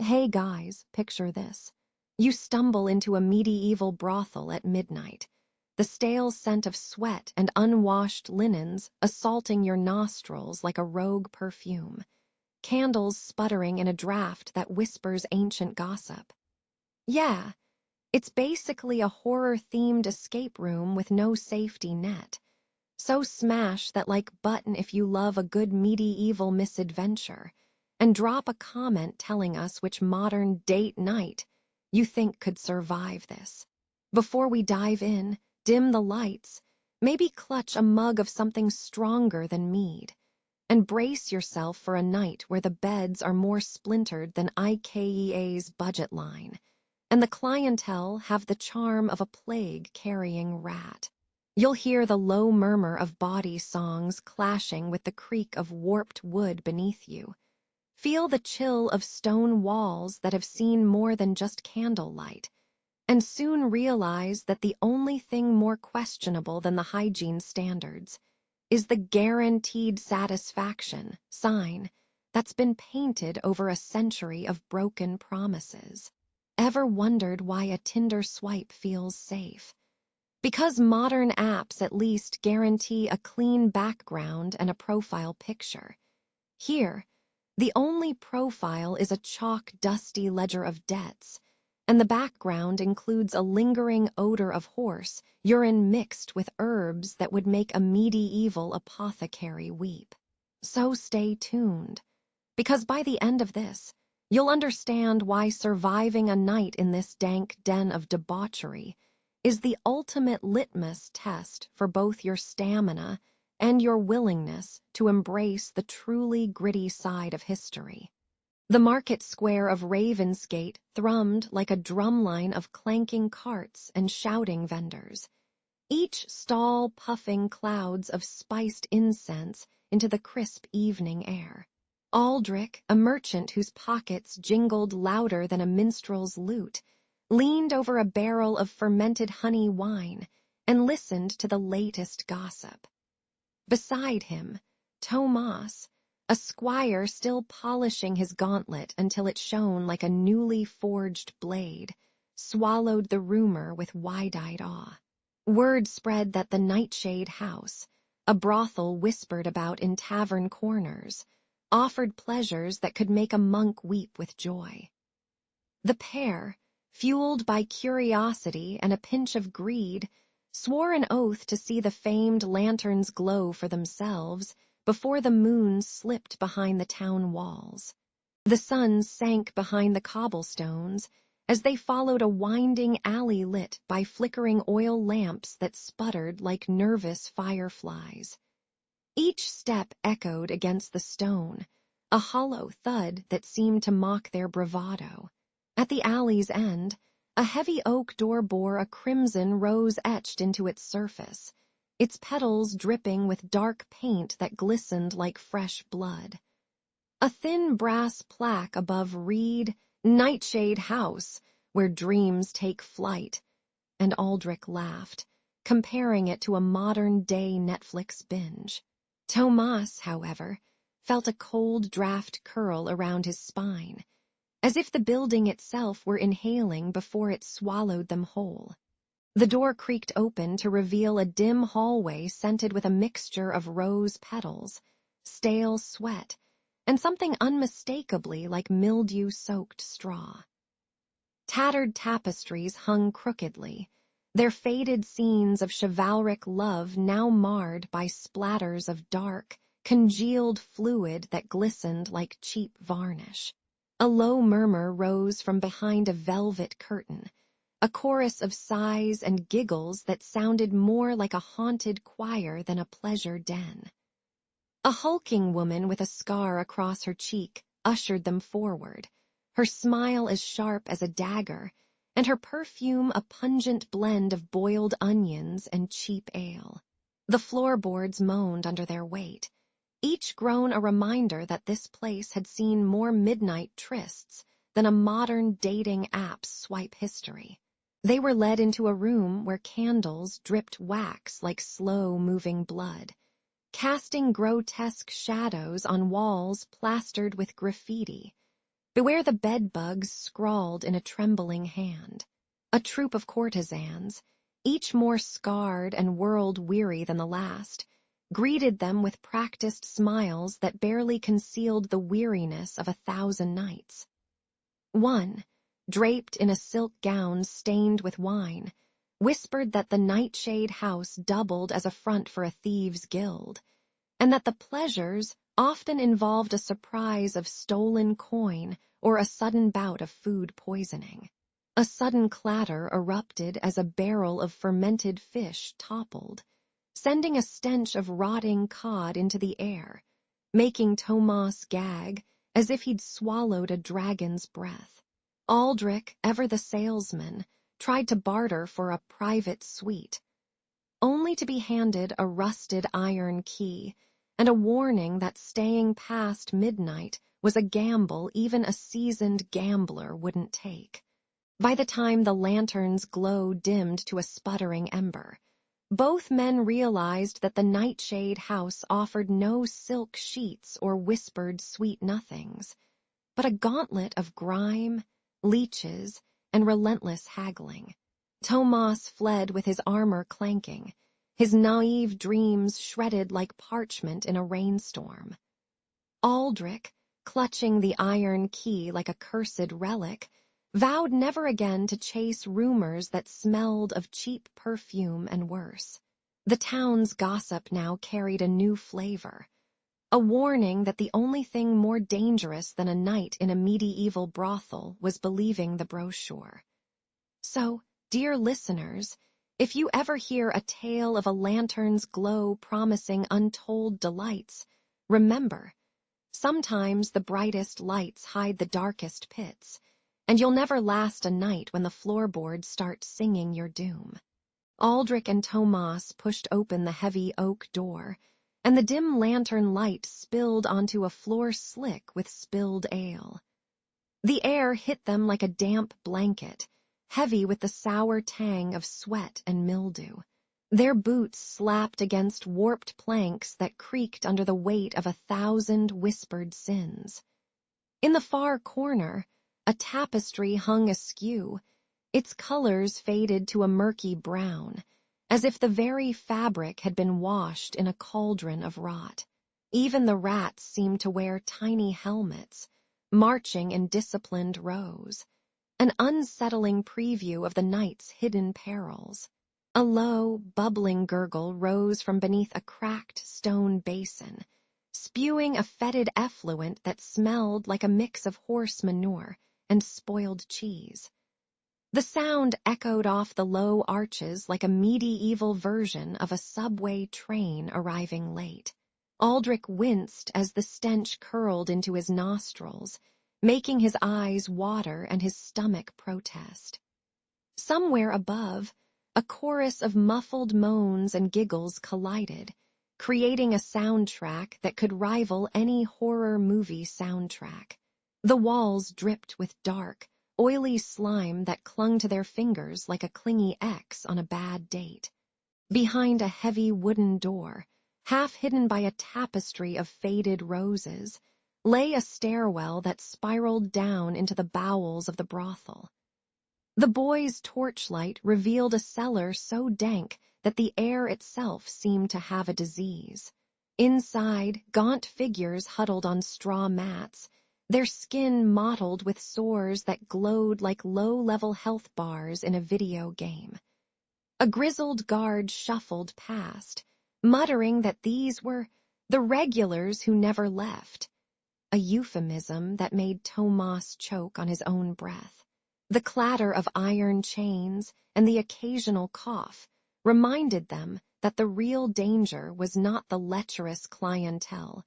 Hey guys, picture this. You stumble into a medieval brothel at midnight, the stale scent of sweat and unwashed linens assaulting your nostrils like a rogue perfume, candles sputtering in a draft that whispers ancient gossip. Yeah, it's basically a horror-themed escape room with no safety net. So smash that like button if you love a good medieval misadventure, and drop a comment telling us which modern date night you think could survive this. Before we dive in, dim the lights, maybe clutch a mug of something stronger than mead, and brace yourself for a night where the beds are more splintered than IKEA's budget line, and the clientele have the charm of a plague-carrying rat. You'll hear the low murmur of body songs clashing with the creak of warped wood beneath you. Feel the chill of stone walls that have seen more than just candlelight, and soon realize that the only thing more questionable than the hygiene standards is the guaranteed satisfaction sign that's been painted over a century of broken promises. Ever wondered why a Tinder swipe feels safe? Because modern apps at least guarantee a clean background and a profile picture. Here, the only profile is a chalk-dusty ledger of debts, and the background includes a lingering odor of horse urine mixed with herbs that would make a medieval apothecary weep. So stay tuned, because by the end of this, you'll understand why surviving a night in this dank den of debauchery is the ultimate litmus test for both your stamina and your willingness to embrace the truly gritty side of history. The market square of Ravensgate thrummed like a drumline of clanking carts and shouting vendors, each stall puffing clouds of spiced incense into the crisp evening air. Aldrich, a merchant whose pockets jingled louder than a minstrel's lute, leaned over a barrel of fermented honey wine and listened to the latest gossip. Beside him, Tomas, a squire still polishing his gauntlet until it shone like a newly forged blade, swallowed the rumor with wide-eyed awe. Word spread that the Nightshade House, a brothel whispered about in tavern corners, offered pleasures that could make a monk weep with joy. The pair, fueled by curiosity and a pinch of greed, swore an oath to see the famed lanterns glow for themselves before the moon slipped behind the town walls. The sun sank behind the cobblestones as they followed a winding alley lit by flickering oil lamps that sputtered like nervous fireflies. Each step echoed against the stone, a hollow thud that seemed to mock their bravado. At the alley's end, a heavy oak door bore a crimson rose etched into its surface, its petals dripping with dark paint that glistened like fresh blood. A thin brass plaque above read, "Nightshade House, where dreams take flight," and Aldrich laughed, comparing it to a modern-day Netflix binge. Tomas, however, felt a cold draft curl around his spine, as if the building itself were inhaling before it swallowed them whole. The door creaked open to reveal a dim hallway scented with a mixture of rose petals, stale sweat, and something unmistakably like mildew-soaked straw. Tattered tapestries hung crookedly, their faded scenes of chivalric love now marred by splatters of dark, congealed fluid that glistened like cheap varnish. A low murmur rose from behind a velvet curtain, a chorus of sighs and giggles that sounded more like a haunted choir than a pleasure den. A hulking woman with a scar across her cheek ushered them forward, her smile as sharp as a dagger, and her perfume a pungent blend of boiled onions and cheap ale. The floorboards moaned under their weight, each grown a reminder that this place had seen more midnight trysts than a modern dating app's swipe history. They were led into a room where candles dripped wax like slow-moving blood, casting grotesque shadows on walls plastered with graffiti. Beware the bedbugs scrawled in a trembling hand. A troop of courtesans, each more scarred and world-weary than the last, greeted them with practiced smiles that barely concealed the weariness of 1,000 nights. One, draped in a silk gown stained with wine, whispered that the Nightshade House doubled as a front for a thieves' guild, and that the pleasures often involved a surprise of stolen coin or a sudden bout of food poisoning. A sudden clatter erupted as a barrel of fermented fish toppled, sending a stench of rotting cod into the air, making Tomas gag as if he'd swallowed a dragon's breath. Aldrich, ever the salesman, tried to barter for a private suite, only to be handed a rusted iron key and a warning that staying past midnight was a gamble even a seasoned gambler wouldn't take. By the time the lantern's glow dimmed to a sputtering ember, both men realized that the Nightshade House offered no silk sheets or whispered sweet nothings, but a gauntlet of grime, leeches, and relentless haggling. Tomas fled with his armor clanking, his naive dreams shredded like parchment in a rainstorm. Aldrich, clutching the iron key like a cursed relic, vowed never again to chase rumors that smelled of cheap perfume and worse. The town's gossip now carried a new flavor, a warning that the only thing more dangerous than a night in a medieval brothel was believing the brochure. So, dear listeners, if you ever hear a tale of a lantern's glow promising untold delights, remember, sometimes the brightest lights hide the darkest pits, and you'll never last a night when the floorboards start singing your doom. Aldrich and Tomas pushed open the heavy oak door, and the dim lantern light spilled onto a floor slick with spilled ale. The air hit them like a damp blanket, heavy with the sour tang of sweat and mildew. Their boots slapped against warped planks that creaked under the weight of 1,000 whispered sins. In the far corner, a tapestry hung askew, its colors faded to a murky brown, as if the very fabric had been washed in a cauldron of rot. Even the rats seemed to wear tiny helmets, marching in disciplined rows, an unsettling preview of the night's hidden perils. A low, bubbling gurgle rose from beneath a cracked stone basin, spewing a fetid effluent that smelled like a mix of horse manure and spoiled cheese. The sound echoed off the low arches like a medieval version of a subway train arriving late. Aldrich winced as the stench curled into his nostrils, making his eyes water and his stomach protest. Somewhere above, a chorus of muffled moans and giggles collided, creating a soundtrack that could rival any horror movie soundtrack. The walls dripped with dark, oily slime that clung to their fingers like a clingy X on a bad date. Behind a heavy wooden door, half hidden by a tapestry of faded roses, lay a stairwell that spiraled down into the bowels of the brothel. The boys' torchlight revealed a cellar so dank that the air itself seemed to have a disease. Inside, gaunt figures huddled on straw mats, their skin mottled with sores that glowed like low-level health bars in a video game. A grizzled guard shuffled past, muttering that these were the regulars who never left, a euphemism that made Tomas choke on his own breath. The clatter of iron chains and the occasional cough reminded them that the real danger was not the lecherous clientele,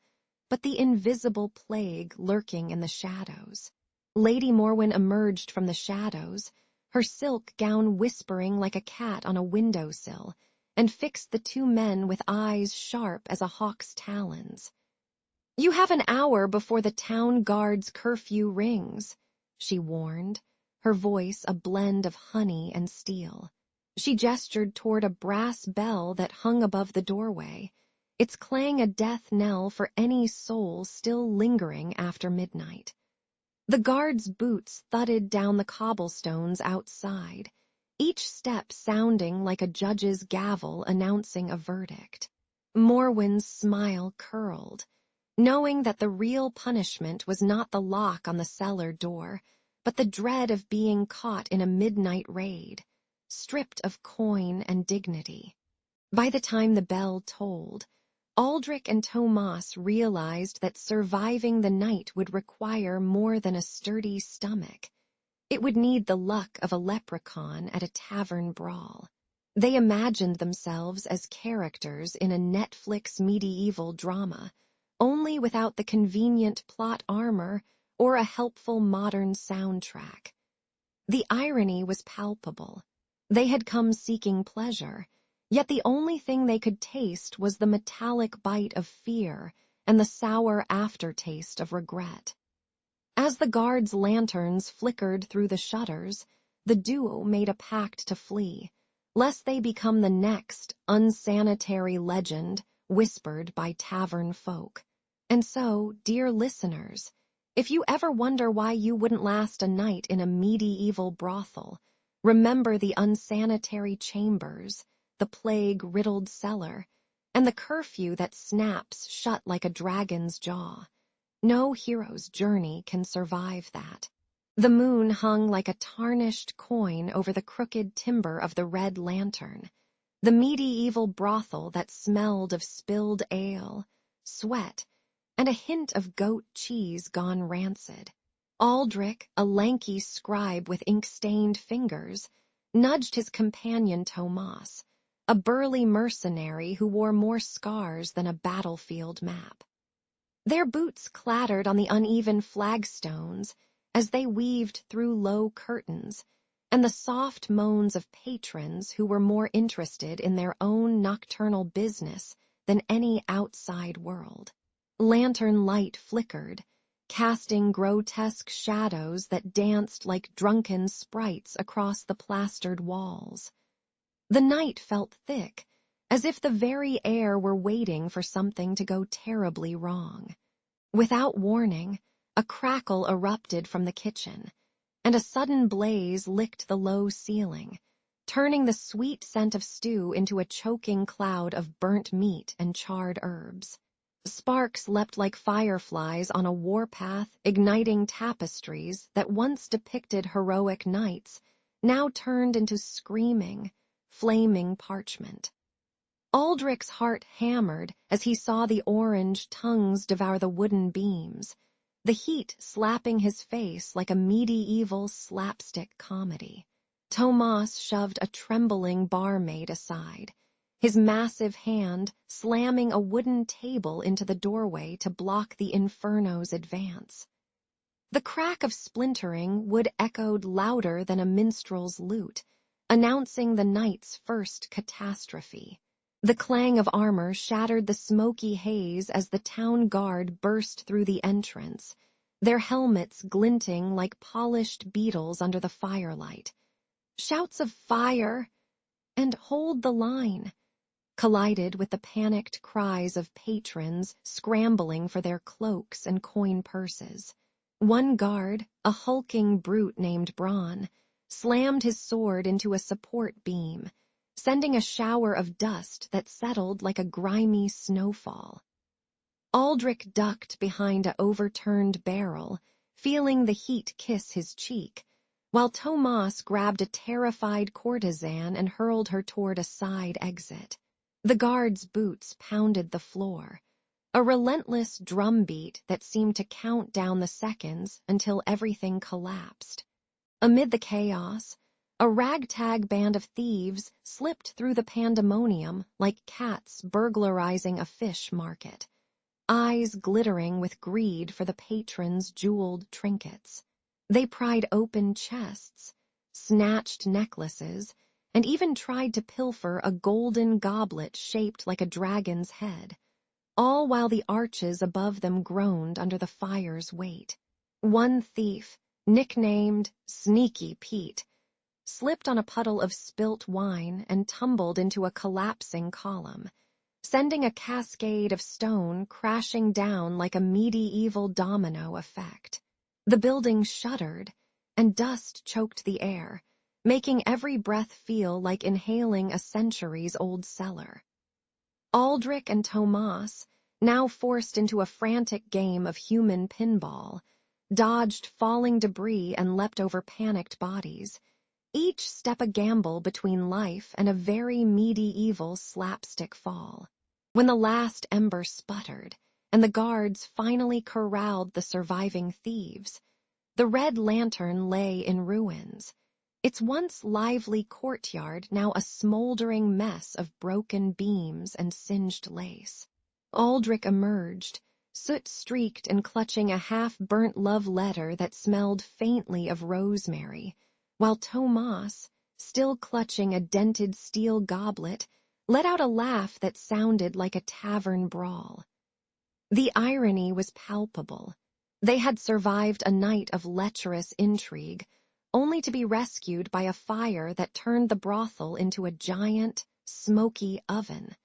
but the invisible plague lurking in the shadows. Lady Morwen emerged from the shadows, her silk gown whispering like a cat on a windowsill, and fixed the two men with eyes sharp as a hawk's talons. "You have an hour before the town guard's curfew rings," she warned, her voice a blend of honey and steel. She gestured toward a brass bell that hung above the doorway, its clang a death knell for any soul still lingering after midnight. The guard's boots thudded down the cobblestones outside, each step sounding like a judge's gavel announcing a verdict. Morwen's smile curled, knowing that the real punishment was not the lock on the cellar door, but the dread of being caught in a midnight raid, stripped of coin and dignity. By the time the bell tolled, Aldrich and Tomas realized that surviving the night would require more than a sturdy stomach. It would need the luck of a leprechaun at a tavern brawl. They imagined themselves as characters in a Netflix medieval drama, only without the convenient plot armor or a helpful modern soundtrack. The irony was palpable. They had come seeking pleasure, yet the only thing they could taste was the metallic bite of fear and the sour aftertaste of regret. As the guards' lanterns flickered through the shutters, the duo made a pact to flee, lest they become the next unsanitary legend whispered by tavern folk. And so, dear listeners, if you ever wonder why you wouldn't last a night in a medieval brothel, remember the unsanitary chambers, the plague-riddled cellar, and the curfew that snaps shut like a dragon's jaw. No hero's journey can survive that. The moon hung like a tarnished coin over the crooked timber of the red lantern, the medieval brothel that smelled of spilled ale, sweat, and a hint of goat cheese gone rancid. Aldrich, a lanky scribe with ink-stained fingers, nudged his companion Tomas, a burly mercenary who wore more scars than a battlefield map. Their boots clattered on the uneven flagstones as they weaved through low curtains, and the soft moans of patrons who were more interested in their own nocturnal business than any outside world. Lantern light flickered, casting grotesque shadows that danced like drunken sprites across the plastered walls. The night felt thick, as if the very air were waiting for something to go terribly wrong. Without warning, a crackle erupted from the kitchen, and a sudden blaze licked the low ceiling, turning the sweet scent of stew into a choking cloud of burnt meat and charred herbs. Sparks leapt like fireflies on a warpath, igniting tapestries that once depicted heroic knights, now turned into screaming, flaming parchment. Aldrich's heart hammered as he saw the orange tongues devour the wooden beams, the heat slapping his face like a medieval slapstick comedy. Tomas shoved a trembling barmaid aside, his massive hand slamming a wooden table into the doorway to block the inferno's advance. The crack of splintering wood echoed louder than a minstrel's lute, announcing the night's first catastrophe. The clang of armor shattered the smoky haze as the town guard burst through the entrance, their helmets glinting like polished beetles under the firelight. Shouts of "Fire!" and "Hold the line!" collided with the panicked cries of patrons scrambling for their cloaks and coin purses. One guard, a hulking brute named Braun, slammed his sword into a support beam, sending a shower of dust that settled like a grimy snowfall. Aldrich ducked behind an overturned barrel, feeling the heat kiss his cheek, while Tomas grabbed a terrified courtesan and hurled her toward a side exit. The guard's boots pounded the floor, a relentless drumbeat that seemed to count down the seconds until everything collapsed. Amid the chaos, a ragtag band of thieves slipped through the pandemonium like cats burglarizing a fish market, eyes glittering with greed for the patrons' jeweled trinkets. They pried open chests, snatched necklaces, and even tried to pilfer a golden goblet shaped like a dragon's head, all while the arches above them groaned under the fire's weight. One thief, nicknamed Sneaky Pete, slipped on a puddle of spilt wine and tumbled into a collapsing column, sending a cascade of stone crashing down like a medieval domino effect. The building shuddered, and dust choked the air, making every breath feel like inhaling a centuries-old cellar. Aldrich and Tomas, now forced into a frantic game of human pinball, dodged falling debris and leapt over panicked bodies, each step a gamble between life and a very medieval slapstick fall. When the last ember sputtered, and the guards finally corralled the surviving thieves, the Red Lantern lay in ruins, its once lively courtyard now a smoldering mess of broken beams and singed lace. Aldrich emerged, soot-streaked and clutching a half-burnt love letter that smelled faintly of rosemary, while Tomas, still clutching a dented steel goblet, let out a laugh that sounded like a tavern brawl. The irony was palpable. They had survived a night of lecherous intrigue, only to be rescued by a fire that turned the brothel into a giant, smoky oven.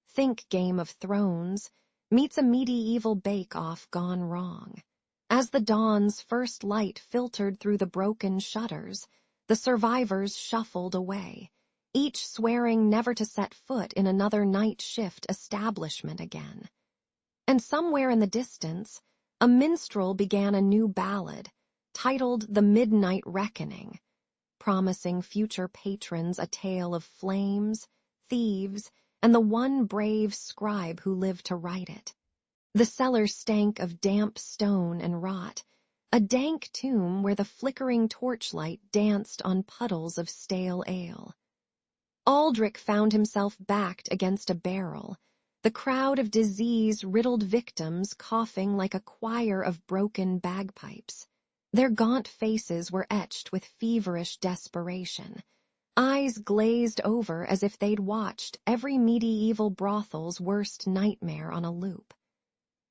Think Game of Thrones meets a medieval bake-off gone wrong. As the dawn's first light filtered through the broken shutters, the survivors shuffled away, each swearing never to set foot in another night shift establishment again. And somewhere in the distance, a minstrel began a new ballad, titled The Midnight Reckoning, promising future patrons a tale of flames, thieves, and the one brave scribe who lived to write it. The cellar stank of damp stone and rot, a dank tomb where the flickering torchlight danced on puddles of stale ale. Aldrich found himself backed against a barrel, the crowd of disease-riddled victims coughing like a choir of broken bagpipes. Their gaunt faces were etched with feverish desperation, eyes glazed over as if they'd watched every medieval brothel's worst nightmare on a loop.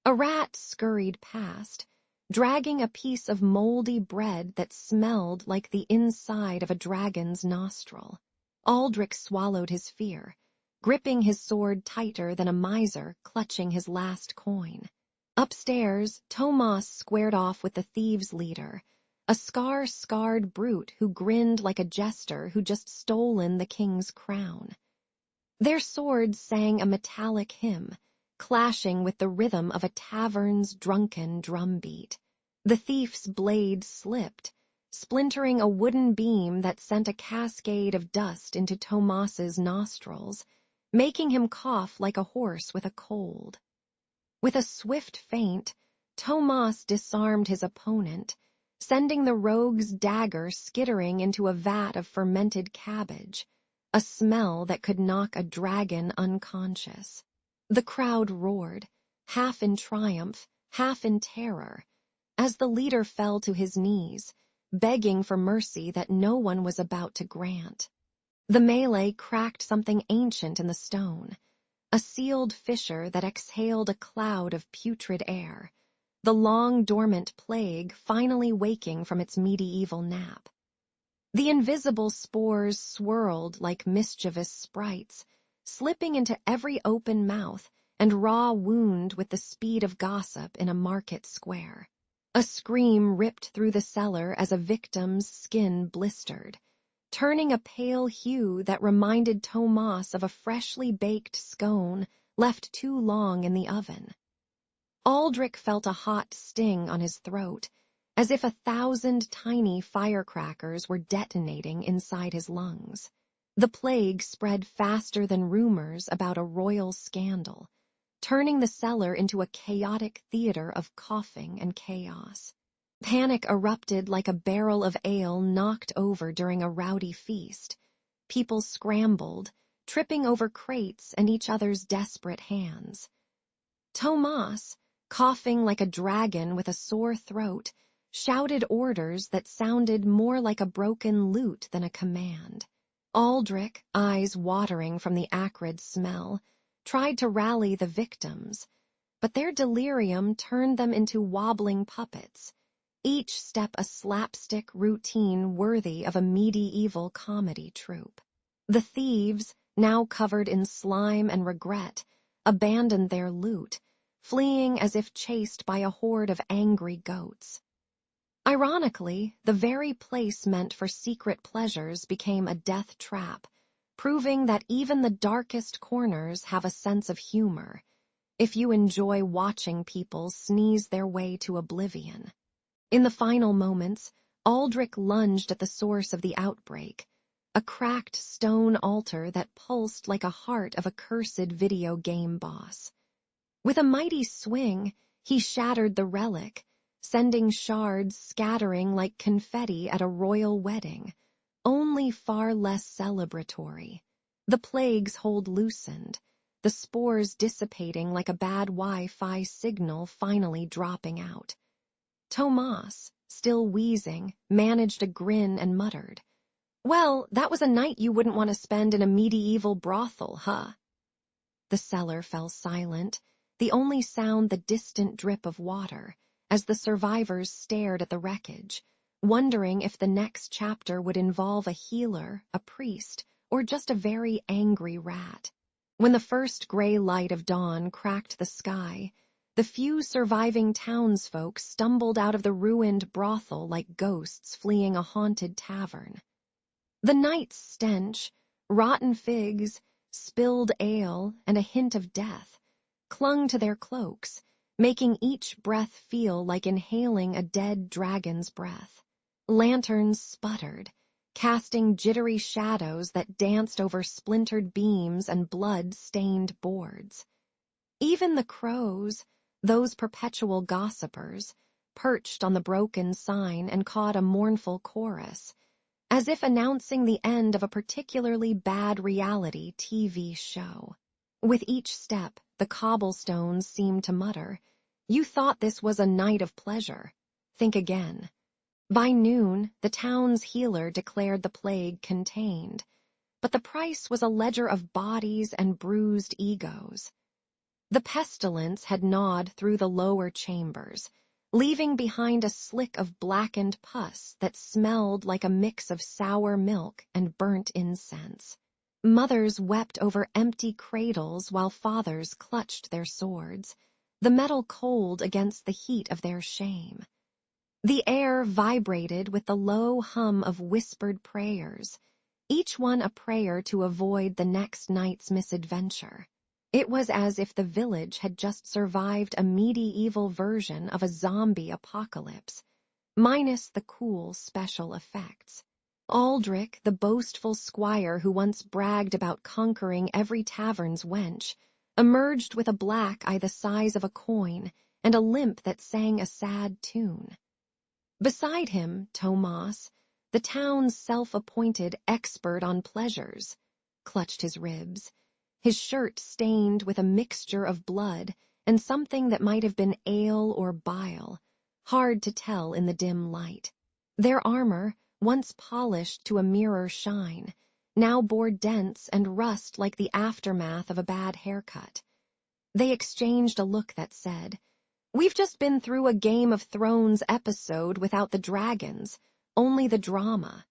A rat scurried past, dragging a piece of moldy bread that smelled like the inside of a dragon's nostril. Aldrich swallowed his fear, gripping his sword tighter than a miser clutching his last coin. Upstairs, Tomas squared off with the thieves' leader, a scarred brute who grinned like a jester who'd just stolen the king's crown. Their swords sang a metallic hymn, clashing with the rhythm of a tavern's drunken drumbeat. The thief's blade slipped, splintering a wooden beam that sent a cascade of dust into Tomas's nostrils, making him cough like a horse with a cold. With a swift feint, Tomas disarmed his opponent, sending the rogue's dagger skittering into a vat of fermented cabbage, a smell that could knock a dragon unconscious. The crowd roared, half in triumph, half in terror, as the leader fell to his knees, begging for mercy that no one was about to grant. The melee cracked something ancient in the stone, a sealed fissure that exhaled a cloud of putrid air, the long-dormant plague finally waking from its medieval nap. The invisible spores swirled like mischievous sprites, slipping into every open mouth and raw wound with the speed of gossip in a market square. A scream ripped through the cellar as a victim's skin blistered, turning a pale hue that reminded Tomas of a freshly baked scone left too long in the oven. Aldrich felt a hot sting on his throat, as if 1,000 tiny firecrackers were detonating inside his lungs. The plague spread faster than rumors about a royal scandal, turning the cellar into a chaotic theater of coughing and chaos. Panic erupted like a barrel of ale knocked over during a rowdy feast. People scrambled, tripping over crates and each other's desperate hands. Tomas, coughing like a dragon with a sore throat, shouted orders that sounded more like a broken lute than a command. Aldrich, eyes watering from the acrid smell, tried to rally the victims, but their delirium turned them into wobbling puppets, each step a slapstick routine worthy of a medieval comedy troupe. The thieves, now covered in slime and regret, abandoned their loot, fleeing as if chased by a horde of angry goats. Ironically, the very place meant for secret pleasures became a death trap, proving that even the darkest corners have a sense of humor, if you enjoy watching people sneeze their way to oblivion. In the final moments, Aldrich lunged at the source of the outbreak, a cracked stone altar that pulsed like a heart of a cursed video game boss. With a mighty swing, he shattered the relic, sending shards scattering like confetti at a royal wedding, only far less celebratory. The plague's hold loosened, the spores dissipating like a bad Wi-Fi signal finally dropping out. Tomas, still wheezing, managed a grin and muttered, "Well, that was a night you wouldn't want to spend in a medieval brothel, huh?" The cellar fell silent, the only sound the distant drip of water, as the survivors stared at the wreckage, wondering if the next chapter would involve a healer, a priest, or just a very angry rat. When the first gray light of dawn cracked the sky, the few surviving townsfolk stumbled out of the ruined brothel like ghosts fleeing a haunted tavern. The night's stench, rotten figs, spilled ale, and a hint of death clung to their cloaks, making each breath feel like inhaling a dead dragon's breath. Lanterns sputtered, casting jittery shadows that danced over splintered beams and blood-stained boards. Even the crows, those perpetual gossipers, perched on the broken sign and caught a mournful chorus, as if announcing the end of a particularly bad reality TV show. With each step, the cobblestones seemed to mutter, "You thought this was a night of pleasure. Think again." By noon, the town's healer declared the plague contained, but the price was a ledger of bodies and bruised egos. The pestilence had gnawed through the lower chambers, leaving behind a slick of blackened pus that smelled like a mix of sour milk and burnt incense. Mothers wept over empty cradles while fathers clutched their swords, the metal cold against the heat of their shame. The air vibrated with the low hum of whispered prayers, each one a prayer to avoid the next night's misadventure. It was as if the village had just survived a medieval version of a zombie apocalypse, minus the cool special effects. Aldrich, the boastful squire who once bragged about conquering every tavern's wench, emerged with a black eye the size of a coin and a limp that sang a sad tune. Beside him, Tomas, the town's self-appointed expert on pleasures, clutched his ribs, his shirt stained with a mixture of blood and something that might have been ale or bile, hard to tell in the dim light. Their armor, once polished to a mirror shine, now bore dents and rust like the aftermath of a bad haircut. They exchanged a look that said, "We've just been through a Game of Thrones episode without the dragons, only the drama."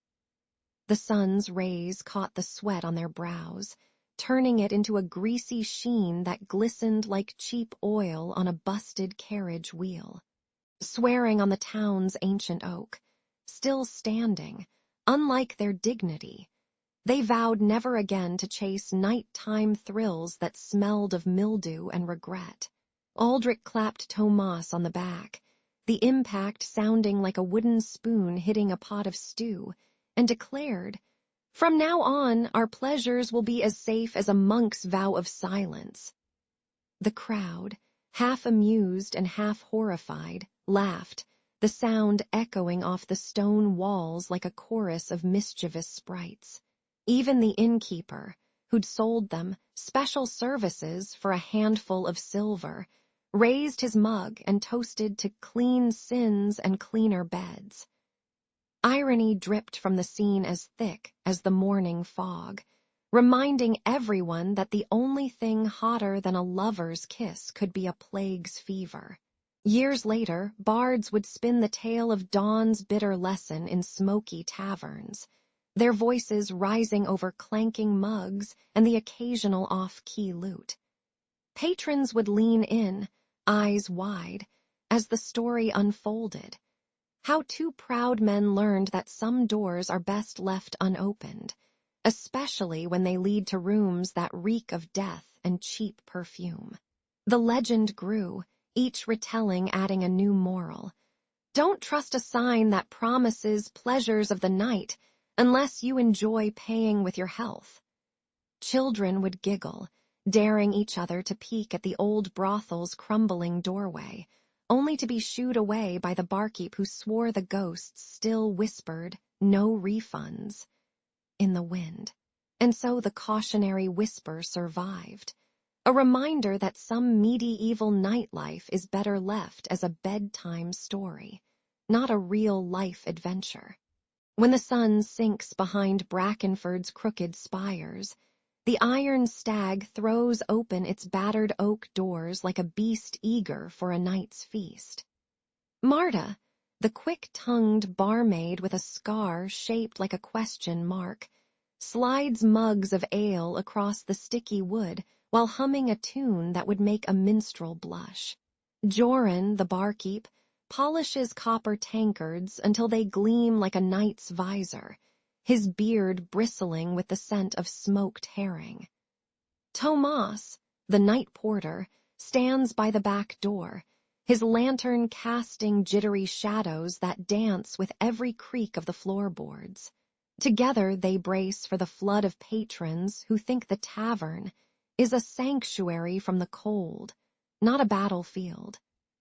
The sun's rays caught the sweat on their brows, turning it into a greasy sheen that glistened like cheap oil on a busted carriage wheel. Swearing on the town's ancient oak, still standing, unlike their dignity, they vowed never again to chase nighttime thrills that smelled of mildew and regret. Aldrich clapped Tomas on the back, the impact sounding like a wooden spoon hitting a pot of stew, and declared, "From now on, our pleasures will be as safe as a monk's vow of silence." The crowd, half amused and half horrified, laughed, the sound echoing off the stone walls like a chorus of mischievous sprites. Even the innkeeper, who'd sold them special services for a handful of silver, raised his mug and toasted to clean sins and cleaner beds. Irony dripped from the scene as thick as the morning fog, reminding everyone that the only thing hotter than a lover's kiss could be a plague's fever. Years later, bards would spin the tale of dawn's bitter lesson in smoky taverns, their voices rising over clanking mugs and the occasional off-key lute. Patrons would lean in, eyes wide, as the story unfolded, How two proud men learned that some doors are best left unopened, especially when they lead to rooms that reek of death and cheap perfume. The legend grew, each retelling adding a new moral. Don't trust a sign that promises pleasures of the night unless you enjoy paying with your health. Children would giggle, daring each other to peek at the old brothel's crumbling doorway, only to be shooed away by the barkeep who swore the ghosts still whispered, "No refunds," in the wind. And so the cautionary whisper survived, a reminder that some medieval nightlife is better left as a bedtime story, not a real-life adventure. When the sun sinks behind Brackenford's crooked spires, the iron stag throws open its battered oak doors like a beast eager for a night's feast. Marta, the quick-tongued barmaid with a scar shaped like a question mark, slides mugs of ale across the sticky wood while humming a tune that would make a minstrel blush. Joran, the barkeep, polishes copper tankards until they gleam like a knight's visor, his beard bristling with the scent of smoked herring. Tomas, the night porter, stands by the back door, his lantern casting jittery shadows that dance with every creak of the floorboards. Together they brace for the flood of patrons who think the tavern is a sanctuary from the cold, not a battlefield.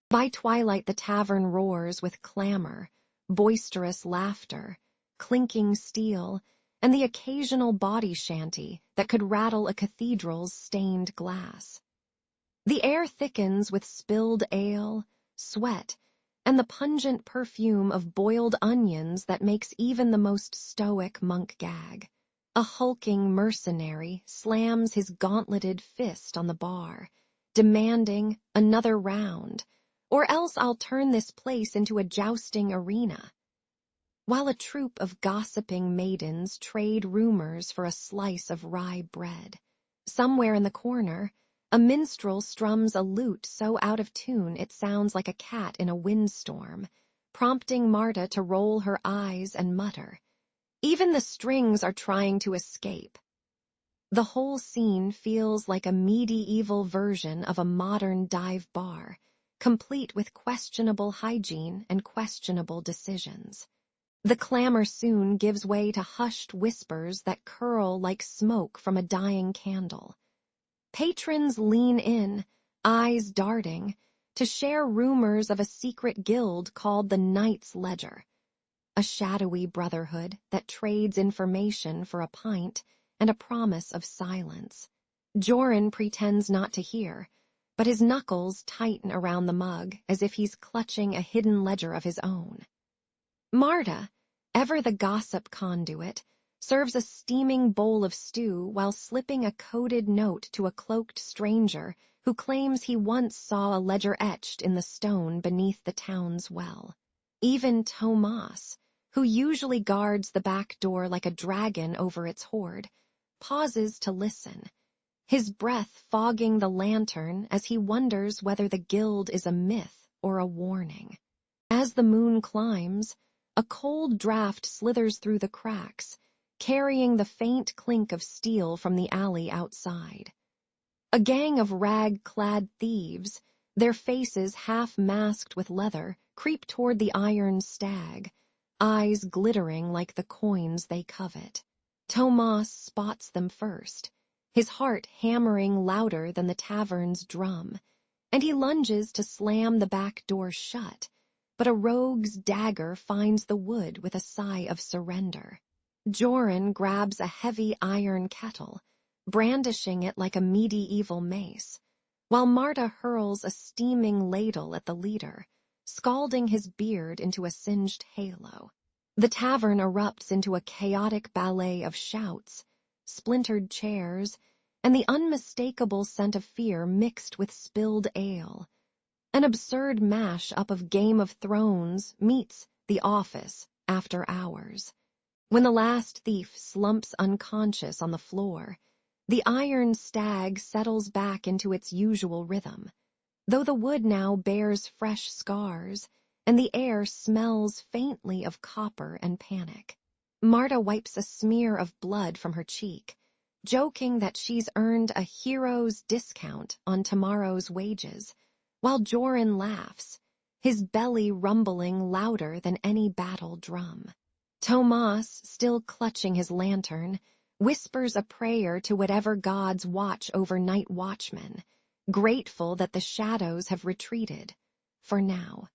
By twilight the tavern roars with clamor, boisterous laughter, clinking steel, and the occasional body shanty that could rattle a cathedral's stained glass. The air thickens with spilled ale, sweat, and the pungent perfume of boiled onions that makes even the most stoic monk gag. A hulking mercenary slams his gauntleted fist on the bar, demanding another round, or else I'll turn this place into a jousting arena. While a troop of gossiping maidens trade rumors for a slice of rye bread. Somewhere in the corner, a minstrel strums a lute so out of tune it sounds like a cat in a windstorm, prompting Marta to roll her eyes and mutter. Even the strings are trying to escape. The whole scene feels like a medieval version of a modern dive bar, complete with questionable hygiene and questionable decisions. The clamor soon gives way to hushed whispers that curl like smoke from a dying candle. Patrons lean in, eyes darting, to share rumors of a secret guild called the Knights' Ledger, a shadowy brotherhood that trades information for a pint and a promise of silence. Joran pretends not to hear, but his knuckles tighten around the mug as if he's clutching a hidden ledger of his own. Marta, ever the gossip conduit, serves a steaming bowl of stew while slipping a coded note to a cloaked stranger who claims he once saw a ledger etched in the stone beneath the town's well. Even Tomas, who usually guards the back door like a dragon over its hoard, pauses to listen, his breath fogging the lantern as he wonders whether the guild is a myth or a warning. As the moon climbs, a cold draft slithers through the cracks, carrying the faint clink of steel from the alley outside. A gang of rag-clad thieves, their faces half-masked with leather, creep toward the iron stag, eyes glittering like the coins they covet. Tomas spots them first, his heart hammering louder than the tavern's drum, and he lunges to slam the back door shut, but a rogue's dagger finds the wood with a sigh of surrender. Joran grabs a heavy iron kettle, brandishing it like a medieval mace, while Marta hurls a steaming ladle at the leader, scalding his beard into a singed halo. The tavern erupts into a chaotic ballet of shouts, splintered chairs, and the unmistakable scent of fear mixed with spilled ale. An absurd mash-up of Game of Thrones meets The Office after hours. When the last thief slumps unconscious on the floor, the iron stag settles back into its usual rhythm. Though the wood now bears fresh scars, and the air smells faintly of copper and panic. Marta wipes a smear of blood from her cheek, joking that she's earned a hero's discount on tomorrow's wages, while Joran laughs, his belly rumbling louder than any battle drum. Tomas, still clutching his lantern, whispers a prayer to whatever gods watch over night watchmen, grateful that the shadows have retreated, for now.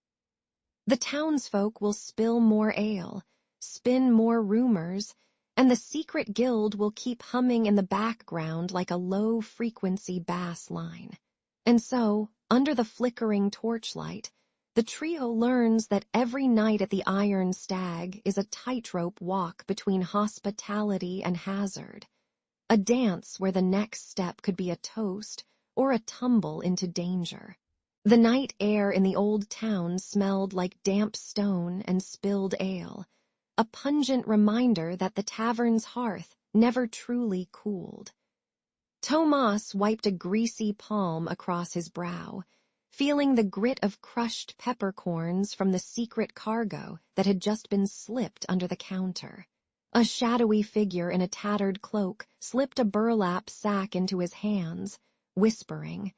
The townsfolk will spill more ale, spin more rumors, and the secret guild will keep humming in the background like a low-frequency bass line. And so, under the flickering torchlight, the trio learns that every night at the Iron Stag is a tightrope walk between hospitality and hazard, a dance where the next step could be a toast or a tumble into danger. The night air in the old town smelled like damp stone and spilled ale, a pungent reminder that the tavern's hearth never truly cooled. Tomas wiped a greasy palm across his brow, feeling the grit of crushed peppercorns from the secret cargo that had just been slipped under the counter. A shadowy figure in a tattered cloak slipped a burlap sack into his hands, whispering,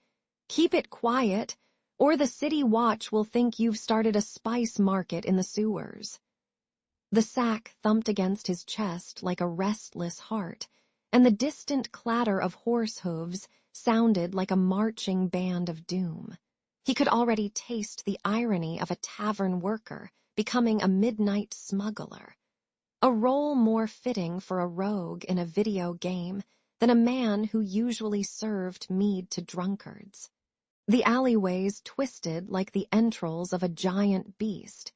"Keep it quiet, or the city watch will think you've started a spice market in the sewers." The sack thumped against his chest like a restless heart, and the distant clatter of horse hooves sounded like a marching band of doom. He could already taste the irony of a tavern worker becoming a midnight smuggler, a role more fitting for a rogue in a video game than a man who usually served mead to drunkards. The alleyways twisted like the entrails of a giant beast,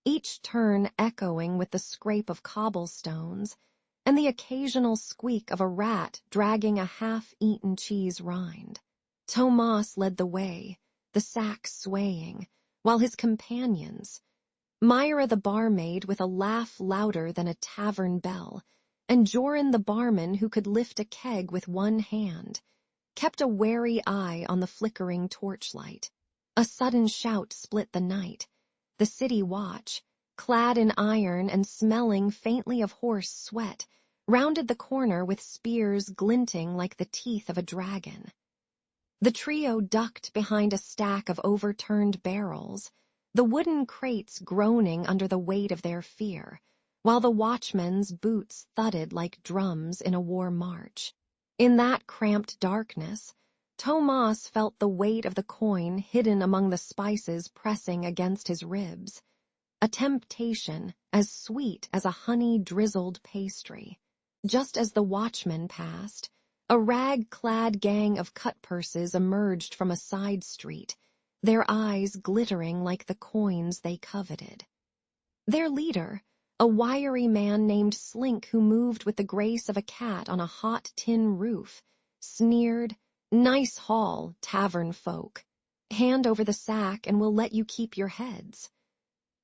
each turn echoing with the scrape of cobblestones and the occasional squeak of a rat dragging a half-eaten cheese rind. Tomas led the way, the sack swaying, while his companions, Myra the barmaid with a laugh louder than a tavern bell, and Joran the barman who could lift a keg with one hand, kept a wary eye on the flickering torchlight. A sudden shout split the night. The city watch, clad in iron and smelling faintly of horse sweat, rounded the corner with spears glinting like the teeth of a dragon. The trio ducked behind a stack of overturned barrels, the wooden crates groaning under the weight of their fear, while the watchmen's boots thudded like drums in a war march. In that cramped darkness, Tomas felt the weight of the coin hidden among the spices pressing against his ribs, a temptation as sweet as a honey-drizzled pastry. Just as the watchmen passed, a rag-clad gang of cutpurses emerged from a side street, their eyes glittering like the coins they coveted. Their leader, a wiry man named Slink who moved with the grace of a cat on a hot tin roof, sneered, "Nice haul, tavern folk. Hand over the sack and we'll let you keep your heads."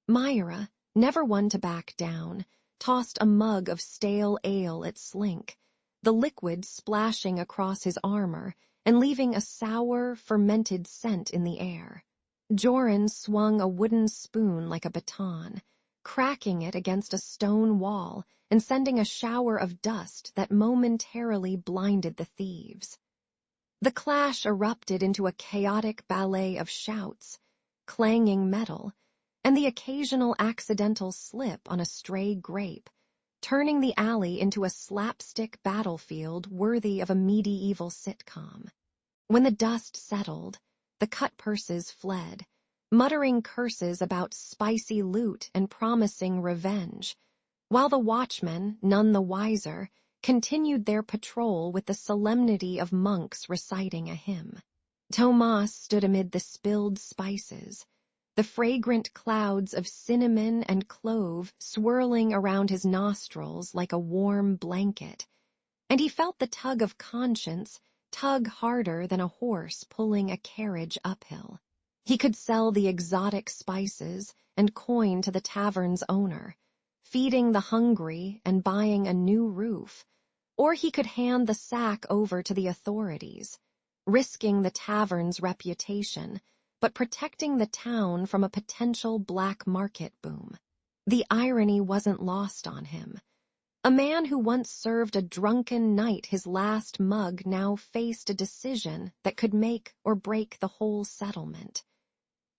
Myra, never one to back down, tossed a mug of stale ale at Slink, the liquid splashing across his armor and leaving a sour, fermented scent in the air. Joran swung a wooden spoon like a baton, cracking it against a stone wall and sending a shower of dust that momentarily blinded the thieves. The clash erupted into a chaotic ballet of shouts, clanging metal, and the occasional accidental slip on a stray grape, turning the alley into a slapstick battlefield worthy of a medieval sitcom. When the dust settled, the cutpurses fled, muttering curses about spicy loot and promising revenge, while the watchmen, none the wiser, continued their patrol with the solemnity of monks reciting a hymn. Tomas stood amid the spilled spices, the fragrant clouds of cinnamon and clove swirling around his nostrils like a warm blanket, and he felt the tug of conscience tug harder than a horse pulling a carriage uphill. He could sell the exotic spices and coin to the tavern's owner, feeding the hungry and buying a new roof, or he could hand the sack over to the authorities, risking the tavern's reputation, but protecting the town from a potential black market boom. The irony wasn't lost on him. A man who once served a drunken knight his last mug now faced a decision that could make or break the whole settlement.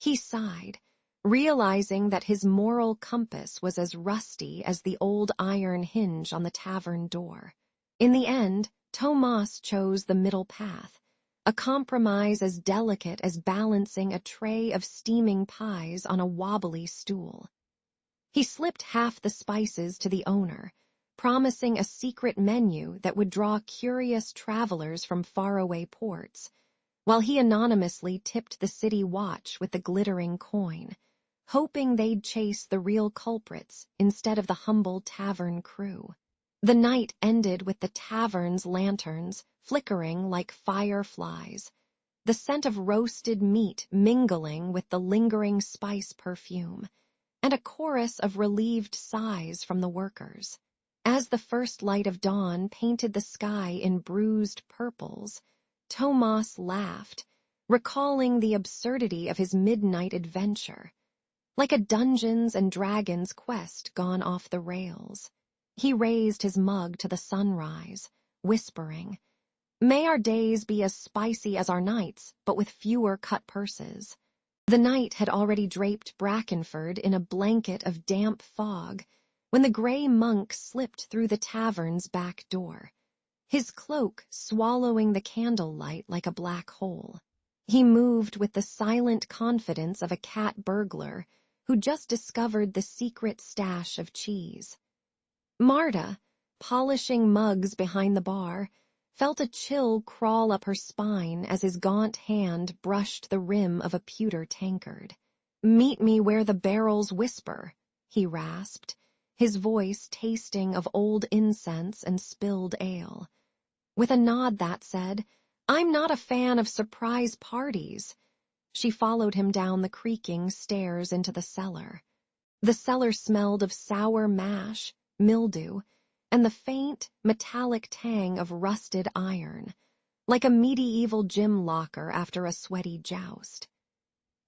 He sighed, realizing that his moral compass was as rusty as the old iron hinge on the tavern door. In the end, Tomas chose the middle path, a compromise as delicate as balancing a tray of steaming pies on a wobbly stool. He slipped half the spices to the owner, promising a secret menu that would draw curious travelers from faraway ports, while he anonymously tipped the city watch with the glittering coin, hoping they'd chase the real culprits instead of the humble tavern crew. The night ended with the tavern's lanterns flickering like fireflies, the scent of roasted meat mingling with the lingering spice perfume, and a chorus of relieved sighs from the workers. As the first light of dawn painted the sky in bruised purples, Tomas laughed, recalling the absurdity of his midnight adventure, like a Dungeons and Dragons quest gone off the rails. He raised his mug to the sunrise, whispering, "May our days be as spicy as our nights, but with fewer cut purses." The night had already draped Brackenford in a blanket of damp fog when the gray monk slipped through the tavern's back door, his cloak swallowing the candlelight like a black hole. He moved with the silent confidence of a cat burglar who just discovered the secret stash of cheese. Marta, polishing mugs behind the bar, felt a chill crawl up her spine as his gaunt hand brushed the rim of a pewter tankard. "Meet me where the barrels whisper," he rasped, his voice tasting of old incense and spilled ale. With a nod that said, "I'm not a fan of surprise parties." She followed him down the creaking stairs into the cellar. The cellar smelled of sour mash, mildew, and the faint, metallic tang of rusted iron, like a medieval gym locker after a sweaty joust.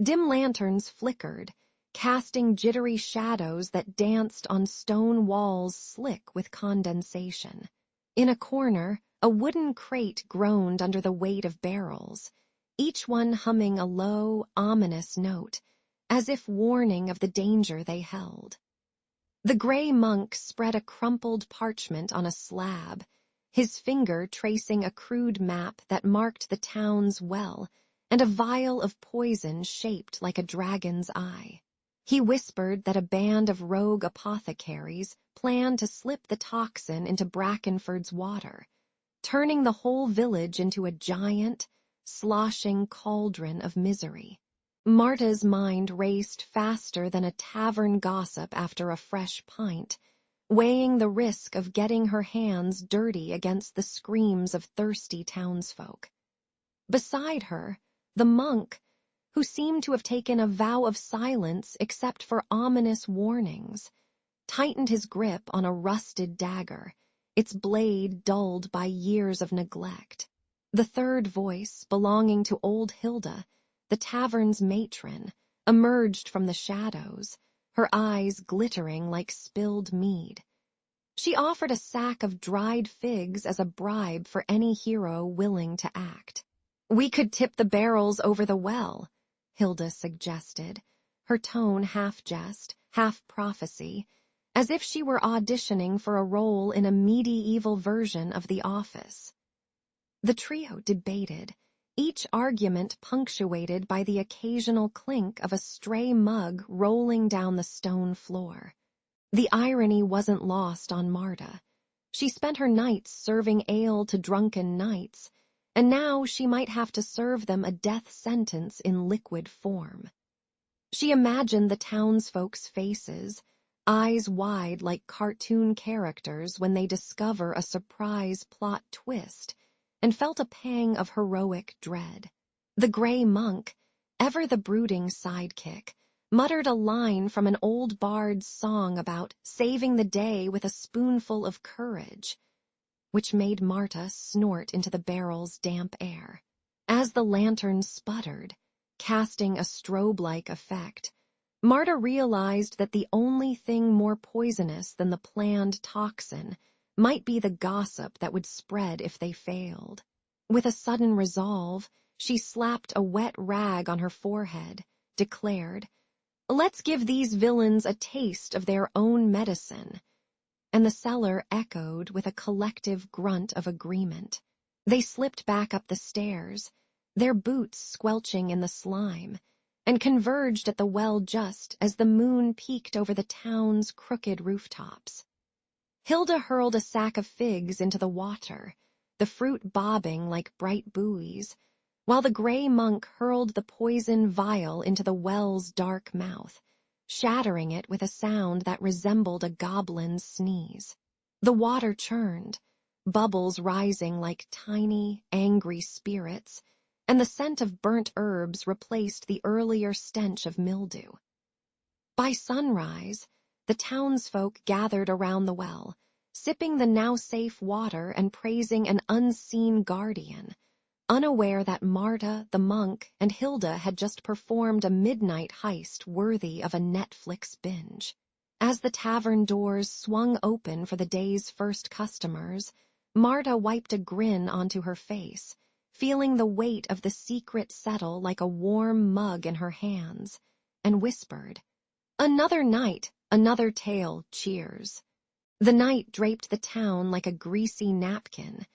Dim lanterns flickered, casting jittery shadows that danced on stone walls slick with condensation. In a corner, a wooden crate groaned under the weight of barrels, each one humming a low, ominous note, as if warning of the danger they held. The gray monk spread a crumpled parchment on a slab, his finger tracing a crude map that marked the town's well and a vial of poison shaped like a dragon's eye. He whispered that a band of rogue apothecaries planned to slip the toxin into Brackenford's water, turning the whole village into a giant, sloshing cauldron of misery. Marta's mind raced faster than a tavern gossip after a fresh pint, weighing the risk of getting her hands dirty against the screams of thirsty townsfolk. Beside her, the monk, who seemed to have taken a vow of silence except for ominous warnings, tightened his grip on a rusted dagger, its blade dulled by years of neglect. The third voice, belonging to old Hilda, the tavern's matron, emerged from the shadows, her eyes glittering like spilled mead. She offered a sack of dried figs as a bribe for any hero willing to act. "We could tip the barrels over the well," Hilda suggested, her tone half jest, half prophecy, as if she were auditioning for a role in a medieval version of The Office. The trio debated, each argument punctuated by the occasional clink of a stray mug rolling down the stone floor. The irony wasn't lost on Marta. She spent her nights serving ale to drunken knights, and now she might have to serve them a death sentence in liquid form. She imagined the townsfolk's faces, eyes wide like cartoon characters when they discover a surprise plot twist, and felt a pang of heroic dread. The gray monk, ever the brooding sidekick, muttered a line from an old bard's song about saving the day with a spoonful of courage, which made Marta snort into the barrel's damp air. As the lantern sputtered, casting a strobe-like effect, Marta realized that the only thing more poisonous than the planned toxin might be the gossip that would spread if they failed. With a sudden resolve, she slapped a wet rag on her forehead, declared, "Let's give these villains a taste of their own medicine." And the cellar echoed with a collective grunt of agreement. They slipped back up the stairs, their boots squelching in the slime, and converged at the well just as the moon peeked over the town's crooked rooftops. Hilda hurled a sack of figs into the water, the fruit bobbing like bright buoys, while the gray monk hurled the poison vial into the well's dark mouth, shattering it with a sound that resembled a goblin's sneeze. The water churned, bubbles rising like tiny, angry spirits, and the scent of burnt herbs replaced the earlier stench of mildew. By sunrise, the townsfolk gathered around the well, sipping the now safe water and praising an unseen guardian, unaware that Marta, the monk, and Hilda had just performed a midnight heist worthy of a Netflix binge. As the tavern doors swung open for the day's first customers, Marta wiped a grin onto her face, feeling the weight of the secret settle like a warm mug in her hands, and whispered, "Another night, another tale, cheers." The night draped the town like a greasy napkin,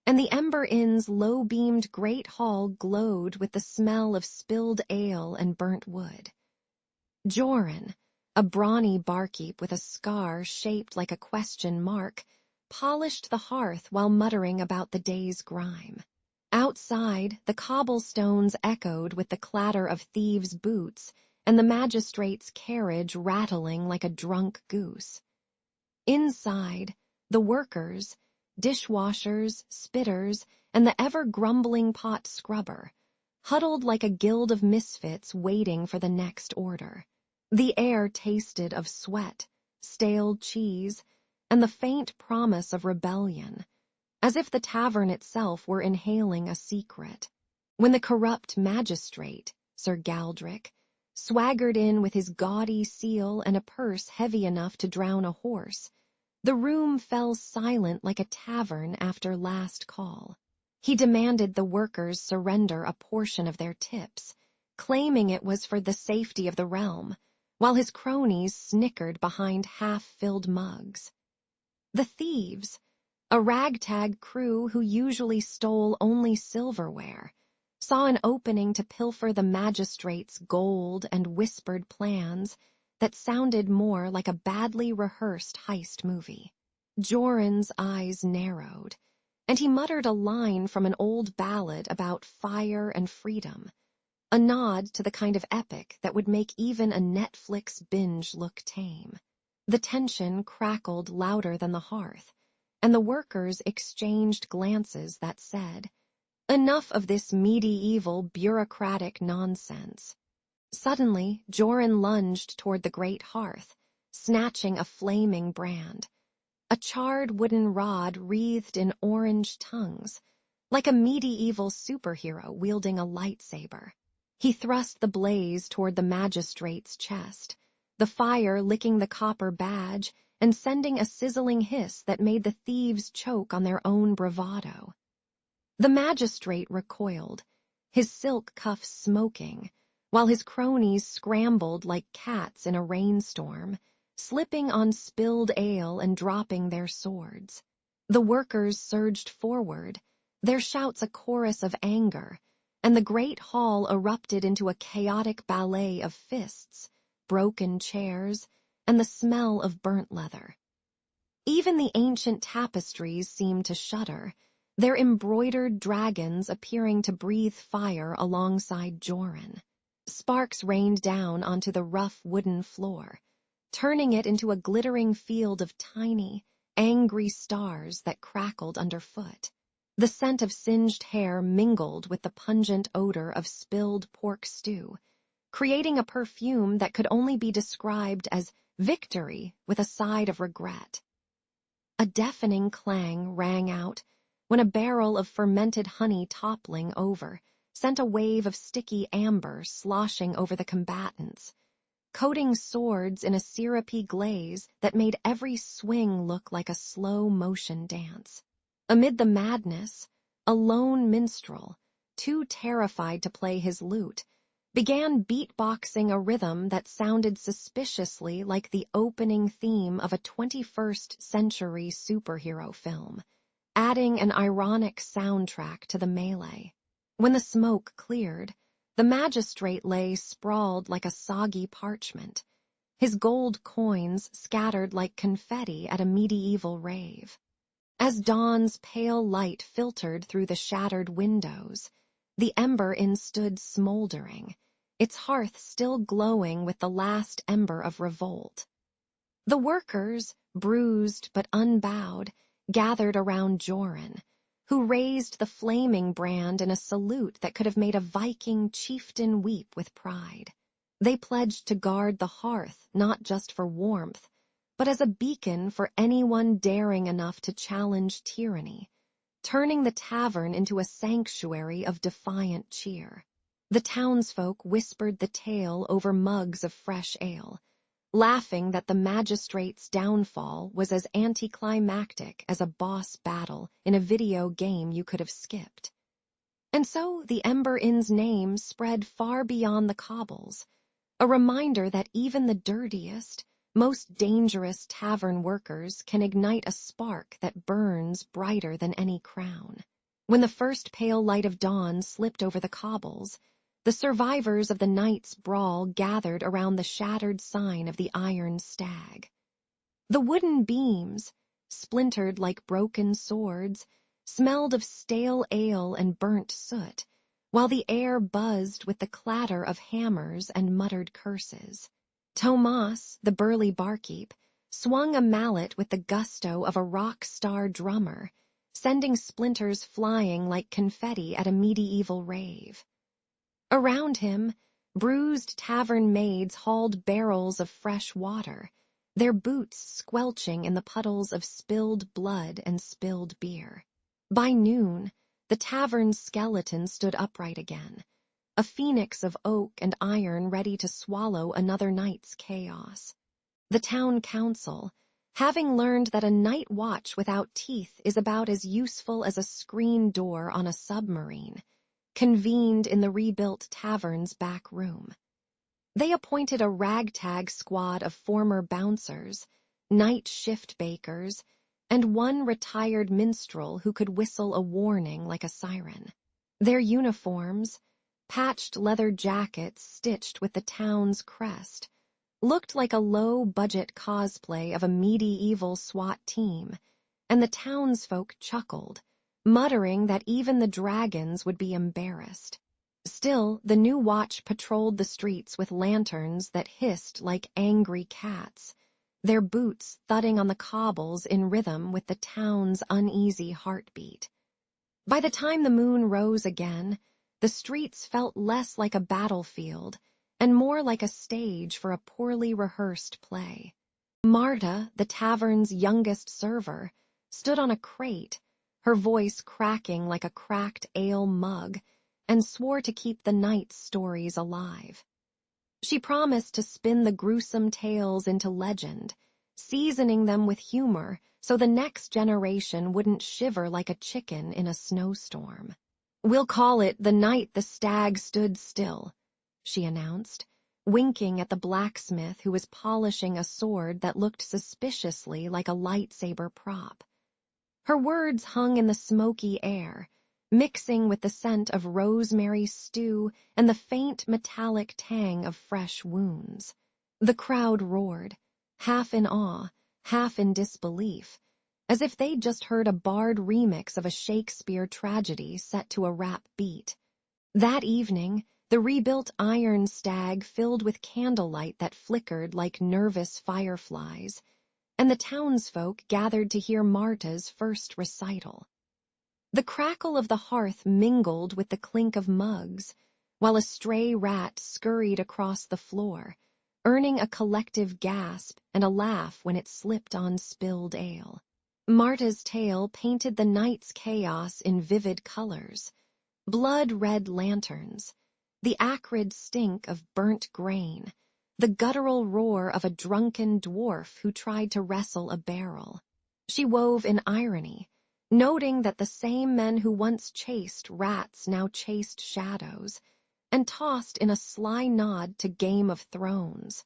and the Ember Inn's low-beamed great hall glowed with the smell of spilled ale and burnt wood. Joran, a brawny barkeep with a scar shaped like a question mark, polished the hearth while muttering about the day's grime. Outside, the cobblestones echoed with the clatter of thieves' boots and the magistrate's carriage rattling like a drunk goose. Inside, the workers, dishwashers, spitters, and the ever-grumbling pot scrubber, huddled like a guild of misfits waiting for the next order. The air tasted of sweat, stale cheese, and the faint promise of rebellion, as if the tavern itself were inhaling a secret. When the corrupt magistrate, Sir Galdric, swaggered in with his gaudy seal and a purse heavy enough to drown a horse, the room fell silent like a tavern after last call. He demanded the workers surrender a portion of their tips, claiming it was for the safety of the realm, while his cronies snickered behind half-filled mugs. The thieves, a ragtag crew who usually stole only silverware, saw an opening to pilfer the magistrate's gold and whispered plans that sounded more like a badly rehearsed heist movie. Joran's eyes narrowed, and he muttered a line from an old ballad about fire and freedom, a nod to the kind of epic that would make even a Netflix binge look tame. The tension crackled louder than the hearth, and the workers exchanged glances that said, "Enough of this medieval bureaucratic nonsense." Suddenly, Joran lunged toward the great hearth, snatching a flaming brand, a charred wooden rod wreathed in orange tongues, like a medieval superhero wielding a lightsaber. He thrust the blaze toward the magistrate's chest, the fire licking the copper badge and sending a sizzling hiss that made the thieves choke on their own bravado. The magistrate recoiled, his silk cuffs smoking, while his cronies scrambled like cats in a rainstorm, slipping on spilled ale and dropping their swords. The workers surged forward, their shouts a chorus of anger, and the great hall erupted into a chaotic ballet of fists, broken chairs, and the smell of burnt leather. Even the ancient tapestries seemed to shudder, their embroidered dragons appearing to breathe fire alongside Joran. Sparks rained down onto the rough wooden floor, turning it into a glittering field of tiny, angry stars that crackled underfoot. The scent of singed hair mingled with the pungent odor of spilled pork stew, creating a perfume that could only be described as victory with a side of regret. A deafening clang rang out when a barrel of fermented honey toppling over sent a wave of sticky amber sloshing over the combatants, coating swords in a syrupy glaze that made every swing look like a slow-motion dance. Amid the madness, a lone minstrel, too terrified to play his lute, began beatboxing a rhythm that sounded suspiciously like the opening theme of a 21st century superhero film, adding an ironic soundtrack to the melee. When the smoke cleared, the magistrate lay sprawled like a soggy parchment, his gold coins scattered like confetti at a medieval rave. As dawn's pale light filtered through the shattered windows, the ember inn stood smoldering, its hearth still glowing with the last ember of revolt. The workers, bruised but unbowed, gathered around Joran, who raised the flaming brand in a salute that could have made a Viking chieftain weep with pride. They pledged to guard the hearth not just for warmth, but as a beacon for anyone daring enough to challenge tyranny, turning the tavern into a sanctuary of defiant cheer. The townsfolk whispered the tale over mugs of fresh ale, laughing that the magistrate's downfall was as anticlimactic as a boss battle in a video game you could have skipped. And so the Ember Inn's name spread far beyond the cobbles, a reminder that even the dirtiest, most dangerous tavern workers can ignite a spark that burns brighter than any crown. When the first pale light of dawn slipped over the cobbles, the survivors of the night's brawl gathered around the shattered sign of the Iron Stag. The wooden beams, splintered like broken swords, smelled of stale ale and burnt soot, while the air buzzed with the clatter of hammers and muttered curses. Tomas, the burly barkeep, swung a mallet with the gusto of a rock star drummer, sending splinters flying like confetti at a medieval rave. Around him, bruised tavern maids hauled barrels of fresh water, their boots squelching in the puddles of spilled blood and spilled beer. By noon, the tavern's skeleton stood upright again, a phoenix of oak and iron ready to swallow another night's chaos. The town council, having learned that a night watch without teeth is about as useful as a screen door on a submarine, convened in the rebuilt tavern's back room. They appointed a ragtag squad of former bouncers, night shift bakers, and one retired minstrel who could whistle a warning like a siren. Their uniforms, patched leather jackets stitched with the town's crest, looked like a low-budget cosplay of a medieval SWAT team, and the townsfolk chuckled, muttering that even the dragons would be embarrassed. Still, the new watch patrolled the streets with lanterns that hissed like angry cats, their boots thudding on the cobbles in rhythm with the town's uneasy heartbeat. By the time the moon rose again, the streets felt less like a battlefield and more like a stage for a poorly rehearsed play. Marta, the tavern's youngest server, stood on a crate, her voice cracking like a cracked ale mug, and swore to keep the night's stories alive. She promised to spin the gruesome tales into legend, seasoning them with humor so the next generation wouldn't shiver like a chicken in a snowstorm. "We'll call it The Night the Stag Stood Still," she announced, winking at the blacksmith who was polishing a sword that looked suspiciously like a lightsaber prop. Her words hung in the smoky air, mixing with the scent of rosemary stew and the faint metallic tang of fresh wounds. The crowd roared, half in awe, half in disbelief, as if they'd just heard a barred remix of a Shakespeare tragedy set to a rap beat. That evening, the rebuilt Iron Stag filled with candlelight that flickered like nervous fireflies, and the townsfolk gathered to hear Marta's first recital. The crackle of the hearth mingled with the clink of mugs, while a stray rat scurried across the floor, earning a collective gasp and a laugh when it slipped on spilled ale. Marta's tale painted the night's chaos in vivid colors, Blood-red lanterns, the acrid stink of burnt grain, the guttural roar of a drunken dwarf who tried to wrestle a barrel. She wove in irony, noting that the same men who once chased rats now chased shadows, and tossed in a sly nod to Game of Thrones,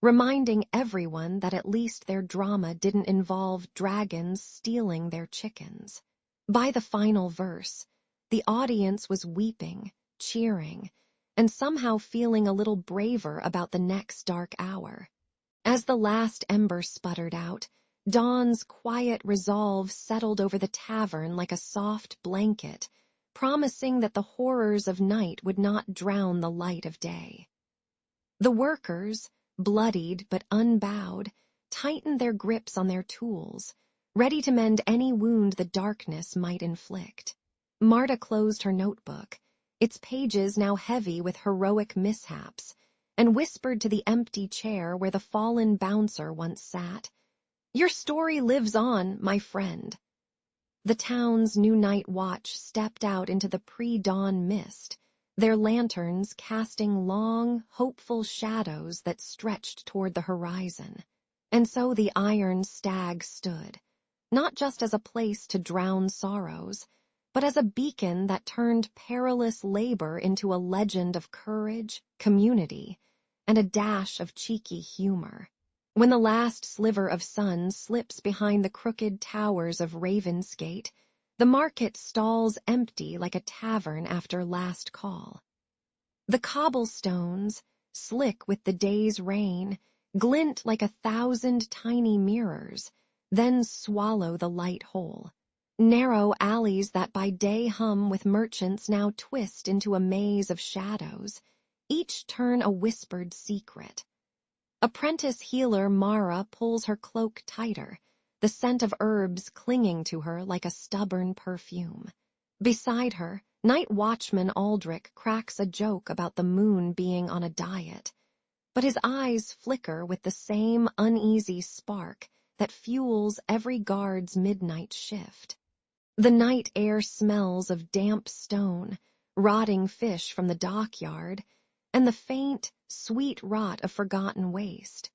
reminding everyone that at least their drama didn't involve dragons stealing their chickens. By the final verse, the audience was weeping, cheering, and somehow feeling a little braver about the next dark hour. As the last ember sputtered out, dawn's quiet resolve settled over the tavern like a soft blanket, promising that the horrors of night would not drown the light of day. The workers, bloodied but unbowed, tightened their grips on their tools, ready to mend any wound the darkness might inflict. Marta closed her notebook, its pages now heavy with heroic mishaps, and whispered to the empty chair where the fallen bouncer once sat, "Your story lives on, my friend." The town's new night watch stepped out into the pre-dawn mist, their lanterns casting long, hopeful shadows that stretched toward the horizon. And so the Iron Stag stood, not just as a place to drown sorrows, but as a beacon that turned perilous labor into a legend of courage, community, and a dash of cheeky humor. When the last sliver of sun slips behind the crooked towers of Ravensgate, the market stalls empty like a tavern after last call. The cobblestones, slick with the day's rain, glint like 1,000 tiny mirrors, then swallow the light whole. Narrow alleys that by day hum with merchants now twist into a maze of shadows, each turn a whispered secret. Apprentice healer Mara pulls her cloak tighter, the scent of herbs clinging to her like a stubborn perfume. Beside her, night watchman Aldrich cracks a joke about the moon being on a diet, but his eyes flicker with the same uneasy spark that fuels every guard's midnight shift. The night air smells of damp stone, rotting fish from the dockyard, and the faint, sweet rot of forgotten waste.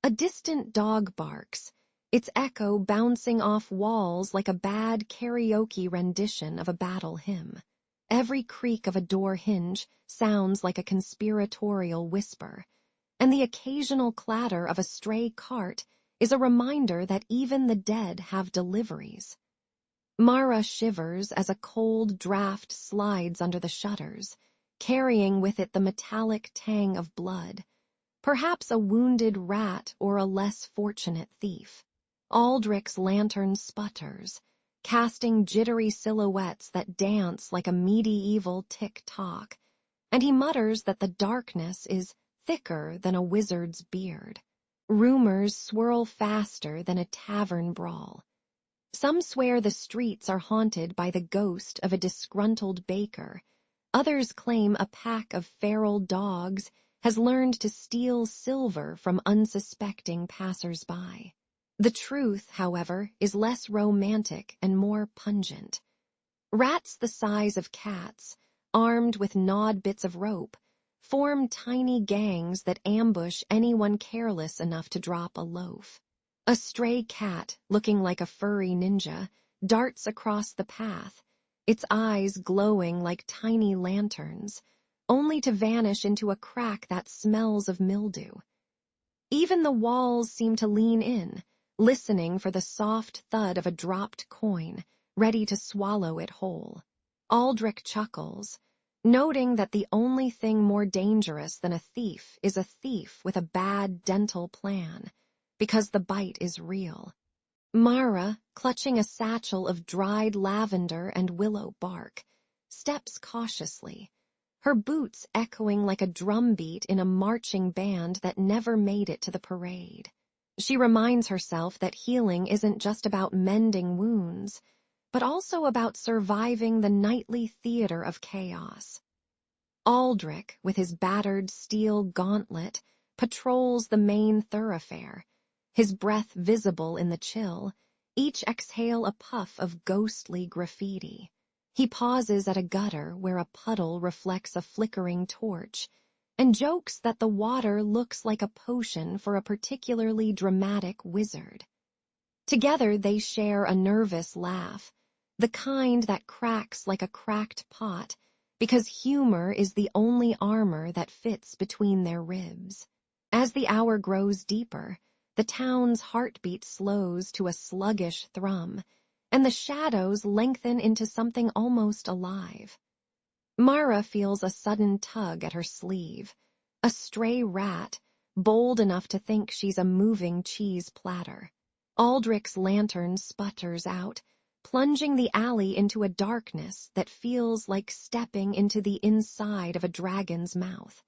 A distant dog barks, its echo bouncing off walls like a bad karaoke rendition of a battle hymn. Every creak of a door hinge sounds like a conspiratorial whisper, and the occasional clatter of a stray cart is a reminder that even the dead have deliveries. Mara shivers as a cold draft slides under the shutters, carrying with it the metallic tang of blood, perhaps a wounded rat or a less fortunate thief. Aldrich's lantern sputters, casting jittery silhouettes that dance like a medieval tick-tock, and he mutters that the darkness is thicker than a wizard's beard. Rumors swirl faster than a tavern brawl. Some swear the streets are haunted by the ghost of a disgruntled baker. Others claim a pack of feral dogs has learned to steal silver from unsuspecting passers-by. The truth, however, is less romantic and more pungent. Rats the size of cats, armed with gnawed bits of rope, form tiny gangs that ambush anyone careless enough to drop a loaf. A stray cat, looking like a furry ninja, darts across the path, its eyes glowing like tiny lanterns, only to vanish into a crack that smells of mildew. Even the walls seem to lean in, listening for the soft thud of a dropped coin, ready to swallow it whole. Aldrich chuckles, noting that the only thing more dangerous than a thief is a thief with a bad dental plan, because the bite is real. Mara, clutching a satchel of dried lavender and willow bark, steps cautiously, her boots echoing like a drumbeat in a marching band that never made it to the parade. She reminds herself that healing isn't just about mending wounds, but also about surviving the nightly theater of chaos. Aldrich, with his battered steel gauntlet, patrols the main thoroughfare, his breath visible in the chill, each exhale a puff of ghostly graffiti. He pauses at a gutter where a puddle reflects a flickering torch and jokes that the water looks like a potion for a particularly dramatic wizard. Together they share a nervous laugh, the kind that cracks like a cracked pot, because humor is the only armor that fits between their ribs. As the hour grows deeper, the town's heartbeat slows to a sluggish thrum, and the shadows lengthen into something almost alive. Mara feels a sudden tug at her sleeve, a stray rat, bold enough to think she's a moving cheese platter. Aldrich's lantern sputters out, plunging the alley into a darkness that feels like stepping into the inside of a dragon's mouth.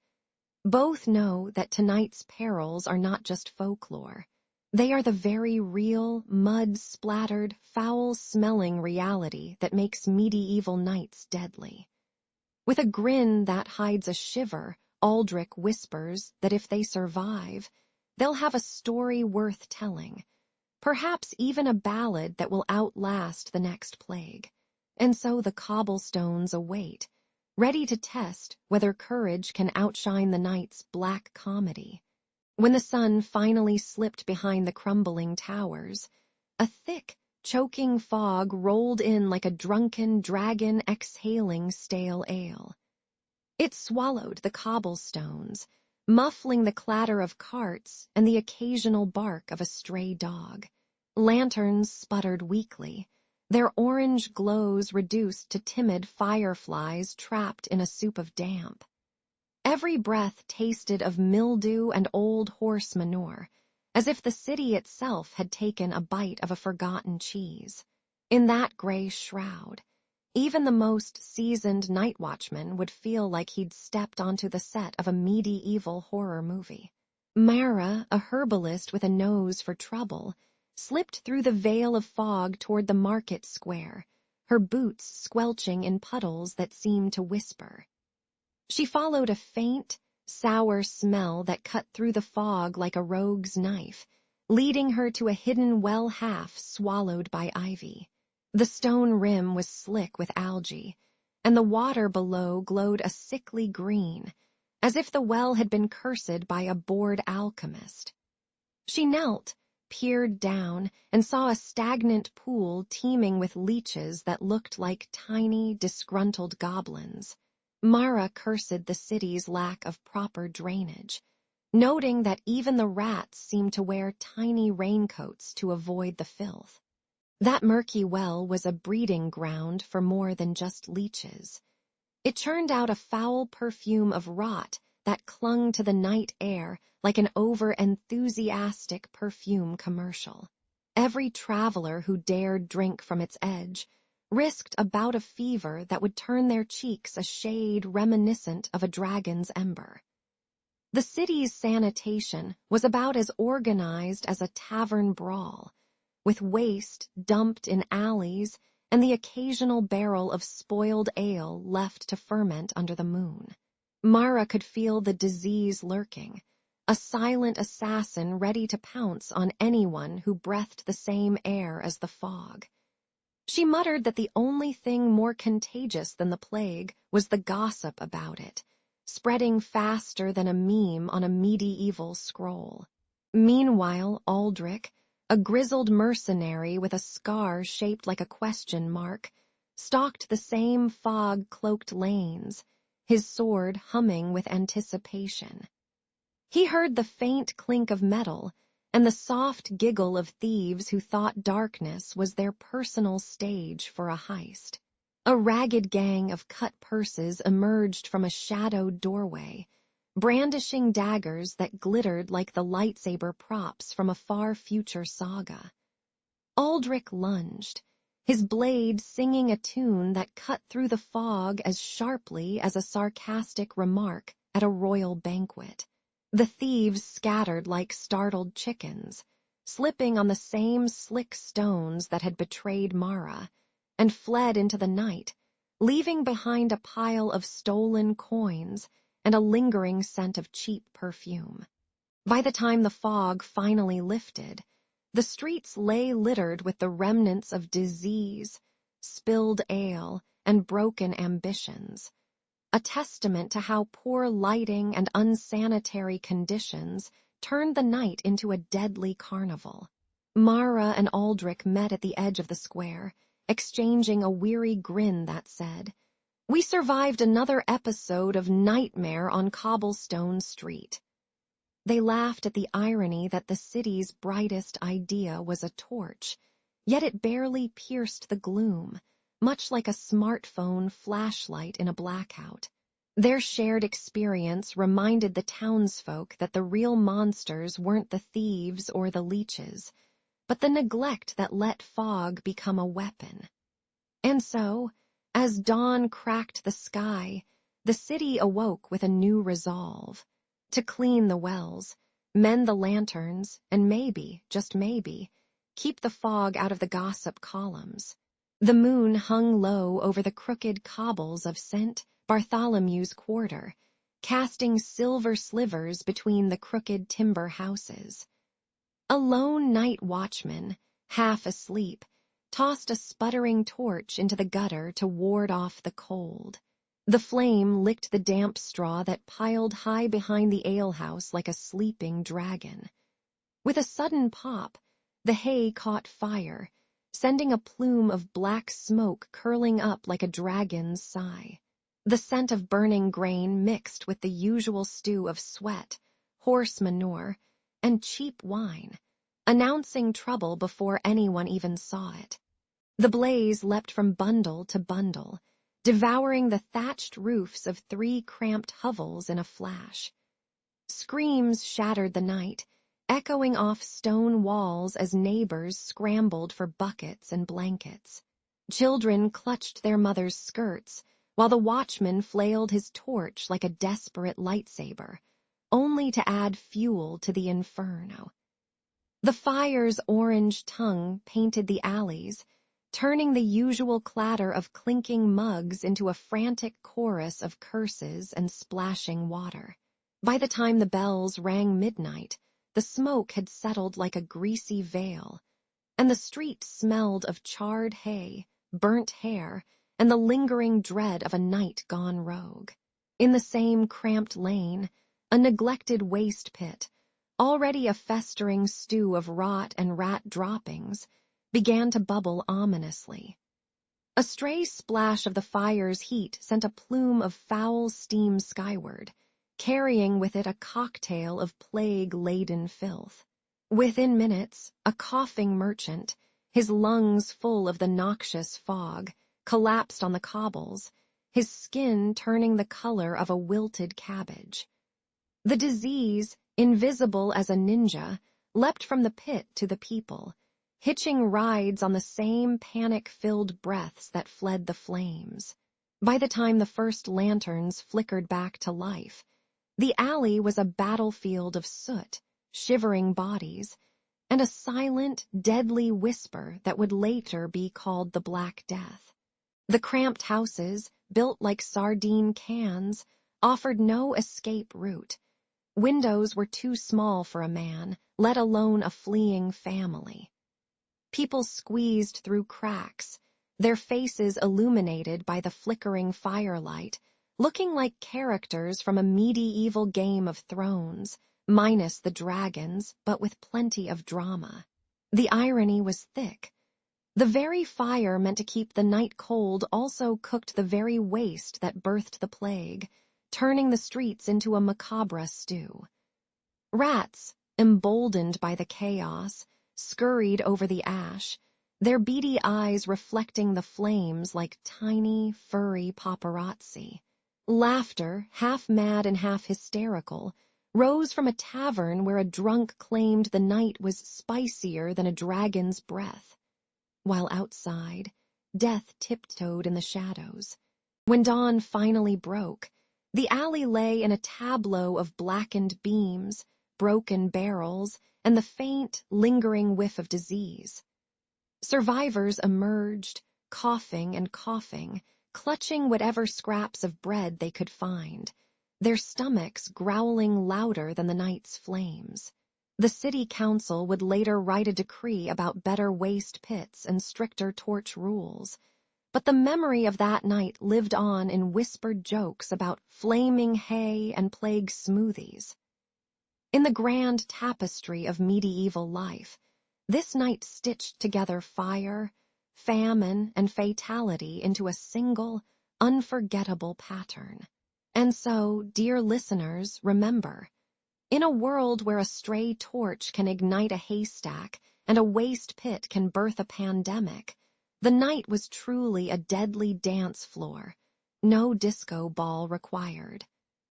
Both know that tonight's perils are not just folklore. They are the very real, mud-splattered, foul-smelling reality that makes medieval nights deadly. With a grin that hides a shiver, Aldrich whispers that if they survive, they'll have a story worth telling, perhaps even a ballad that will outlast the next plague. And so the cobblestones await, ready to test whether courage can outshine the night's black comedy. When the sun finally slipped behind the crumbling towers, a thick, choking fog rolled in like a drunken dragon exhaling stale ale. It swallowed the cobblestones, muffling the clatter of carts and the occasional bark of a stray dog. Lanterns sputtered weakly, their orange glows reduced to timid fireflies trapped in a soup of damp. Every breath tasted of mildew and old horse manure, as if the city itself had taken a bite of a forgotten cheese. In that gray shroud, even the most seasoned night watchman would feel like he'd stepped onto the set of a medieval horror movie. Mara, a herbalist with a nose for trouble, slipped through the veil of fog toward the market square, her boots squelching in puddles that seemed to whisper. She followed a faint, sour smell that cut through the fog like a rogue's knife, leading her to a hidden well half swallowed by ivy. The stone rim was slick with algae, and the water below glowed a sickly green, as if the well had been cursed by a bored alchemist. She knelt, peered down, and saw a stagnant pool teeming with leeches that looked like tiny, disgruntled goblins. Mara cursed the city's lack of proper drainage, noting that even the rats seemed to wear tiny raincoats to avoid the filth. That murky well was a breeding ground for more than just leeches. It churned out a foul perfume of rot that clung to the night air like an over-enthusiastic perfume commercial. Every traveler who dared drink from its edge risked a bout of fever that would turn their cheeks a shade reminiscent of a dragon's ember. The city's sanitation was about as organized as a tavern brawl, with waste dumped in alleys and the occasional barrel of spoiled ale left to ferment under the moon. Mara could feel the disease lurking, a silent assassin ready to pounce on anyone who breathed the same air as the fog. She muttered that the only thing more contagious than the plague was the gossip about it, spreading faster than a meme on a medieval scroll. Meanwhile, Aldrich, a grizzled mercenary with a scar shaped like a question mark, stalked the same fog-cloaked lanes, his sword humming with anticipation. He heard the faint clink of metal and the soft giggle of thieves who thought darkness was their personal stage for a heist. A ragged gang of cut purses emerged from a shadowed doorway, brandishing daggers that glittered like the lightsaber props from a far future saga. Aldrich lunged, his blade singing a tune that cut through the fog as sharply as a sarcastic remark at a royal banquet. The thieves scattered like startled chickens, slipping on the same slick stones that had betrayed Mara, and fled into the night, leaving behind a pile of stolen coins and a lingering scent of cheap perfume. By the time the fog finally lifted, the streets lay littered with the remnants of disease, spilled ale, and broken ambitions, a testament to how poor lighting and unsanitary conditions turned the night into a deadly carnival. Mara and Aldrich met at the edge of the square, exchanging a weary grin that said, "We survived another episode of Nightmare on Cobblestone Street." They laughed at the irony that the city's brightest idea was a torch, yet it barely pierced the gloom, much like a smartphone flashlight in a blackout. Their shared experience reminded the townsfolk that the real monsters weren't the thieves or the leeches, but the neglect that let fog become a weapon. And so, as dawn cracked the sky, the city awoke with a new resolve: to clean the wells, mend the lanterns, and maybe, just maybe, keep the fog out of the gossip columns. The moon hung low over the crooked cobbles of St. Bartholomew's Quarter, casting silver slivers between the crooked timber houses. A lone night watchman, half asleep, tossed a sputtering torch into the gutter to ward off the cold. The flame licked the damp straw that piled high behind the alehouse like a sleeping dragon. With a sudden pop, the hay caught fire, sending a plume of black smoke curling up like a dragon's sigh. The scent of burning grain mixed with the usual stew of sweat, horse manure, and cheap wine, announcing trouble before anyone even saw it. The blaze leapt from bundle to bundle, devouring the thatched roofs of 3 cramped hovels in a flash. Screams shattered the night, echoing off stone walls as neighbors scrambled for buckets and blankets. Children clutched their mothers' skirts, while the watchman flailed his torch like a desperate lightsaber, only to add fuel to the inferno. The fire's orange tongue painted the alleys, turning the usual clatter of clinking mugs into a frantic chorus of curses and splashing water. By the time the bells rang midnight, the smoke had settled like a greasy veil, and the street smelled of charred hay, burnt hair, and the lingering dread of a night gone rogue. In the same cramped lane, a neglected waste pit, already a festering stew of rot and rat droppings, began to bubble ominously. A stray splash of the fire's heat sent a plume of foul steam skyward, carrying with it a cocktail of plague-laden filth. Within minutes, a coughing merchant, his lungs full of the noxious fog, collapsed on the cobbles, his skin turning the color of a wilted cabbage. The disease, invisible as a ninja, leapt from the pit to the people, hitching rides on the same panic-filled breaths that fled the flames. By the time the first lanterns flickered back to life, the alley was a battlefield of soot, shivering bodies, and a silent, deadly whisper that would later be called the Black Death. The cramped houses, built like sardine cans, offered no escape route. Windows were too small for a man, let alone a fleeing family. People squeezed through cracks, their faces illuminated by the flickering firelight, looking like characters from a medieval Game of Thrones, minus the dragons, but with plenty of drama. The irony was thick. The very fire meant to keep the night cold also cooked the very waste that birthed the plague, turning the streets into a macabre stew. Rats, emboldened by the chaos, scurried over the ash, their beady eyes reflecting the flames like tiny, furry paparazzi. Laughter, half mad and half hysterical, rose from a tavern where a drunk claimed the night was spicier than a dragon's breath. While outside, death tiptoed in the shadows. When dawn finally broke, the alley lay in a tableau of blackened beams, broken barrels, and the faint, lingering whiff of disease. Survivors emerged, coughing and coughing, clutching whatever scraps of bread they could find, their stomachs growling louder than the night's flames. The city council would later write a decree about better waste pits and stricter torch rules, But the memory of that night lived on in whispered jokes about flaming hay and plague smoothies. In the grand tapestry of medieval life, this night stitched together fire, famine, and fatality into a single, unforgettable pattern. And so, dear listeners, remember, in a world where a stray torch can ignite a haystack and a waste pit can birth a pandemic, the night was truly a deadly dance floor, no disco ball required.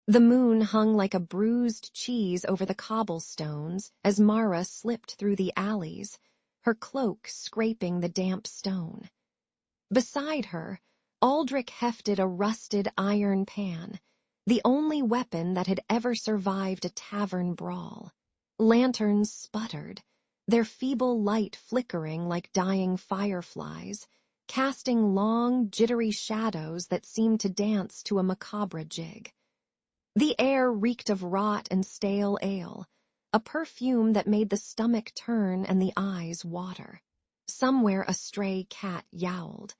The moon hung like a bruised cheese over the cobblestones as Mara slipped through the alleys, her cloak scraping the damp stone. Beside her, Aldrich hefted a rusted iron pan, the only weapon that had ever survived a tavern brawl. Lanterns sputtered, their feeble light flickering like dying fireflies, casting long, jittery shadows that seemed to dance to a macabre jig. The air reeked of rot and stale ale, a perfume that made the stomach turn and the eyes water. Somewhere a stray cat yowled,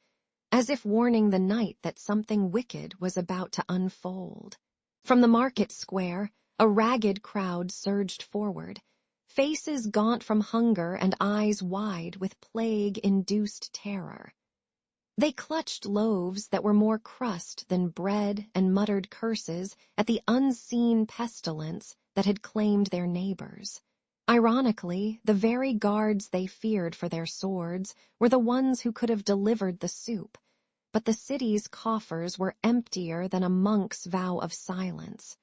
as if warning the night that something wicked was about to unfold. From the market square, a ragged crowd surged forward, faces gaunt from hunger and eyes wide with plague-induced terror. They clutched loaves that were more crust than bread and muttered curses at the unseen pestilence that had claimed their neighbors. Ironically, the very guards they feared for their swords were the ones who could have delivered the soup, but the city's coffers were emptier than a monk's vow of silence.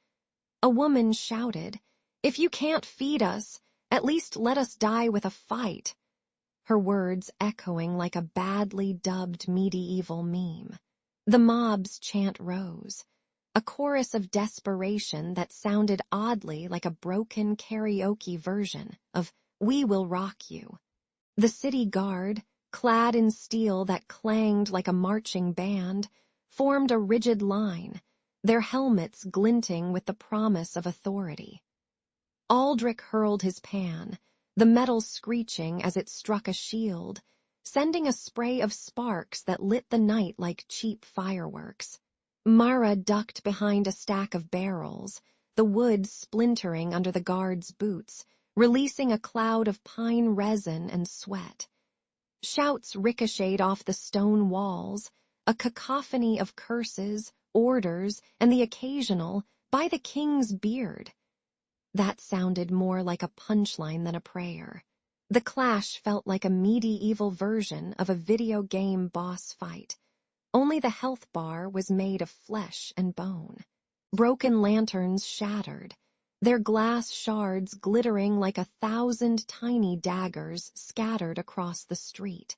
A woman shouted, "If you can't feed us, at least let us die with a fight," her words echoing like a badly dubbed medieval meme. The mob's chant rose, a chorus of desperation that sounded oddly like a broken karaoke version of "We Will Rock You." The city guard, clad in steel that clanged like a marching band, formed a rigid line, their helmets glinting with the promise of authority. Aldrich hurled his pan, the metal screeching as it struck a shield, sending a spray of sparks that lit the night like cheap fireworks. Mara ducked behind a stack of barrels, the wood splintering under the guard's boots, releasing a cloud of pine resin and sweat. Shouts ricocheted off the stone walls, a cacophony of curses, orders, and the occasional, "By the king's beard." That sounded more like a punchline than a prayer. The clash felt like a medieval version of a video game boss fight, only the health bar was made of flesh and bone. Broken lanterns shattered, their glass shards glittering like 1,000 tiny daggers scattered across the street.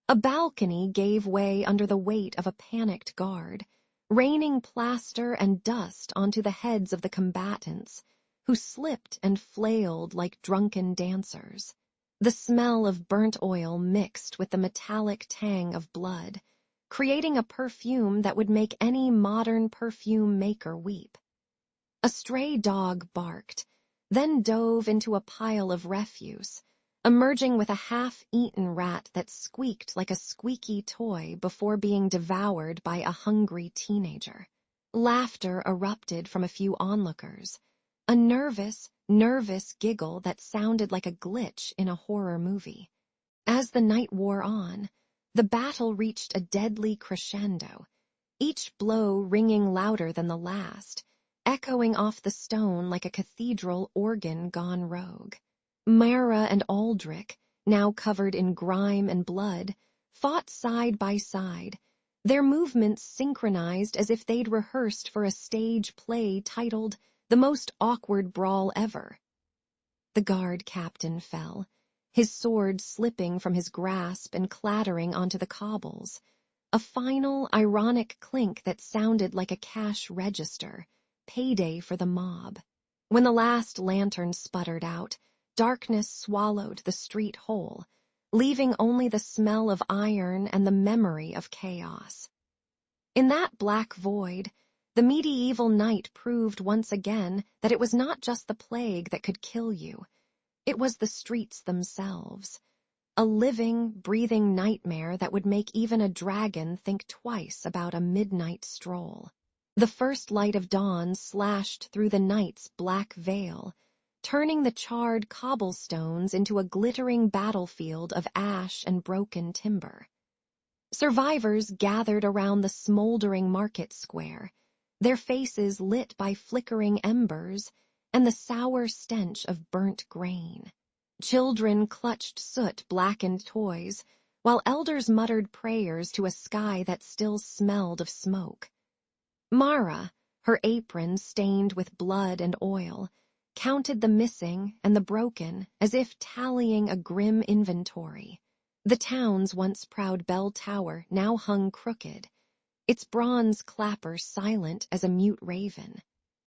A balcony gave way under the weight of a panicked guard, raining plaster and dust onto the heads of the combatants, who slipped and flailed like drunken dancers. The smell of burnt oil mixed with the metallic tang of blood, creating a perfume that would make any modern perfume maker weep. A stray dog barked, then dove into a pile of refuse, emerging with a half-eaten rat that squeaked like a squeaky toy before being devoured by a hungry teenager. Laughter erupted from a few onlookers, a nervous giggle that sounded like a glitch in a horror movie. As the night wore on, the battle reached a deadly crescendo, each blow ringing louder than the last, echoing off the stone like a cathedral organ gone rogue. Mara and Aldrich, now covered in grime and blood, fought side by side, their movements synchronized as if they'd rehearsed for a stage play titled "The Most Awkward Brawl Ever." The guard captain fell, his sword slipping from his grasp and clattering onto the cobbles, a final, ironic clink that sounded like a cash register, payday for the mob. When the last lantern sputtered out, darkness swallowed the street whole, leaving only the smell of iron and the memory of chaos. In that black void, the medieval night proved once again that it was not just the plague that could kill you. It was the streets themselves. a living, breathing nightmare that would make even a dragon think twice about a midnight stroll. The first light of dawn slashed through the night's black veil, turning the charred cobblestones into a glittering battlefield of ash and broken timber. Survivors gathered around the smoldering market square, their faces lit by flickering embers and the sour stench of burnt grain. Children clutched soot-blackened toys, while elders muttered prayers to a sky that still smelled of smoke. Mara, her apron stained with blood and oil, counted the missing and the broken as if tallying a grim inventory. The town's once proud bell tower now hung crooked, its bronze clapper silent as a mute raven.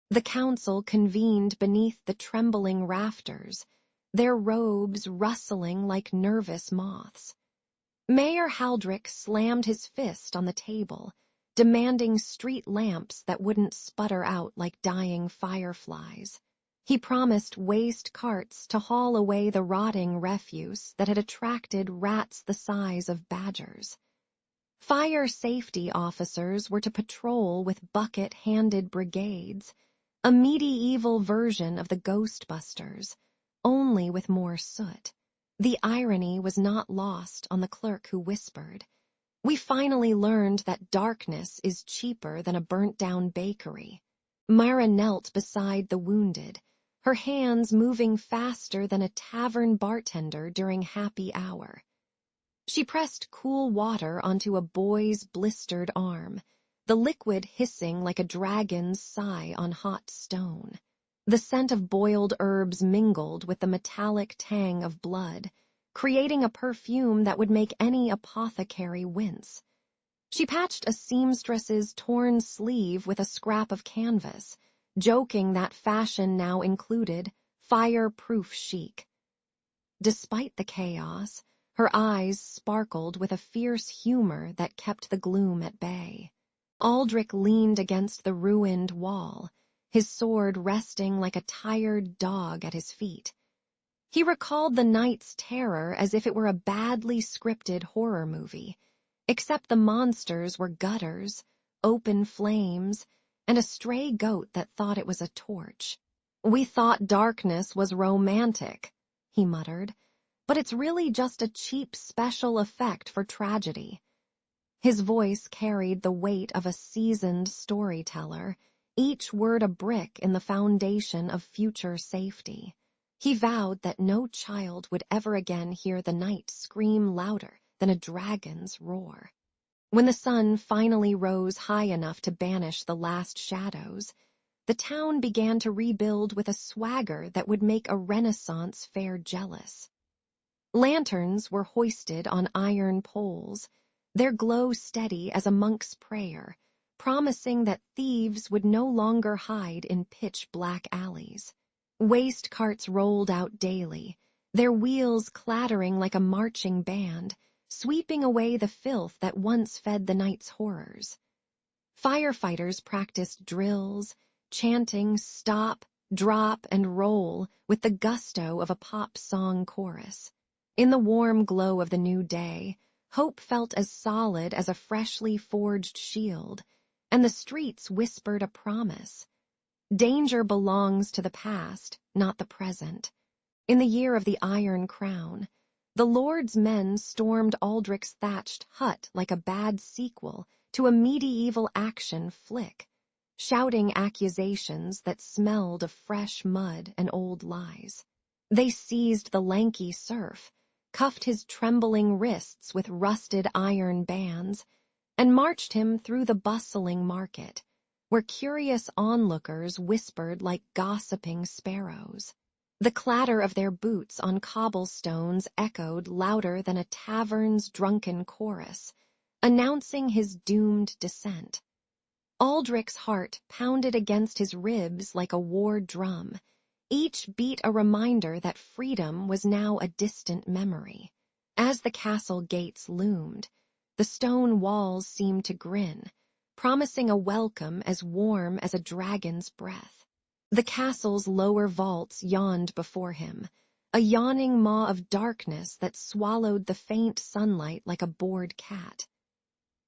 The council convened beneath the trembling rafters, their robes rustling like nervous moths. Mayor Haldrick slammed his fist on the table, demanding street lamps that wouldn't sputter out like dying fireflies. He promised waste carts to haul away the rotting refuse that had attracted rats the size of badgers. Fire safety officers were to patrol with bucket-handed brigades, a medieval version of the Ghostbusters, only with more soot. The irony was not lost on the clerk who whispered, "We finally learned that darkness is cheaper than a burnt-down bakery." Mara knelt beside the wounded, her hands moving faster than a tavern bartender during happy hour. She pressed cool water onto a boy's blistered arm, the liquid hissing like a dragon's sigh on hot stone. The scent of boiled herbs mingled with the metallic tang of blood, creating a perfume that would make any apothecary wince. She patched a seamstress's torn sleeve with a scrap of canvas, joking that fashion now included fire-proof chic. Despite the chaos, her eyes sparkled with a fierce humor that kept the gloom at bay. Aldrich leaned against the ruined wall, his sword resting like a tired dog at his feet. He recalled the night's terror as if it were a badly scripted horror movie, except the monsters were gutters, open flames, and a stray goat that thought it was a torch. "We thought darkness was romantic," he muttered, "but it's really just a cheap special effect for tragedy." His voice carried the weight of a seasoned storyteller, each word a brick in the foundation of future safety. He vowed that no child would ever again hear the night scream louder than a dragon's roar. When the sun finally rose high enough to banish the last shadows, the town began to rebuild with a swagger that would make a Renaissance fair jealous. Lanterns were hoisted on iron poles, their glow steady as a monk's prayer, promising that thieves would no longer hide in pitch-black alleys. Waste carts rolled out daily, their wheels clattering like a marching band, sweeping away the filth that once fed the night's horrors. Firefighters practiced drills, chanting stop, drop, and roll with the gusto of a pop song chorus. In the warm glow of the new day, hope felt as solid as a freshly forged shield, and the streets whispered a promise. Danger belongs to the past, not the present. In the year of the Iron Crown, the Lord's men stormed Aldrich's thatched hut like a bad sequel to a medieval action flick, shouting accusations that smelled of fresh mud and old lies. They seized the lanky serf, cuffed his trembling wrists with rusted iron bands, and marched him through the bustling market, where curious onlookers whispered like gossiping sparrows. The clatter of their boots on cobblestones echoed louder than a tavern's drunken chorus, announcing his doomed descent. Aldrich's heart pounded against his ribs like a war drum, each beat a reminder that freedom was now a distant memory. As the castle gates loomed, the stone walls seemed to grin, promising a welcome as warm as a dragon's breath. The castle's lower vaults yawned before him, a yawning maw of darkness that swallowed the faint sunlight like a bored cat.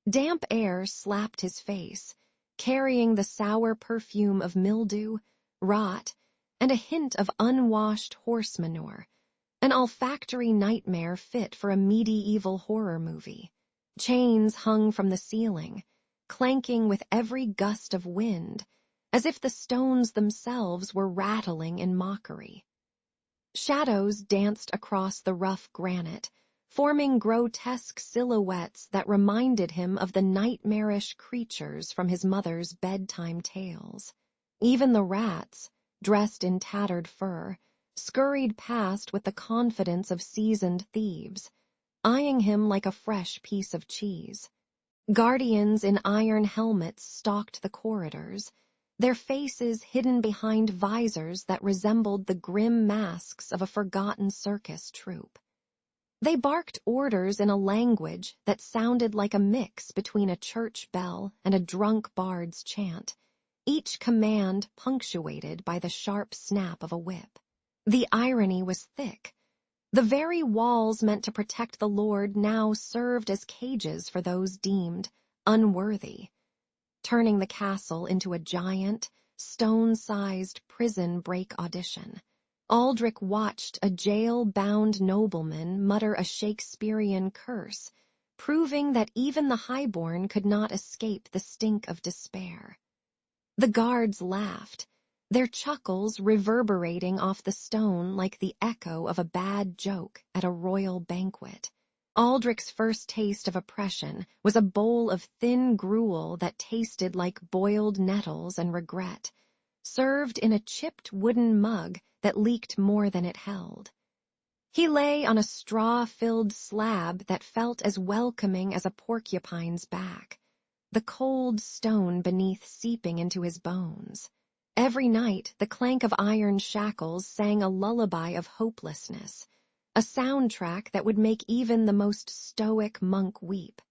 Damp air slapped his face, carrying the sour perfume of mildew, rot, and a hint of unwashed horse manure, an olfactory nightmare fit for a medieval horror movie. Chains hung from the ceiling, clanking with every gust of wind, as if the stones themselves were rattling in mockery. Shadows danced across the rough granite, forming grotesque silhouettes that reminded him of the nightmarish creatures from his mother's bedtime tales. Even the rats, dressed in tattered fur, scurried past with the confidence of seasoned thieves, eyeing him like a fresh piece of cheese. Guardians in iron helmets stalked the corridors, their faces hidden behind visors that resembled the grim masks of a forgotten circus troupe. They barked orders in a language that sounded like a mix between a church bell and a drunk bard's chant, each command punctuated by the sharp snap of a whip. The irony was thick. The very walls meant to protect the Lord now served as cages for those deemed unworthy, turning the castle into a giant, stone-sized prison break audition. Aldrich watched a jail-bound nobleman mutter a Shakespearean curse, proving that even the highborn could not escape the stink of despair. The guards laughed, their chuckles reverberating off the stone like the echo of a bad joke at a royal banquet. Aldrich's first taste of oppression was a bowl of thin gruel that tasted like boiled nettles and regret, served in a chipped wooden mug that leaked more than it held. He lay on a straw-filled slab that felt as welcoming as a porcupine's back, the cold stone beneath seeping into his bones. Every night, the clank of iron shackles sang a lullaby of hopelessness, a soundtrack that would make even the most stoic monk weep.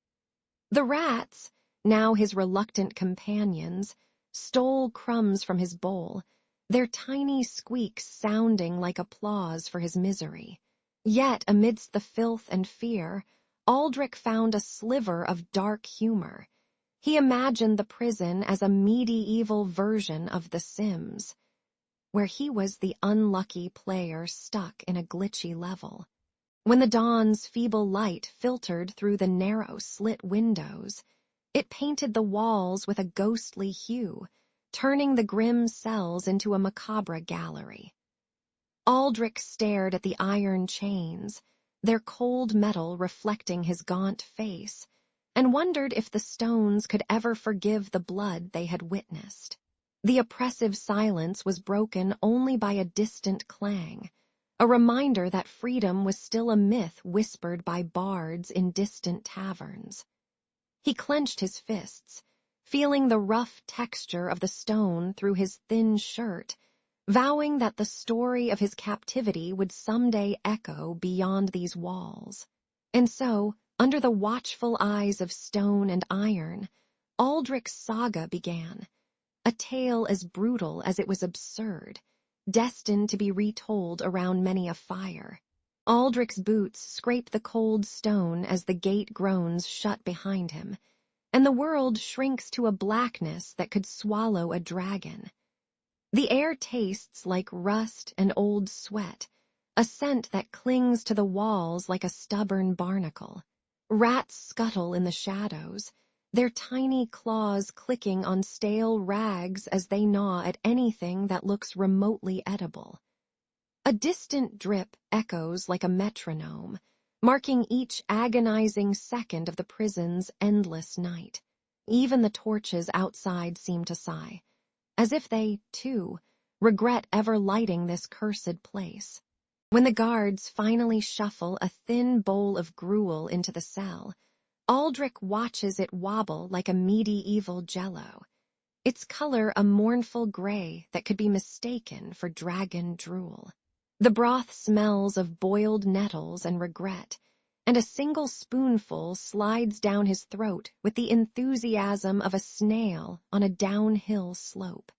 The rats, now his reluctant companions, stole crumbs from his bowl, their tiny squeaks sounding like applause for his misery. Yet, amidst the filth and fear, Aldrich found a sliver of dark humor. He imagined the prison as a medieval version of The Sims, where he was the unlucky player stuck in a glitchy level. When the dawn's feeble light filtered through the narrow slit windows, it painted the walls with a ghostly hue, turning the grim cells into a macabre gallery. Aldrich stared at the iron chains, their cold metal reflecting his gaunt face, and wondered if the stones could ever forgive the blood they had witnessed. The oppressive silence was broken only by a distant clang, a reminder that freedom was still a myth whispered by bards in distant taverns. He clenched his fists, feeling the rough texture of the stone through his thin shirt, vowing that the story of his captivity would someday echo beyond these walls. And so, under the watchful eyes of stone and iron, Aldrich's saga began, a tale as brutal as it was absurd, destined to be retold around many a fire. Aldrich's boots scrape the cold stone as the gate groans shut behind him, and the world shrinks to a blackness that could swallow a dragon. The air tastes like rust and old sweat, a scent that clings to the walls like a stubborn barnacle. Rats scuttle in the shadows, their tiny claws clicking on stale rags as they gnaw at anything that looks remotely edible. A distant drip echoes like a metronome, marking each agonizing second of the prison's endless night. Even the torches outside seem to sigh, as if they, too, regret ever lighting this cursed place. When the guards finally shuffle a thin bowl of gruel into the cell, Aldrich watches it wobble like a medieval jello, its color a mournful gray that could be mistaken for dragon drool. The broth smells of boiled nettles and regret, and a single spoonful slides down his throat with the enthusiasm of a snail on a downhill slope.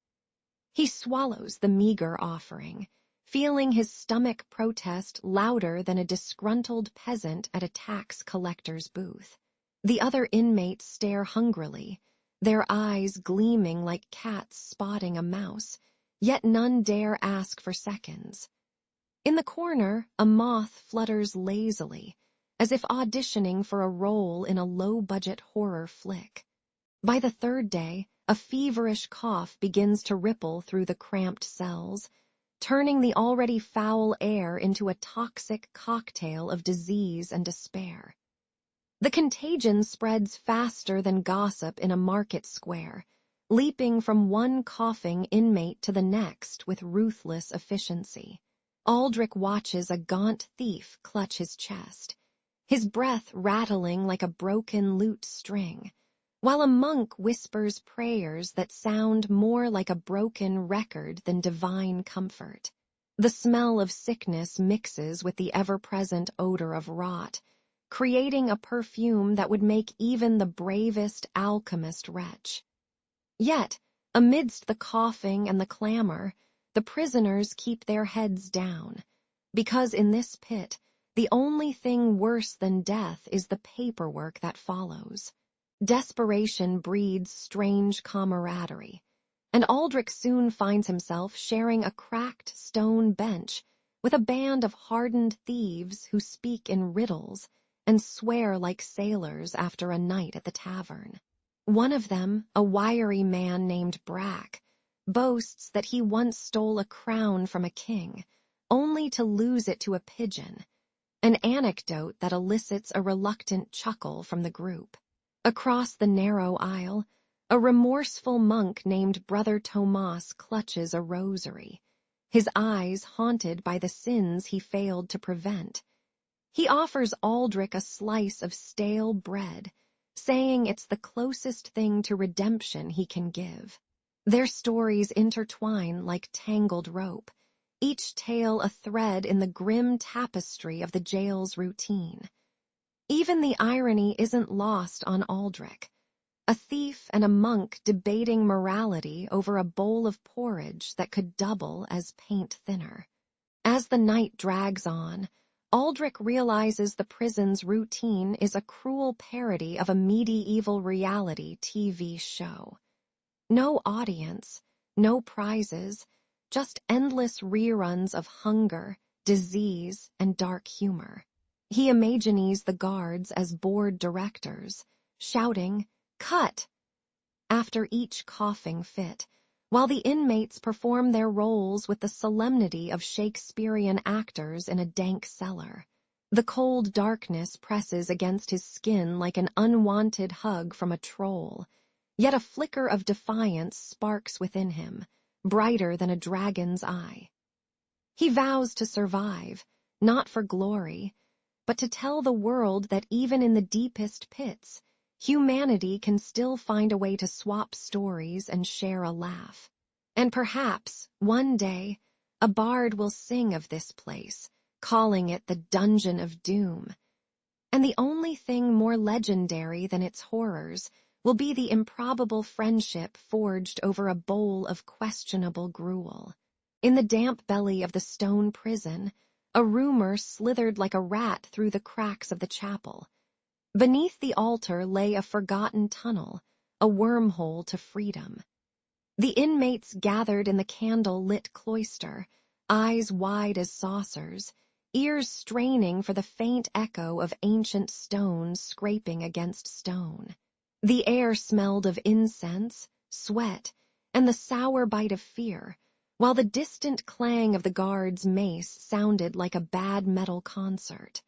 He swallows the meager offering, feeling his stomach protest louder than a disgruntled peasant at a tax collector's booth. The other inmates stare hungrily, their eyes gleaming like cats spotting a mouse, yet none dare ask for seconds. In the corner, a moth flutters lazily, as if auditioning for a role in a low-budget horror flick. By the third day, a feverish cough begins to ripple through the cramped cells, turning the already foul air into a toxic cocktail of disease and despair. The contagion spreads faster than gossip in a market square, leaping from one coughing inmate to the next with ruthless efficiency. Aldrich watches a gaunt thief clutch his chest, his breath rattling like a broken lute string, while a monk whispers prayers that sound more like a broken record than divine comfort. The smell of sickness mixes with the ever-present odor of rot, creating a perfume that would make even the bravest alchemist retch. Yet, amidst the coughing and the clamor, the prisoners keep their heads down, because in this pit, the only thing worse than death is the paperwork that follows. Desperation breeds strange camaraderie, and Aldrich soon finds himself sharing a cracked stone bench with a band of hardened thieves who speak in riddles and swear like sailors after a night at the tavern. One of them, a wiry man named Brack, boasts that he once stole a crown from a king, only to lose it to a pigeon, an anecdote that elicits a reluctant chuckle from the group. Across the narrow aisle, a remorseful monk named Brother Tomas clutches a rosary, his eyes haunted by the sins he failed to prevent. He offers Aldrich a slice of stale bread, saying it's the closest thing to redemption he can give. Their stories intertwine like tangled rope, each tale a thread in the grim tapestry of the jail's routine. Even the irony isn't lost on Aldrich. A thief and a monk debating morality over a bowl of porridge that could double as paint thinner. As the night drags on, Aldrich realizes the prison's routine is a cruel parody of a medieval reality TV show. No audience, no prizes, just endless reruns of hunger, disease, and dark humor. He imagines the guards as bored directors, shouting, "Cut!" after each coughing fit, while the inmates perform their roles with the solemnity of Shakespearean actors in a dank cellar. The cold darkness presses against his skin like an unwanted hug from a troll, yet a flicker of defiance sparks within him, brighter than a dragon's eye. He vows to survive, not for glory, but to tell the world that even in the deepest pits, humanity can still find a way to swap stories and share a laugh. And perhaps, one day, a bard will sing of this place, calling it the Dungeon of Doom. And the only thing more legendary than its horrors will be the improbable friendship forged over a bowl of questionable gruel. In the damp belly of the stone prison, a rumor slithered like a rat through the cracks of the chapel. Beneath the altar lay a forgotten tunnel, a wormhole to freedom. The inmates gathered in the candle-lit cloister, eyes wide as saucers, ears straining for the faint echo of ancient stones scraping against stone. The air smelled of incense, sweat, and the sour bite of fear, while the distant clang of the guard's mace sounded like a bad metal concert.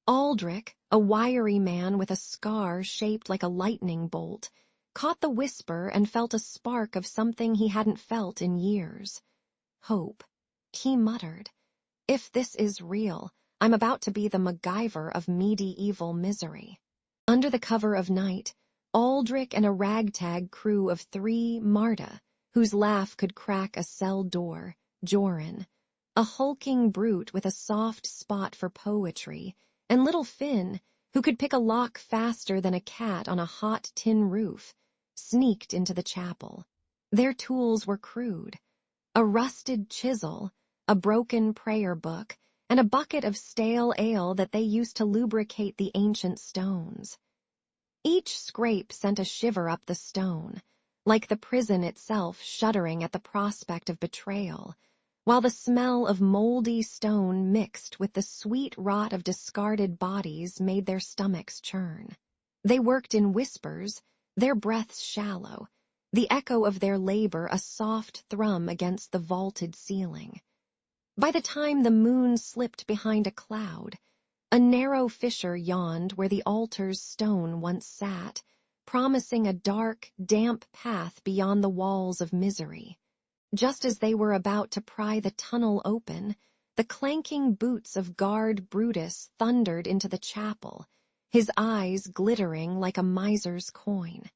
Aldrich, a wiry man with a scar shaped like a lightning bolt, caught the whisper and felt a spark of something he hadn't felt in years. Hope. He muttered, "If this is real, I'm about to be the MacGyver of medieval misery." Under the cover of night, Aldrich and a ragtag crew of 3 Marta, whose laugh could crack a cell door, Joran, a hulking brute with a soft spot for poetry, and little Finn, who could pick a lock faster than a cat on a hot tin roof, sneaked into the chapel. Their tools were crude: a rusted chisel, a broken prayer book, and a bucket of stale ale that they used to lubricate the ancient stones. Each scrape sent a shiver up the stone, like the prison itself shuddering at the prospect of betrayal, while the smell of moldy stone mixed with the sweet rot of discarded bodies made their stomachs churn. They worked in whispers, their breaths shallow, the echo of their labor a soft thrum against the vaulted ceiling. By the time the moon slipped behind a cloud, a narrow fissure yawned where the altar's stone once sat, promising a dark, damp path beyond the walls of misery. Just as they were about to pry the tunnel open, the clanking boots of guard Brutus thundered into the chapel, his eyes glittering like a miser's coin.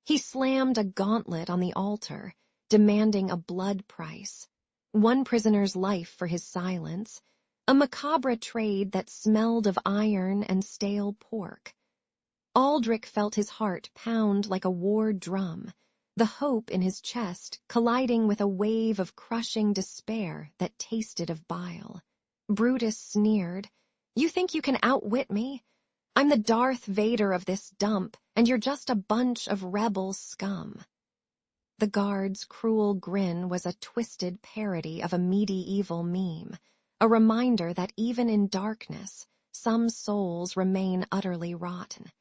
He slammed a gauntlet on the altar, demanding a blood price, one prisoner's life for his silence, a macabre trade that smelled of iron and stale pork. Aldrich felt his heart pound like a war drum, the hope in his chest colliding with a wave of crushing despair that tasted of bile. Brutus sneered, "You think you can outwit me? I'm the Darth Vader of this dump, and you're just a bunch of rebel scum." The guard's cruel grin was a twisted parody of a medieval meme, a reminder that even in darkness, some souls remain utterly rotten.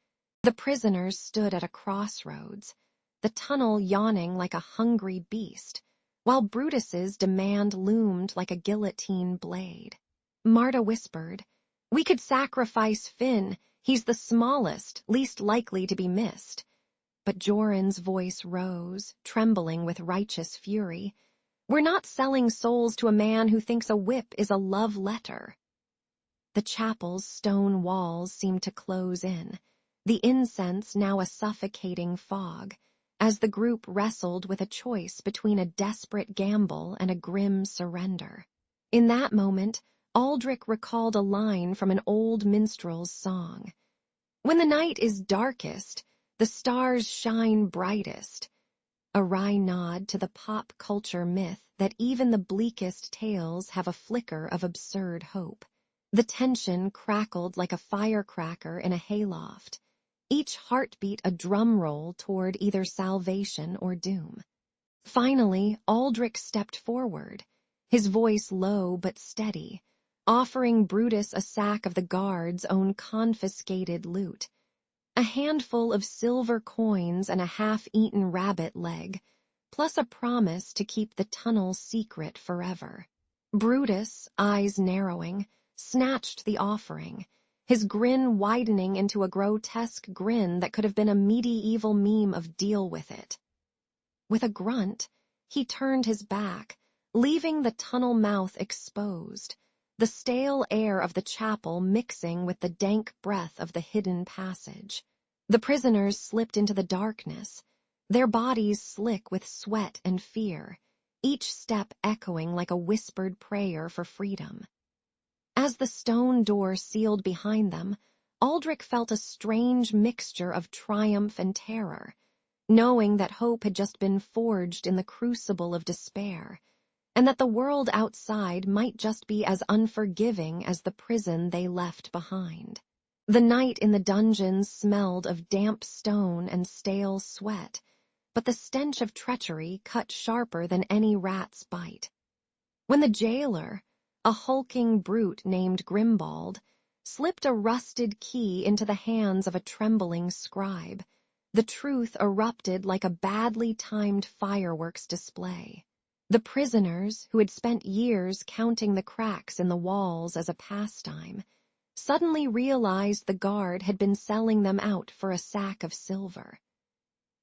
The prisoners stood at a crossroads, the tunnel yawning like a hungry beast, while Brutus's demand loomed like a guillotine blade. Marta whispered, "We could sacrifice Finn. He's the smallest, least likely to be missed." But Joran's voice rose, trembling with righteous fury. "We're not selling souls to a man who thinks a whip is a love letter." The chapel's stone walls seemed to close in, the incense now a suffocating fog, as the group wrestled with a choice between a desperate gamble and a grim surrender. In that moment, Aldrich recalled a line from an old minstrel's song. "When the night is darkest, the stars shine brightest." A wry nod to the pop culture myth that even the bleakest tales have a flicker of absurd hope. The tension crackled like a firecracker in a hayloft, each heartbeat a drum roll toward either salvation or doom. Finally, Aldrich stepped forward, his voice low but steady, offering Brutus a sack of the guard's own confiscated loot. A handful of silver coins and a half-eaten rabbit leg, plus a promise to keep the tunnel secret forever. Brutus, eyes narrowing, snatched the offering, his grin widening into a grotesque grin that could have been a medieval meme of "deal with it." With a grunt, he turned his back, leaving the tunnel mouth exposed, the stale air of the chapel mixing with the dank breath of the hidden passage. The prisoners slipped into the darkness, their bodies slick with sweat and fear, each step echoing like a whispered prayer for freedom. As the stone door sealed behind them, Aldrich felt a strange mixture of triumph and terror, knowing that hope had just been forged in the crucible of despair, and that the world outside might just be as unforgiving as the prison they left behind. The night in the dungeons smelled of damp stone and stale sweat, but the stench of treachery cut sharper than any rat's bite. When the jailer, a hulking brute named Grimbald, slipped a rusted key into the hands of a trembling scribe, the truth erupted like a badly timed fireworks display. The prisoners, who had spent years counting the cracks in the walls as a pastime, suddenly realized the guard had been selling them out for a sack of silver.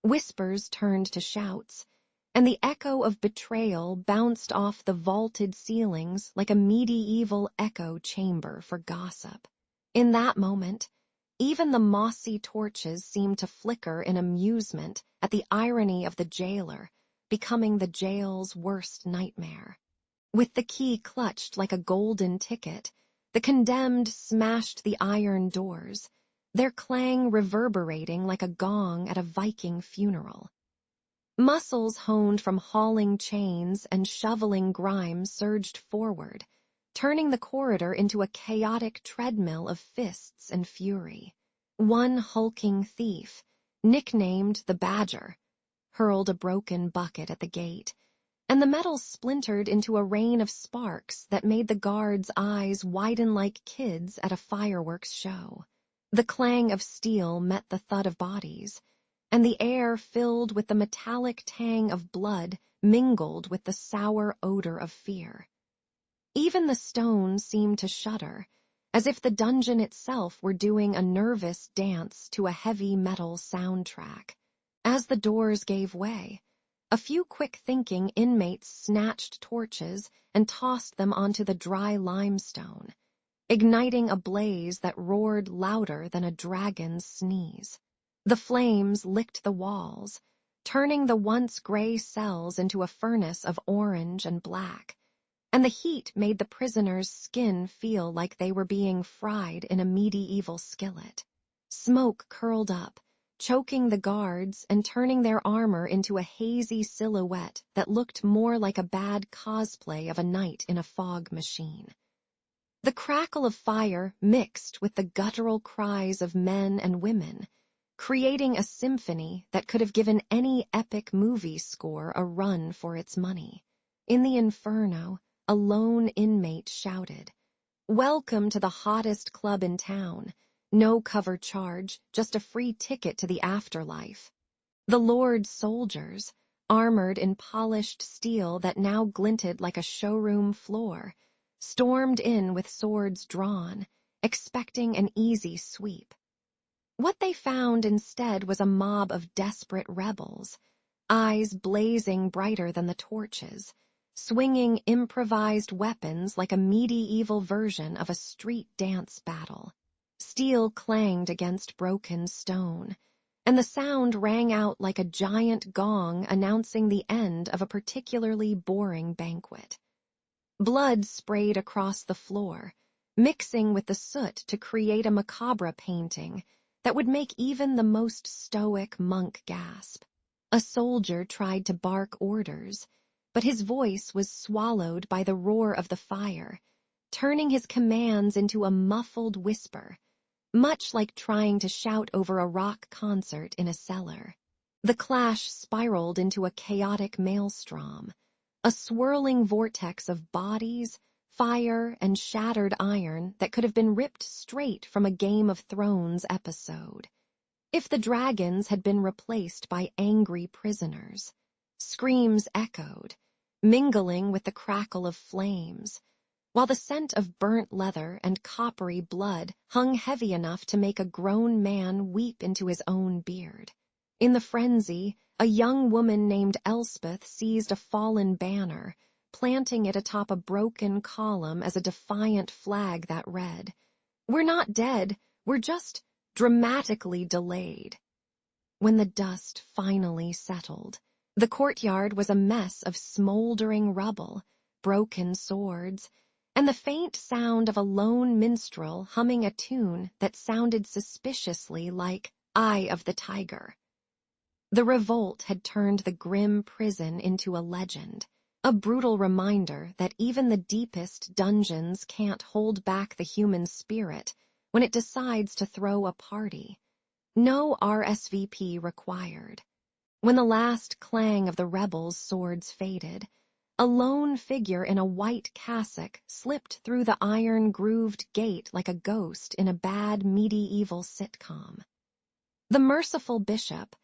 Whispers turned to shouts, and the echo of betrayal bounced off the vaulted ceilings like a medieval echo chamber for gossip. In that moment, even the mossy torches seemed to flicker in amusement at the irony of the jailer becoming the jail's worst nightmare. With the key clutched like a golden ticket, the condemned smashed the iron doors, their clang reverberating like a gong at a Viking funeral. Muscles honed from hauling chains and shoveling grime surged forward, turning the corridor into a chaotic treadmill of fists and fury. One hulking thief, nicknamed the Badger, hurled a broken bucket at the gate, and the metal splintered into a rain of sparks that made the guards' eyes widen like kids at a fireworks show. The clang of steel met the thud of bodies, and the air filled with the metallic tang of blood mingled with the sour odor of fear. Even the stones seemed to shudder, as if the dungeon itself were doing a nervous dance to a heavy metal soundtrack. As the doors gave way, a few quick-thinking inmates snatched torches and tossed them onto the dry limestone, igniting a blaze that roared louder than a dragon's sneeze. The flames licked the walls, turning the once gray cells into a furnace of orange and black, and the heat made the prisoners' skin feel like they were being fried in a medieval skillet. Smoke curled up, choking the guards and turning their armor into a hazy silhouette that looked more like a bad cosplay of a knight in a fog machine. The crackle of fire mixed with the guttural cries of men and women, creating a symphony that could have given any epic movie score a run for its money. In the inferno, a lone inmate shouted, "Welcome to the hottest club in town. No cover charge, just a free ticket to the afterlife." The Lord's soldiers, armored in polished steel that now glinted like a showroom floor, stormed in with swords drawn, expecting an easy sweep. What they found instead was a mob of desperate rebels, eyes blazing brighter than the torches, swinging improvised weapons like a medieval version of a street dance battle. Steel clanged against broken stone, and the sound rang out like a giant gong announcing the end of a particularly boring banquet. Blood sprayed across the floor, mixing with the soot to create a macabre painting that would make even the most stoic monk gasp. A soldier tried to bark orders, but his voice was swallowed by the roar of the fire, turning his commands into a muffled whisper, much like trying to shout over a rock concert in a cellar. The clash spiraled into a chaotic maelstrom, a swirling vortex of bodies, fire, and shattered iron that could have been ripped straight from a Game of Thrones episode. If the dragons had been replaced by angry prisoners, screams echoed, mingling with the crackle of flames, while the scent of burnt leather and coppery blood hung heavy enough to make a grown man weep into his own beard. In the frenzy, a young woman named Elspeth seized a fallen banner, planting it atop a broken column as a defiant flag that read, "We're not dead, we're just dramatically delayed." When the dust finally settled, the courtyard was a mess of smoldering rubble, broken swords, and the faint sound of a lone minstrel humming a tune that sounded suspiciously like "Eye of the Tiger." The revolt had turned the grim prison into a legend, a brutal reminder that even the deepest dungeons can't hold back the human spirit when it decides to throw a party. No RSVP required. When the last clang of the rebels' swords faded, a lone figure in a white cassock slipped through the iron-grooved gate like a ghost in a bad medieval sitcom. The merciful bishop,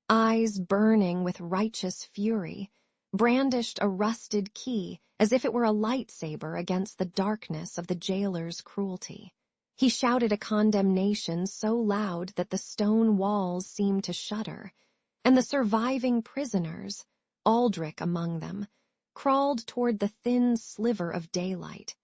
eyes burning with righteous fury, brandished a rusted key as if it were a lightsaber against the darkness of the jailer's cruelty. He shouted a condemnation so loud that the stone walls seemed to shudder, and the surviving prisoners, Aldrich among them, crawled toward the thin sliver of daylight.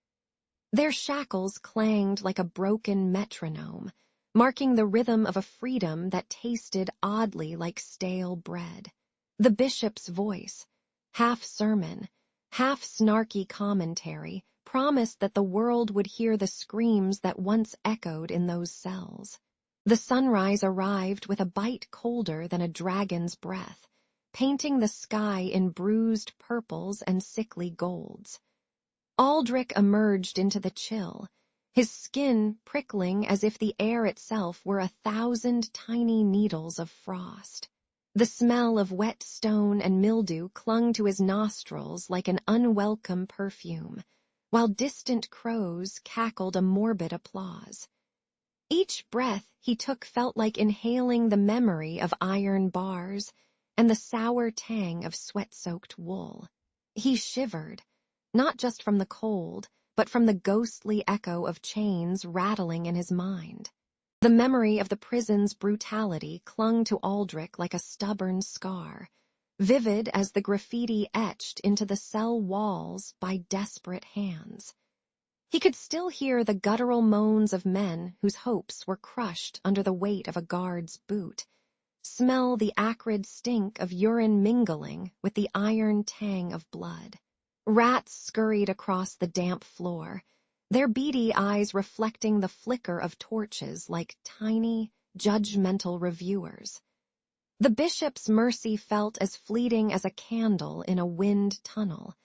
Their shackles clanged like a broken metronome, marking the rhythm of a freedom that tasted oddly like stale bread. The bishop's voice, half sermon, half snarky commentary, promised that the world would hear the screams that once echoed in those cells. The sunrise arrived with a bite colder than a dragon's breath, painting the sky in bruised purples and sickly golds. Aldrich emerged into the chill, his skin prickling as if the air itself were 1,000 tiny needles of frost. The smell of wet stone and mildew clung to his nostrils like an unwelcome perfume, while distant crows cackled a morbid applause. Each breath he took felt like inhaling the memory of iron bars and the sour tang of sweat-soaked wool. He shivered, not just from the cold, but from the ghostly echo of chains rattling in his mind. The memory of the prison's brutality clung to Aldrich like a stubborn scar, vivid as the graffiti etched into the cell walls by desperate hands. He could still hear the guttural moans of men whose hopes were crushed under the weight of a guard's boot, smell the acrid stink of urine mingling with the iron tang of blood. Rats scurried across the damp floor, their beady eyes reflecting the flicker of torches like tiny, judgmental reviewers. The bishop's mercy felt as fleeting as a candle in a wind tunnel,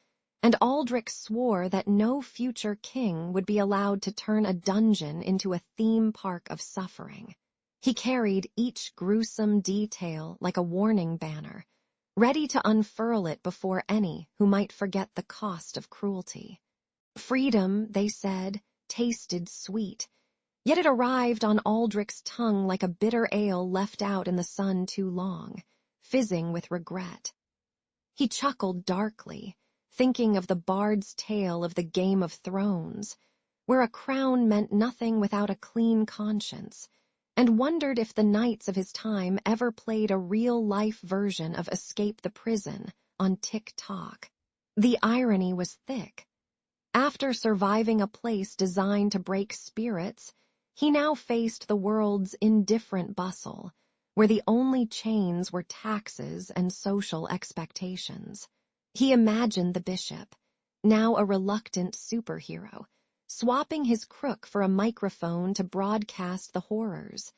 and Aldrich swore that no future king would be allowed to turn a dungeon into a theme park of suffering. He carried each gruesome detail like a warning banner, ready to unfurl it before any who might forget the cost of cruelty. Freedom, they said, tasted sweet, yet it arrived on Aldrich's tongue like a bitter ale left out in the sun too long, fizzing with regret. He chuckled darkly, thinking of the bard's tale of the Game of Thrones, where a crown meant nothing without a clean conscience, and wondered if the knights of his time ever played a real-life version of Escape the Prison on TikTok. The irony was thick. After surviving a place designed to break spirits, he now faced the world's indifferent bustle, where the only chains were taxes and social expectations. He imagined the bishop, now a reluctant superhero, swapping his crook for a microphone to broadcast the horrors,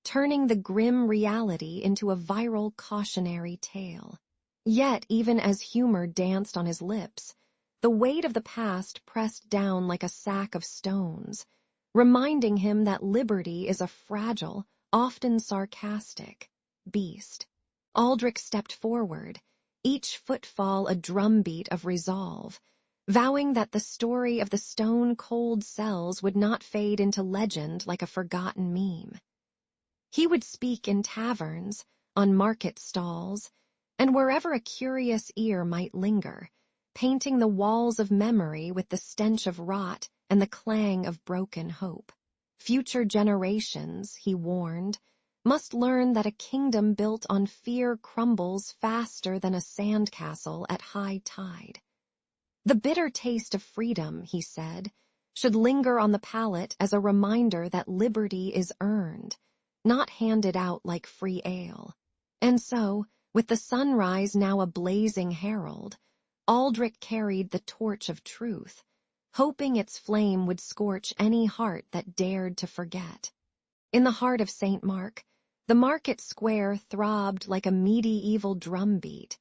turning the grim reality into a viral cautionary tale. Yet, even as humor danced on his lips, the weight of the past pressed down like a sack of stones, reminding him that liberty is a fragile, often sarcastic, beast. Aldrich stepped forward, each footfall a drumbeat of resolve, vowing that the story of the stone-cold cells would not fade into legend like a forgotten meme. He would speak in taverns, on market stalls, and wherever a curious ear might linger, painting the walls of memory with the stench of rot and the clang of broken hope. Future generations, he warned, must learn that a kingdom built on fear crumbles faster than a sandcastle at high tide. The bitter taste of freedom, he said, should linger on the palate as a reminder that liberty is earned, not handed out like free ale. And so, with the sunrise now a blazing herald, Aldrich carried the torch of truth, hoping its flame would scorch any heart that dared to forget. In the heart of St. Mark, the market square throbbed like a medieval drumbeat,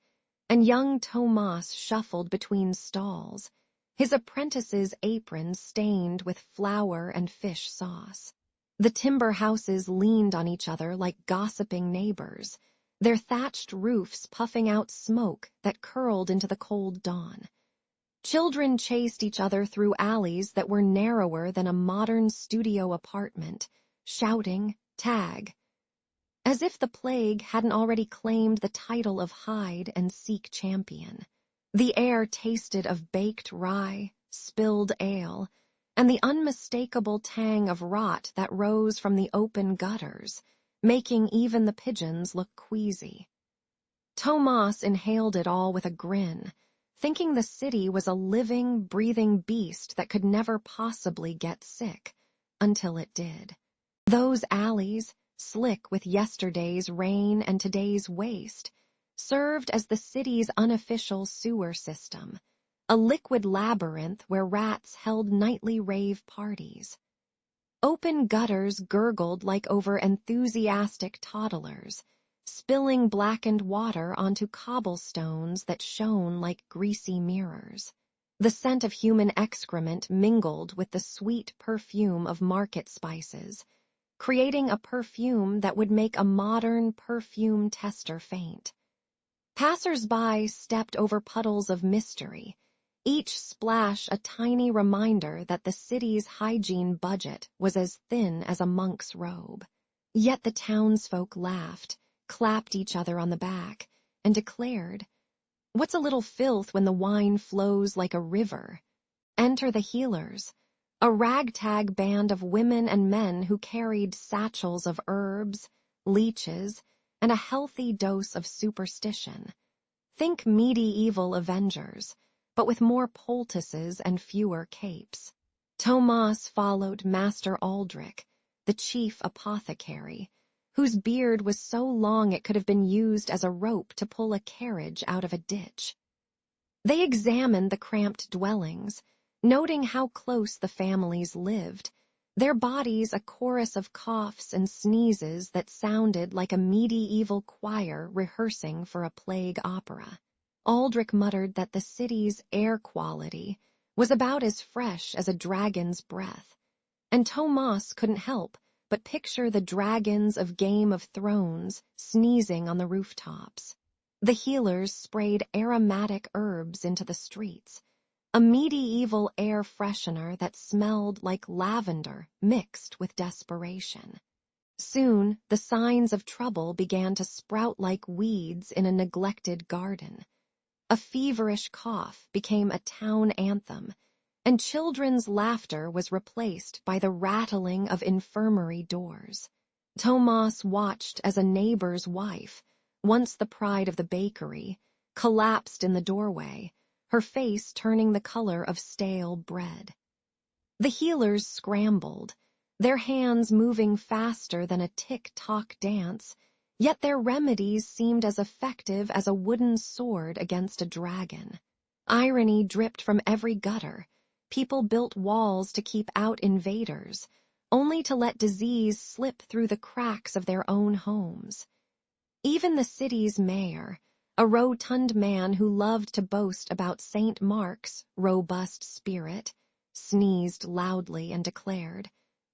and young Tomas shuffled between stalls, his apprentice's apron stained with flour and fish sauce. The timber houses leaned on each other like gossiping neighbors, their thatched roofs puffing out smoke that curled into the cold dawn. Children chased each other through alleys that were narrower than a modern studio apartment, shouting, "Tag!" as if the plague hadn't already claimed the title of hide-and-seek champion. The air tasted of baked rye, spilled ale, and the unmistakable tang of rot that rose from the open gutters, making even the pigeons look queasy. Tomas inhaled it all with a grin, thinking the city was a living, breathing beast that could never possibly get sick, until it did. Those alleys, slick with yesterday's rain and today's waste, served as the city's unofficial sewer system, a liquid labyrinth where rats held nightly rave parties. Open gutters gurgled like over enthusiastic toddlers, spilling blackened water onto cobblestones that shone like greasy mirrors. The scent of human excrement mingled with the sweet perfume of market spices, creating a perfume that would make a modern perfume tester faint. Passers-by stepped over puddles of mystery, each splash a tiny reminder that the city's hygiene budget was as thin as a monk's robe. Yet the townsfolk laughed, clapped each other on the back, and declared, "What's a little filth when the wine flows like a river?" Enter the healers, a ragtag band of women and men who carried satchels of herbs, leeches, and a healthy dose of superstition. Think medieval Avengers, but with more poultices and fewer capes. Tomas followed Master Aldrich, the chief apothecary, whose beard was so long it could have been used as a rope to pull a carriage out of a ditch. They examined the cramped dwellings, noting how close the families lived, their bodies a chorus of coughs and sneezes that sounded like a medieval choir rehearsing for a plague opera. Aldrich muttered that the city's air quality was about as fresh as a dragon's breath, and Tomas couldn't help but picture the dragons of Game of Thrones sneezing on the rooftops. The healers sprayed aromatic herbs into the streets, a medieval air freshener that smelled like lavender mixed with desperation. Soon, the signs of trouble began to sprout like weeds in a neglected garden. A feverish cough became a town anthem, and children's laughter was replaced by the rattling of infirmary doors. Tomas watched as a neighbor's wife, once the pride of the bakery, collapsed in the doorway, her face turning the color of stale bread. The healers scrambled, their hands moving faster than a tick-tock dance, yet their remedies seemed as effective as a wooden sword against a dragon. Irony dripped from every gutter. People built walls to keep out invaders, only to let disease slip through the cracks of their own homes. Even the city's mayor, a rotund man who loved to boast about St. Mark's robust spirit, sneezed loudly and declared,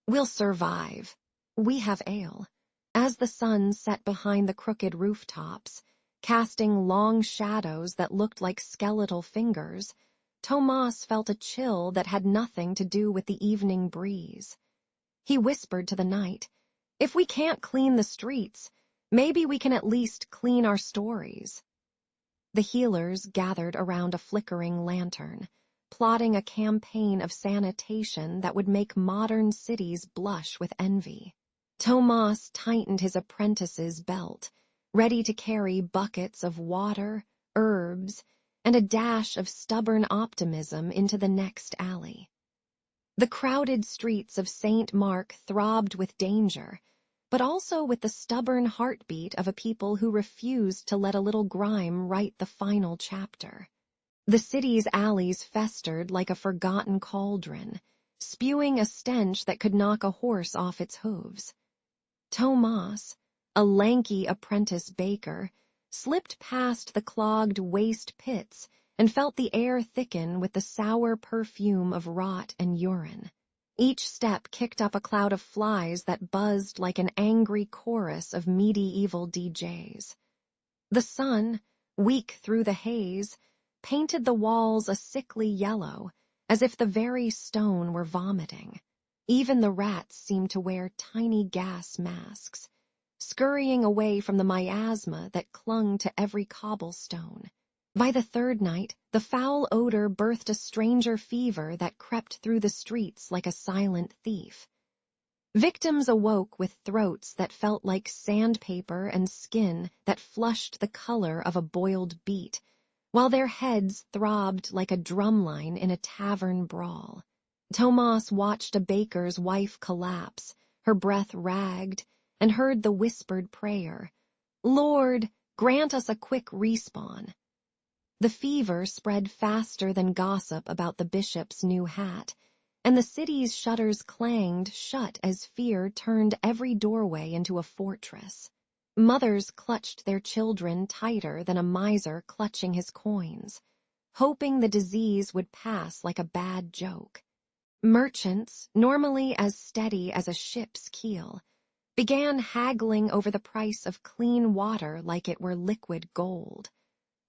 "We'll survive. We have ale." As the sun set behind the crooked rooftops, casting long shadows that looked like skeletal fingers, Tomas felt a chill that had nothing to do with the evening breeze. He whispered to the night, "If we can't clean the streets, maybe we can at least clean our stories." The healers gathered around a flickering lantern, plotting a campaign of sanitation that would make modern cities blush with envy. Tomas tightened his apprentice's belt, ready to carry buckets of water, herbs, and a dash of stubborn optimism into the next alley. The crowded streets of St. Mark throbbed with danger, but also with the stubborn heartbeat of a people who refused to let a little grime write the final chapter. The city's alleys festered like a forgotten cauldron, spewing a stench that could knock a horse off its hooves. Tomas, a lanky apprentice baker, slipped past the clogged waste pits and felt the air thicken with the sour perfume of rot and urine. Each step kicked up a cloud of flies that buzzed like an angry chorus of medieval DJs. The sun, weak through the haze, painted the walls a sickly yellow, as if the very stone were vomiting. Even the rats seemed to wear tiny gas masks, scurrying away from the miasma that clung to every cobblestone. By the third night, the foul odor birthed a stranger fever that crept through the streets like a silent thief. Victims awoke with throats that felt like sandpaper and skin that flushed the color of a boiled beet, while their heads throbbed like a drumline in a tavern brawl. Tomas watched a baker's wife collapse, her breath ragged, and heard the whispered prayer, "Lord, grant us a quick respawn." The fever spread faster than gossip about the bishop's new hat, and the city's shutters clanged shut as fear turned every doorway into a fortress. Mothers clutched their children tighter than a miser clutching his coins, hoping the disease would pass like a bad joke. Merchants, normally as steady as a ship's keel, began haggling over the price of clean water like it were liquid gold,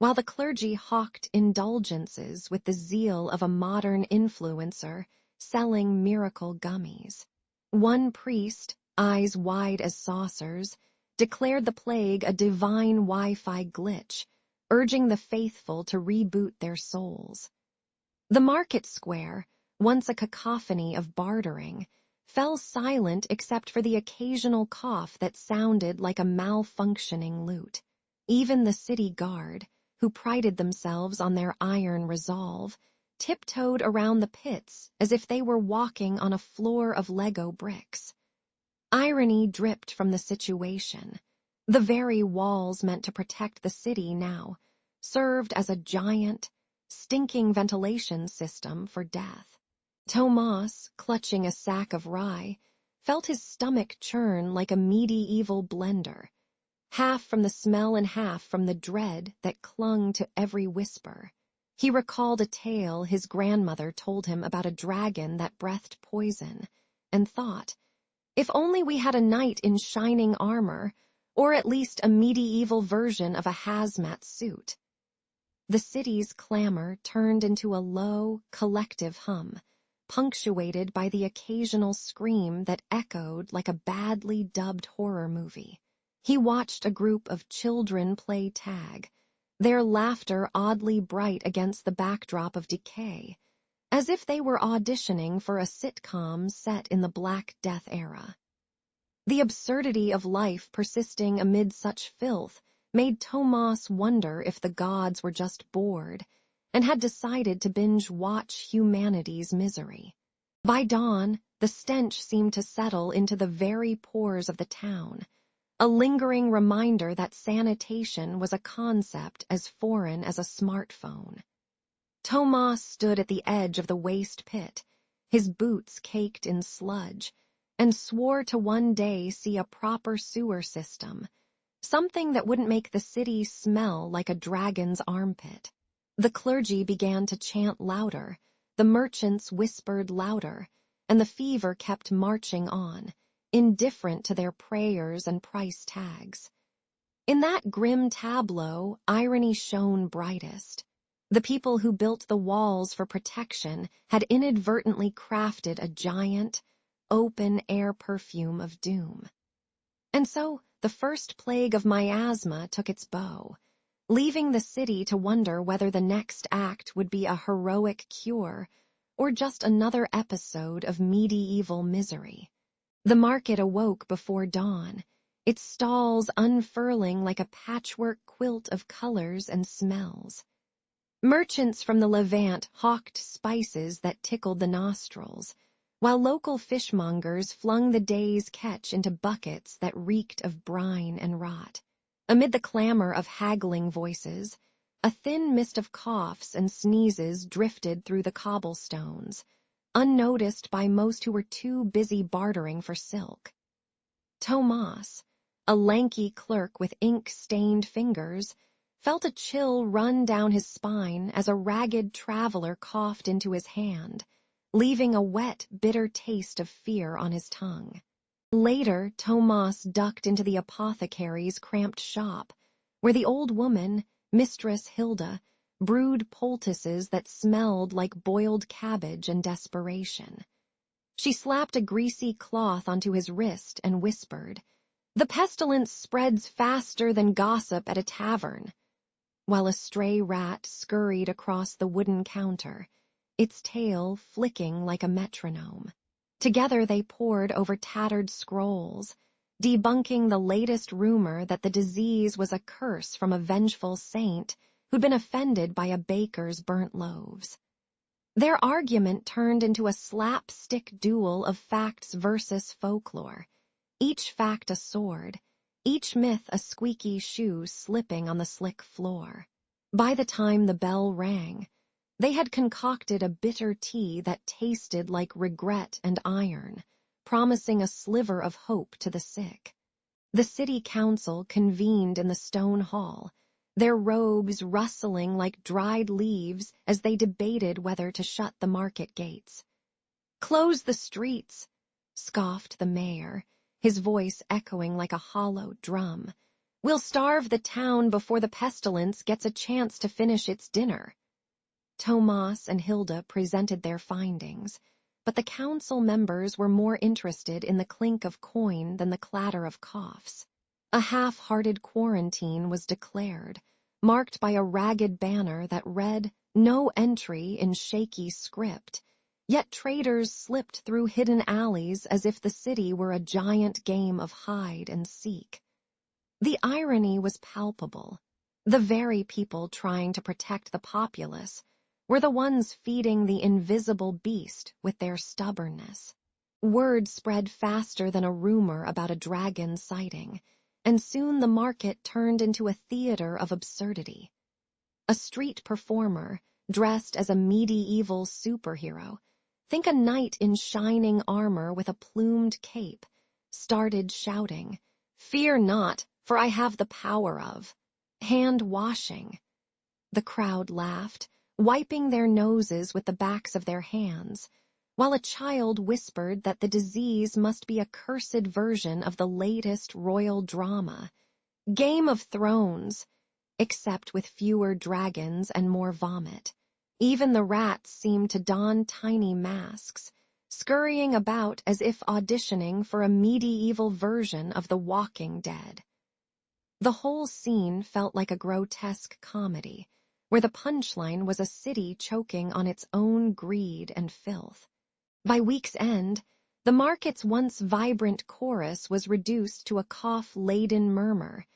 while the clergy hawked indulgences with the zeal of a modern influencer selling miracle gummies. One priest, eyes wide as saucers, declared the plague a divine Wi-Fi glitch, urging the faithful to reboot their souls. The market square, once a cacophony of bartering, fell silent except for the occasional cough that sounded like a malfunctioning lute. Even the city guard, who prided themselves on their iron resolve, tiptoed around the pits as if they were walking on a floor of Lego bricks. Irony dripped from the situation. The very walls meant to protect the city now served as a giant, stinking ventilation system for death. Tomas, clutching a sack of rye, felt his stomach churn like a medieval blender, half from the smell and half from the dread that clung to every whisper. He recalled a tale his grandmother told him about a dragon that breathed poison, and thought, if only we had a knight in shining armor, or at least a medieval version of a hazmat suit. The city's clamor turned into a low, collective hum, punctuated by the occasional scream that echoed like a badly dubbed horror movie. He watched a group of children play tag, their laughter oddly bright against the backdrop of decay, as if they were auditioning for a sitcom set in the Black Death era. The absurdity of life persisting amid such filth made Tomas wonder if the gods were just bored and had decided to binge-watch humanity's misery. By dawn, the stench seemed to settle into the very pores of the town, a lingering reminder that sanitation was a concept as foreign as a smartphone. Tomas stood at the edge of the waste pit, his boots caked in sludge, and swore to one day see a proper sewer system, something that wouldn't make the city smell like a dragon's armpit. The clergy began to chant louder, the merchants whispered louder, and the fever kept marching on, indifferent to their prayers and price tags. In that grim tableau, irony shone brightest. The people who built the walls for protection had inadvertently crafted a giant, open-air perfume of doom. And so the first plague of miasma took its bow, leaving the city to wonder whether the next act would be a heroic cure or just another episode of medieval misery. The market awoke before dawn, its stalls unfurling like a patchwork quilt of colors and smells. Merchants from the Levant hawked spices that tickled the nostrils, while local fishmongers flung the day's catch into buckets that reeked of brine and rot. Amid the clamor of haggling voices, a thin mist of coughs and sneezes drifted through the cobblestones, unnoticed by most who were too busy bartering for silk. Tomas, a lanky clerk with ink-stained fingers, felt a chill run down his spine as a ragged traveler coughed into his hand, leaving a wet, bitter taste of fear on his tongue. Later, Tomas ducked into the apothecary's cramped shop, where the old woman, Mistress Hilda, brewed poultices that smelled like boiled cabbage and desperation. She slapped a greasy cloth onto his wrist and whispered, "The pestilence spreads faster than gossip at a tavern," while a stray rat scurried across the wooden counter, its tail flicking like a metronome. Together they pored over tattered scrolls, debunking the latest rumor that the disease was a curse from a vengeful saint who'd been offended by a baker's burnt loaves. Their argument turned into a slapstick duel of facts versus folklore, each fact a sword, each myth a squeaky shoe slipping on the slick floor. By the time the bell rang, they had concocted a bitter tea that tasted like regret and iron, promising a sliver of hope to the sick. The city council convened in the stone hall, their robes rustling like dried leaves as they debated whether to shut the market gates. "Close the streets," scoffed the mayor, his voice echoing like a hollow drum. "We'll starve the town before the pestilence gets a chance to finish its dinner." Tomas and Hilda presented their findings, but the council members were more interested in the clink of coin than the clatter of coughs. A half-hearted quarantine was declared, marked by a ragged banner that read, "No entry," in shaky script, yet traders slipped through hidden alleys as if the city were a giant game of hide and seek. The irony was palpable. The very people trying to protect the populace were the ones feeding the invisible beast with their stubbornness. Word spread faster than a rumor about a dragon sighting, and soon the market turned into a theater of absurdity. A street performer, dressed as a medieval superhero, think a knight in shining armor with a plumed cape, started shouting, "Fear not, for I have the power of hand washing." The crowd laughed, wiping their noses with the backs of their hands, while a child whispered that the disease must be a cursed version of the latest royal drama, Game of Thrones, except with fewer dragons and more vomit. Even the rats seemed to don tiny masks, scurrying about as if auditioning for a medieval version of The Walking Dead. The whole scene felt like a grotesque comedy, where the punchline was a city choking on its own greed and filth. By week's end, the market's once vibrant chorus was reduced to a cough-laden murmur,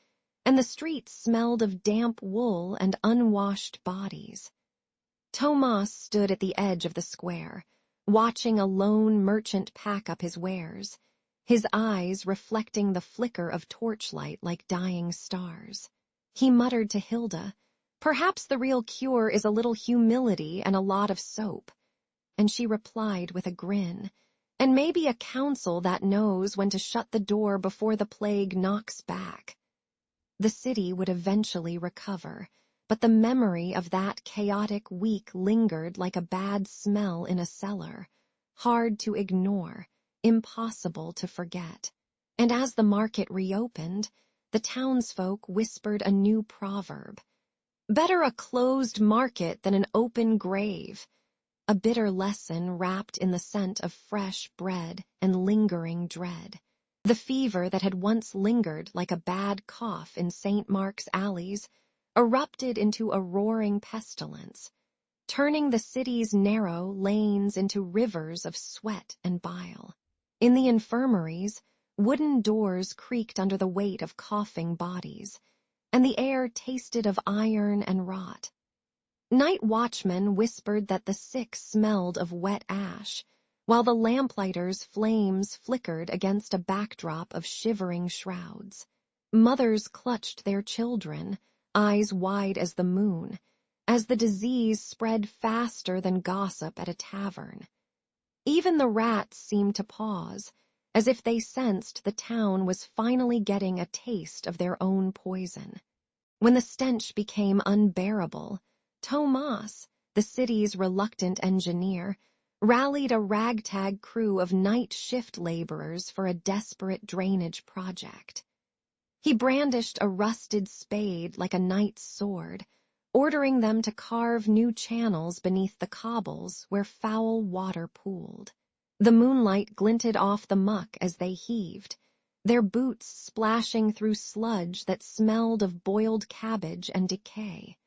and the streets smelled of damp wool and unwashed bodies. Tomas stood at the edge of the square, watching a lone merchant pack up his wares, his eyes reflecting the flicker of torchlight like dying stars. He muttered to Hilda, "Perhaps the real cure is a little humility and a lot of soap." And she replied with a grin, "And maybe a council that knows when to shut the door before the plague knocks back." The city would eventually recover, but the memory of that chaotic week lingered like a bad smell in a cellar, hard to ignore, impossible to forget. And as the market reopened, the townsfolk whispered a new proverb, "Better a closed market than an open grave," a bitter lesson wrapped in the scent of fresh bread and lingering dread. The fever that had once lingered like a bad cough in St. Mark's alleys erupted into a roaring pestilence, turning the city's narrow lanes into rivers of sweat and bile. In the infirmaries, wooden doors creaked under the weight of coughing bodies, and the air tasted of iron and rot. Night watchmen whispered that the sick smelled of wet ash, while the lamplighters' flames flickered against a backdrop of shivering shrouds. Mothers clutched their children, eyes wide as the moon, as the disease spread faster than gossip at a tavern. Even the rats seemed to pause, as if they sensed the town was finally getting a taste of their own poison. When the stench became unbearable, Tomas, the city's reluctant engineer, rallied a ragtag crew of night shift laborers for a desperate drainage project. He brandished a rusted spade like a knight's sword, ordering them to carve new channels beneath the cobbles where foul water pooled. The moonlight glinted off the muck as they heaved, their boots splashing through sludge that smelled of boiled cabbage and decay.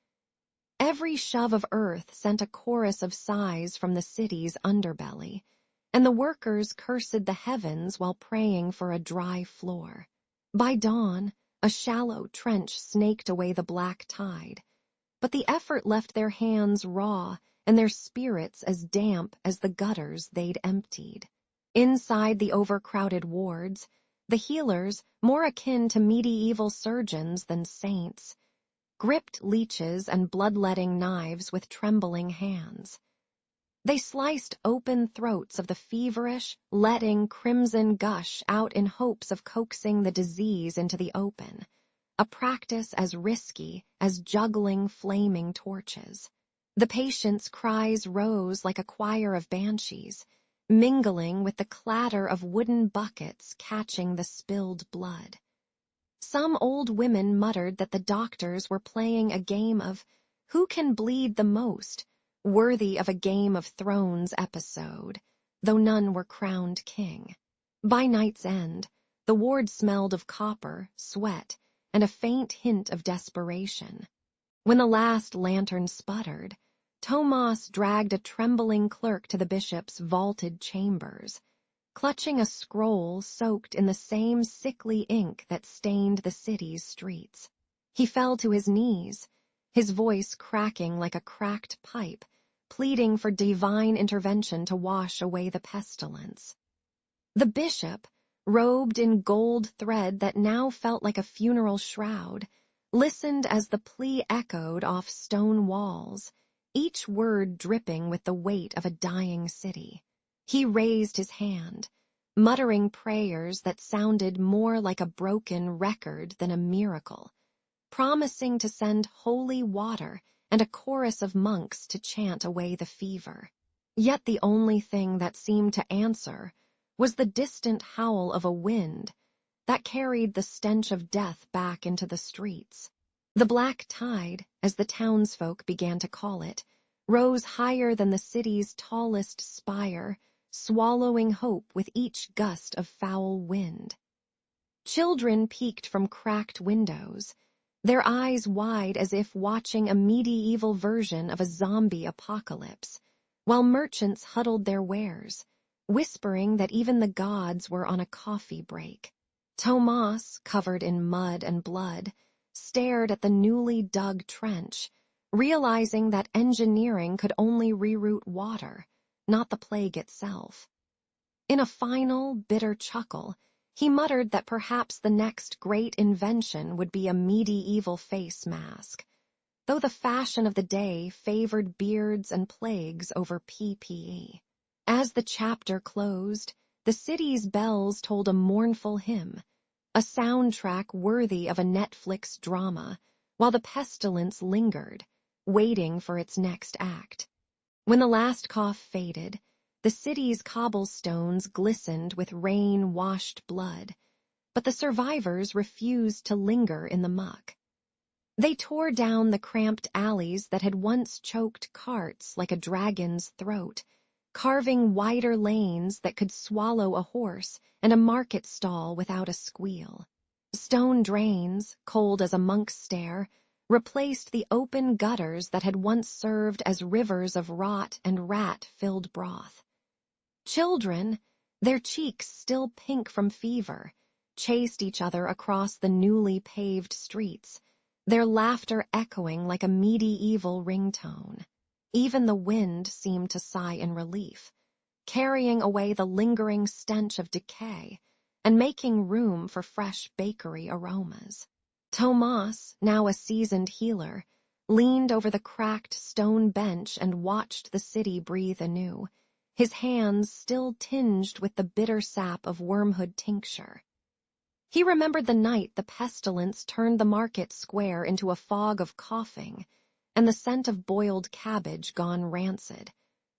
Every shove of earth sent a chorus of sighs from the city's underbelly, and the workers cursed the heavens while praying for a dry floor. By dawn, a shallow trench snaked away the black tide, but the effort left their hands raw and their spirits as damp as the gutters they'd emptied. Inside the overcrowded wards, the healers, more akin to medieval surgeons than saints, gripped leeches and bloodletting knives with trembling hands. They sliced open throats of the feverish, letting crimson gush out in hopes of coaxing the disease into the open, a practice as risky as juggling flaming torches. The patient's cries rose like a choir of banshees, mingling with the clatter of wooden buckets catching the spilled blood. Some old women muttered that the doctors were playing a game of who can bleed the most, worthy of a Game of Thrones episode, though none were crowned king. By night's end, the ward smelled of copper, sweat, and a faint hint of desperation. When the last lantern sputtered, Tomas dragged a trembling clerk to the bishop's vaulted chambers, clutching a scroll soaked in the same sickly ink that stained the city's streets. He fell to his knees, his voice cracking like a cracked pipe, pleading for divine intervention to wash away the pestilence. The bishop, robed in gold thread that now felt like a funeral shroud, listened as the plea echoed off stone walls, each word dripping with the weight of a dying city. He raised his hand, muttering prayers that sounded more like a broken record than a miracle, promising to send holy water and a chorus of monks to chant away the fever. Yet the only thing that seemed to answer was the distant howl of a wind that carried the stench of death back into the streets. The black tide, as the townsfolk began to call it, rose higher than the city's tallest spire, swallowing hope with each gust of foul wind. Children peeked from cracked windows, their eyes wide as if watching a medieval version of a zombie apocalypse, while merchants huddled their wares, whispering that even the gods were on a coffee break. Tomas, covered in mud and blood, stared at the newly dug trench, realizing that engineering could only reroute water, not the plague itself. In a final, bitter chuckle, he muttered that perhaps the next great invention would be a medieval face mask, though the fashion of the day favored beards and plagues over PPE. As the chapter closed, the city's bells told a mournful hymn, a soundtrack worthy of a Netflix drama, while the pestilence lingered, waiting for its next act. When the last cough faded, the city's cobblestones glistened with rain-washed blood, but the survivors refused to linger in the muck. They tore down the cramped alleys that had once choked carts like a dragon's throat, carving wider lanes that could swallow a horse and a market stall without a squeal. Stone drains, cold as a monk's stare, replaced the open gutters that had once served as rivers of rot and rat-filled broth. Children, their cheeks still pink from fever, chased each other across the newly paved streets, their laughter echoing like a medieval ringtone. Even the wind seemed to sigh in relief, carrying away the lingering stench of decay and making room for fresh bakery aromas. Tomas, now a seasoned healer, leaned over the cracked stone bench and watched the city breathe anew, his hands still tinged with the bitter sap of wormwood tincture. He remembered the night the pestilence turned the market square into a fog of coughing, and the scent of boiled cabbage gone rancid,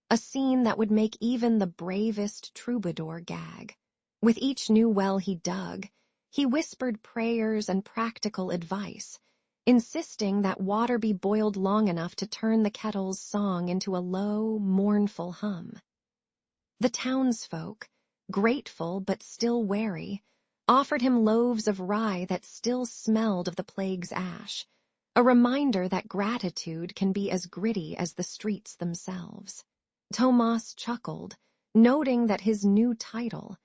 a scene that would make even the bravest troubadour gag. With each new well he dug, he whispered prayers and practical advice, insisting that water be boiled long enough to turn the kettle's song into a low, mournful hum. The townsfolk, grateful but still wary, offered him loaves of rye that still smelled of the plague's ash, a reminder that gratitude can be as gritty as the streets themselves. Tomas chuckled, noting that his new title,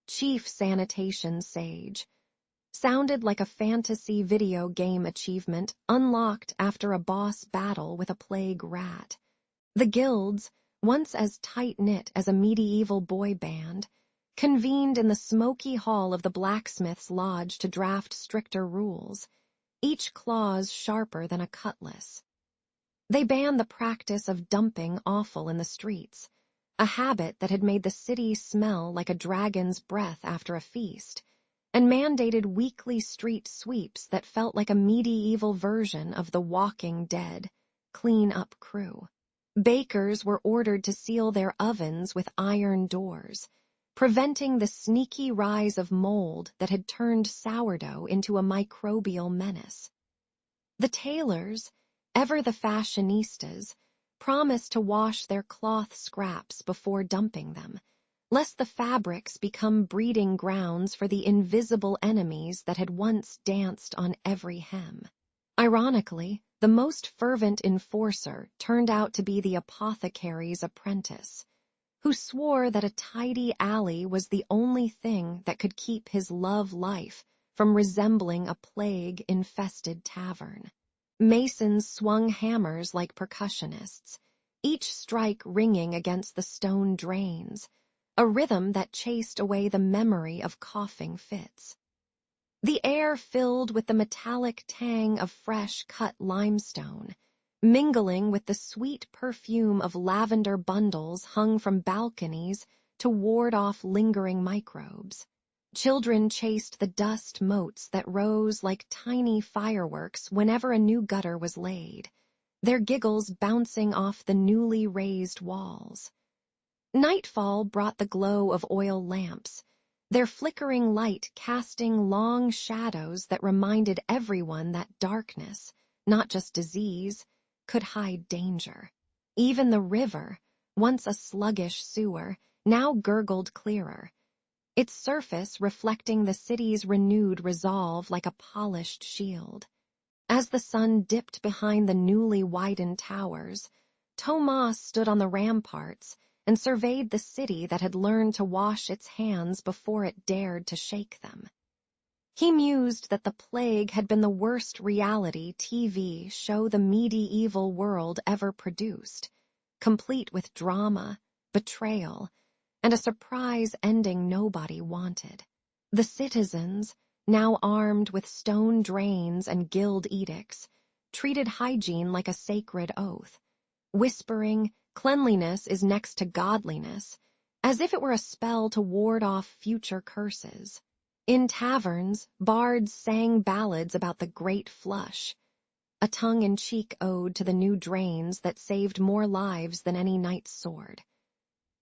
Chief Sanitation Sage, sounded like a fantasy video game achievement unlocked after a boss battle with a plague rat. The guilds, once as tight-knit as a medieval boy band, convened in the smoky hall of the blacksmith's lodge to draft stricter rules, each clause sharper than a cutlass. They banned the practice of dumping offal in the streets, a habit that had made the city smell like a dragon's breath after a feast, and mandated weekly street sweeps that felt like a medieval version of the Walking Dead clean-up crew. Bakers were ordered to seal their ovens with iron doors, preventing the sneaky rise of mold that had turned sourdough into a microbial menace. The tailors, ever the fashionistas, promised to wash their cloth scraps before dumping them, lest the fabrics become breeding grounds for the invisible enemies that had once danced on every hem. Ironically, the most fervent enforcer turned out to be the apothecary's apprentice, who swore that a tidy alley was the only thing that could keep his love life from resembling a plague-infested tavern. Masons swung hammers like percussionists, each strike ringing against the stone drains, a rhythm that chased away the memory of coughing fits. The air filled with the metallic tang of fresh-cut limestone, mingling with the sweet perfume of lavender bundles hung from balconies to ward off lingering microbes. Children chased the dust motes that rose like tiny fireworks whenever a new gutter was laid, their giggles bouncing off the newly raised walls. Nightfall brought the glow of oil lamps, their flickering light casting long shadows that reminded everyone that darkness, not just disease, could hide danger. Even the river, once a sluggish sewer, now gurgled clearer, its surface reflecting the city's renewed resolve like a polished shield. As the sun dipped behind the newly widened towers, Tomas stood on the ramparts and surveyed the city that had learned to wash its hands before it dared to shake them. He mused that the plague had been the worst reality TV show the medieval world ever produced, complete with drama, betrayal, and a surprise ending nobody wanted. The citizens, now armed with stone drains and guild edicts, treated hygiene like a sacred oath, whispering, "Cleanliness is next to godliness," as if it were a spell to ward off future curses. In taverns, bards sang ballads about the Great Flush, a tongue-in-cheek ode to the new drains that saved more lives than any knight's sword.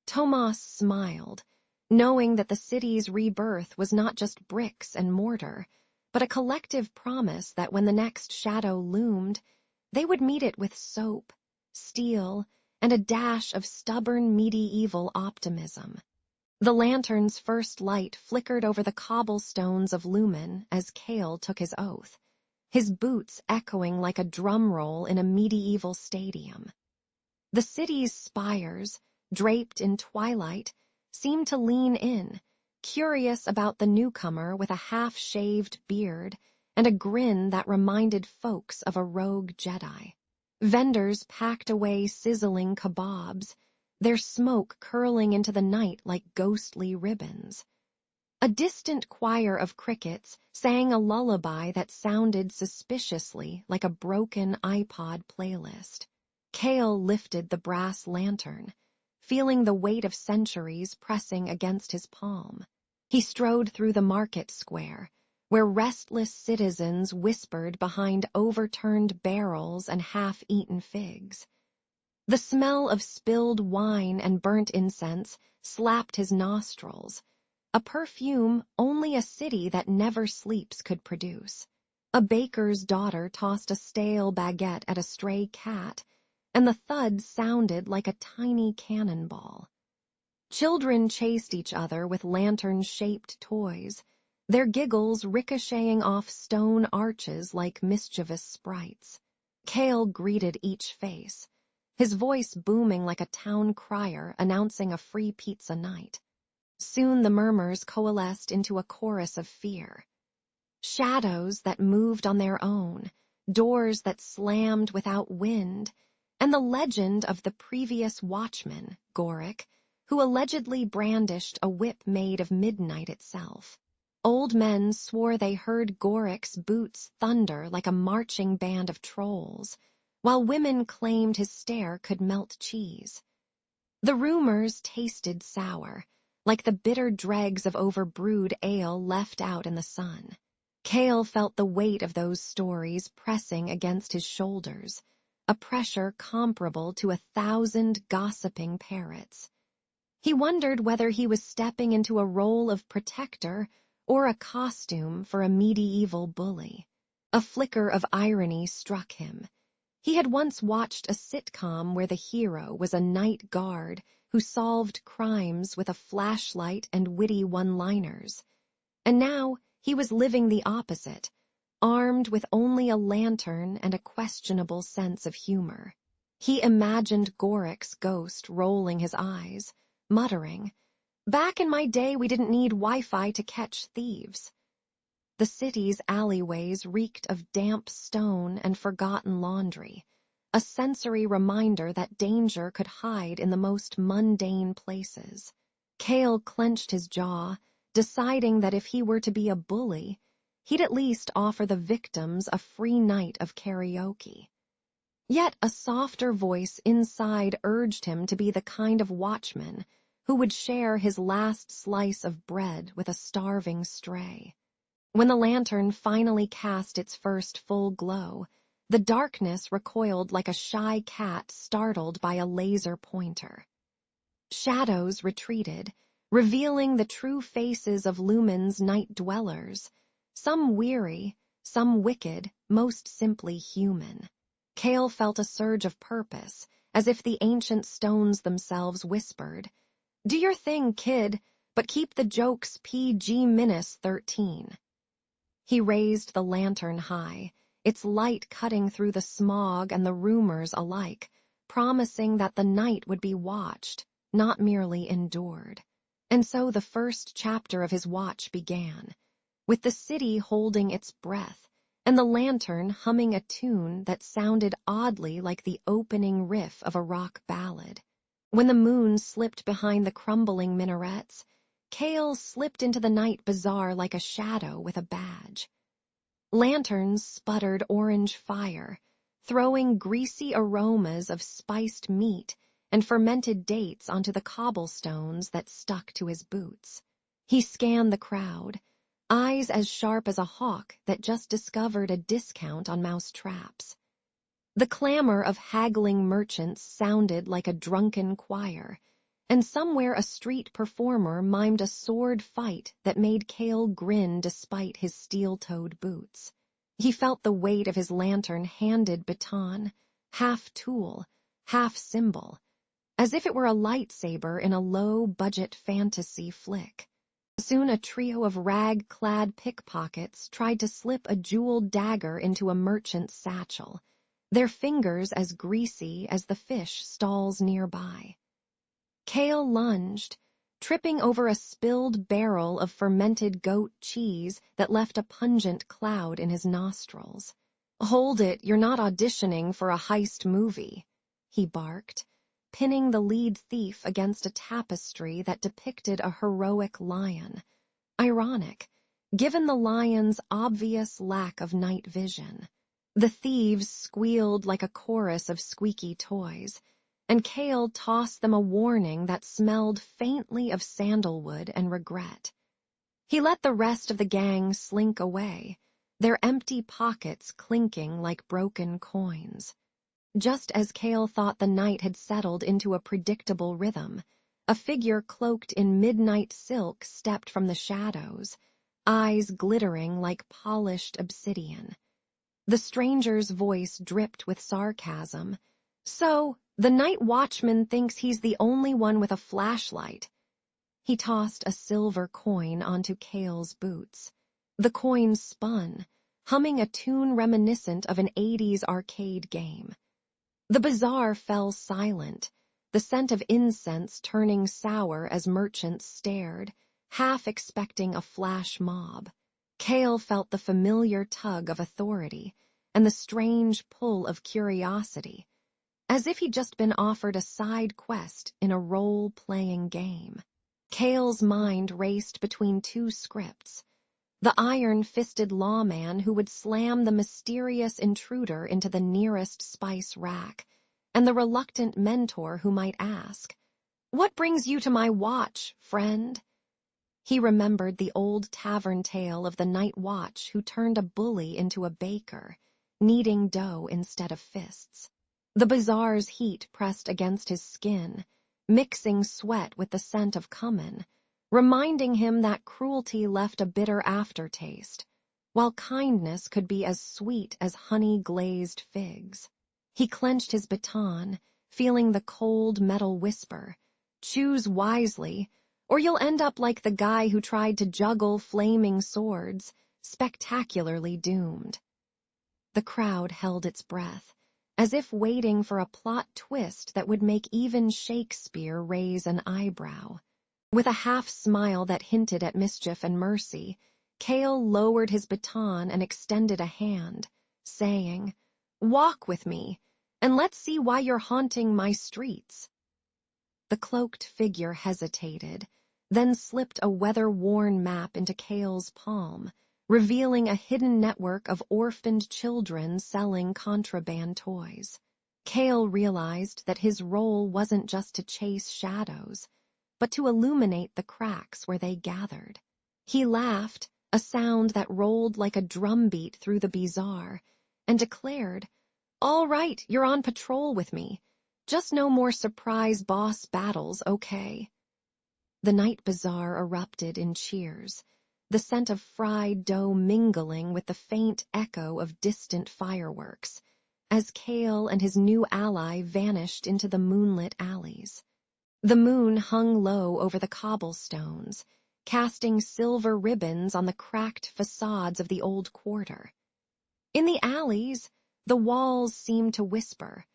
Tomas smiled, knowing that the city's rebirth was not just bricks and mortar, but a collective promise that when the next shadow loomed, they would meet it with soap, steel, and a dash of stubborn medieval optimism. The lantern's first light flickered over the cobblestones of Lumen as Cale took his oath, his boots echoing like a drum roll in a medieval stadium. The city's spires, draped in twilight, seemed to lean in, curious about the newcomer with a half-shaved beard and a grin that reminded folks of a rogue Jedi. Vendors packed away sizzling kebabs, their smoke curling into the night like ghostly ribbons. A distant choir of crickets sang a lullaby that sounded suspiciously like a broken iPod playlist. Cale lifted the brass lantern, feeling the weight of centuries pressing against his palm. He strode through the market square, where restless citizens whispered behind overturned barrels and half-eaten figs. The smell of spilled wine and burnt incense slapped his nostrils, a perfume only a city that never sleeps could produce. A baker's daughter tossed a stale baguette at a stray cat, and the thud sounded like a tiny cannonball. Children chased each other with lantern-shaped toys, their giggles ricocheting off stone arches like mischievous sprites. Cale greeted each face, his voice booming like a town crier announcing a free pizza night. Soon the murmurs coalesced into a chorus of fear. Shadows that moved on their own, doors that slammed without wind, and the legend of the previous watchman, Gorick, who allegedly brandished a whip made of midnight itself. Old men swore they heard Gorick's boots thunder like a marching band of trolls, while women claimed his stare could melt cheese. The rumors tasted sour, like the bitter dregs of overbrewed ale left out in the sun. Cale felt the weight of those stories pressing against his shoulders, a pressure comparable to 1,000 gossiping parrots. He wondered whether he was stepping into a role of protector or a costume for a medieval bully. A flicker of irony struck him. He had once watched a sitcom where the hero was a night guard who solved crimes with a flashlight and witty one-liners. And now he was living the opposite, armed with only a lantern and a questionable sense of humor. He imagined Gorik's ghost rolling his eyes, muttering, "Back in my day we didn't need Wi-Fi to catch thieves." The city's alleyways reeked of damp stone and forgotten laundry, a sensory reminder that danger could hide in the most mundane places. Cale clenched his jaw, deciding that if he were to be a bully, he'd at least offer the victims a free night of karaoke. Yet a softer voice inside urged him to be the kind of watchman who would share his last slice of bread with a starving stray. When the lantern finally cast its first full glow, the darkness recoiled like a shy cat startled by a laser pointer. Shadows retreated, revealing the true faces of Lumen's night dwellers, some weary, some wicked, most simply human. Cale felt a surge of purpose, as if the ancient stones themselves whispered, "Do your thing, kid, but keep the jokes PG-13." He raised the lantern high, its light cutting through the smog and the rumors alike, promising that the night would be watched, not merely endured. And so the first chapter of his watch began, with the city holding its breath, and the lantern humming a tune that sounded oddly like the opening riff of a rock ballad. When the moon slipped behind the crumbling minarets, Cale slipped into the night bazaar like a shadow with a badge. Lanterns sputtered orange fire, throwing greasy aromas of spiced meat and fermented dates onto the cobblestones that stuck to his boots. He scanned the crowd, eyes as sharp as a hawk that just discovered a discount on mouse traps. The clamor of haggling merchants sounded like a drunken choir, and somewhere a street performer mimed a sword fight that made Cale grin despite his steel-toed boots. He felt the weight of his lantern-handed baton, half tool, half symbol, as if it were a lightsaber in a low-budget fantasy flick. Soon a trio of rag-clad pickpockets tried to slip a jeweled dagger into a merchant's satchel, their fingers as greasy as the fish stalls nearby. Cale lunged, tripping over a spilled barrel of fermented goat cheese that left a pungent cloud in his nostrils. "Hold it, you're not auditioning for a heist movie," he barked, pinning the lead thief against a tapestry that depicted a heroic lion. Ironic, given the lion's obvious lack of night vision. The thieves squealed like a chorus of squeaky toys, and Cale tossed them a warning that smelled faintly of sandalwood and regret. He let the rest of the gang slink away, their empty pockets clinking like broken coins. Just as Cale thought the night had settled into a predictable rhythm, a figure cloaked in midnight silk stepped from the shadows, eyes glittering like polished obsidian. The stranger's voice dripped with sarcasm. "So, the night watchman thinks he's the only one with a flashlight." He tossed a silver coin onto Cale's boots. The coin spun, humming a tune reminiscent of an 80s arcade game. The bazaar fell silent, the scent of incense turning sour as merchants stared, half expecting a flash mob. Cale felt the familiar tug of authority and the strange pull of curiosity, as if he'd just been offered a side quest in a role-playing game. Cale's mind raced between two scripts, the iron-fisted lawman who would slam the mysterious intruder into the nearest spice rack, and the reluctant mentor who might ask, "What brings you to my watch, friend?" He remembered the old tavern tale of the night watch who turned a bully into a baker, kneading dough instead of fists. The bazaar's heat pressed against his skin, mixing sweat with the scent of cumin, reminding him that cruelty left a bitter aftertaste, while kindness could be as sweet as honey-glazed figs. He clenched his baton, feeling the cold metal whisper, "Choose wisely, or you'll end up like the guy who tried to juggle flaming swords, spectacularly doomed." The crowd held its breath, as if waiting for a plot twist that would make even Shakespeare raise an eyebrow. With a half-smile that hinted at mischief and mercy, Cale lowered his baton and extended a hand, saying, "Walk with me, and let's see why you're haunting my streets." The cloaked figure hesitated, then slipped a weather-worn map into Cale's palm, revealing a hidden network of orphaned children selling contraband toys. Cale realized that his role wasn't just to chase shadows, but to illuminate the cracks where they gathered. He laughed, a sound that rolled like a drumbeat through the bazaar, and declared, "All right, you're on patrol with me. Just no more surprise boss battles, okay?" The night bazaar erupted in cheers, the scent of fried dough mingling with the faint echo of distant fireworks, as Cale and his new ally vanished into the moonlit alleys. The moon hung low over the cobblestones, casting silver ribbons on the cracked facades of the old quarter. In the alleys, the walls seemed to whisper,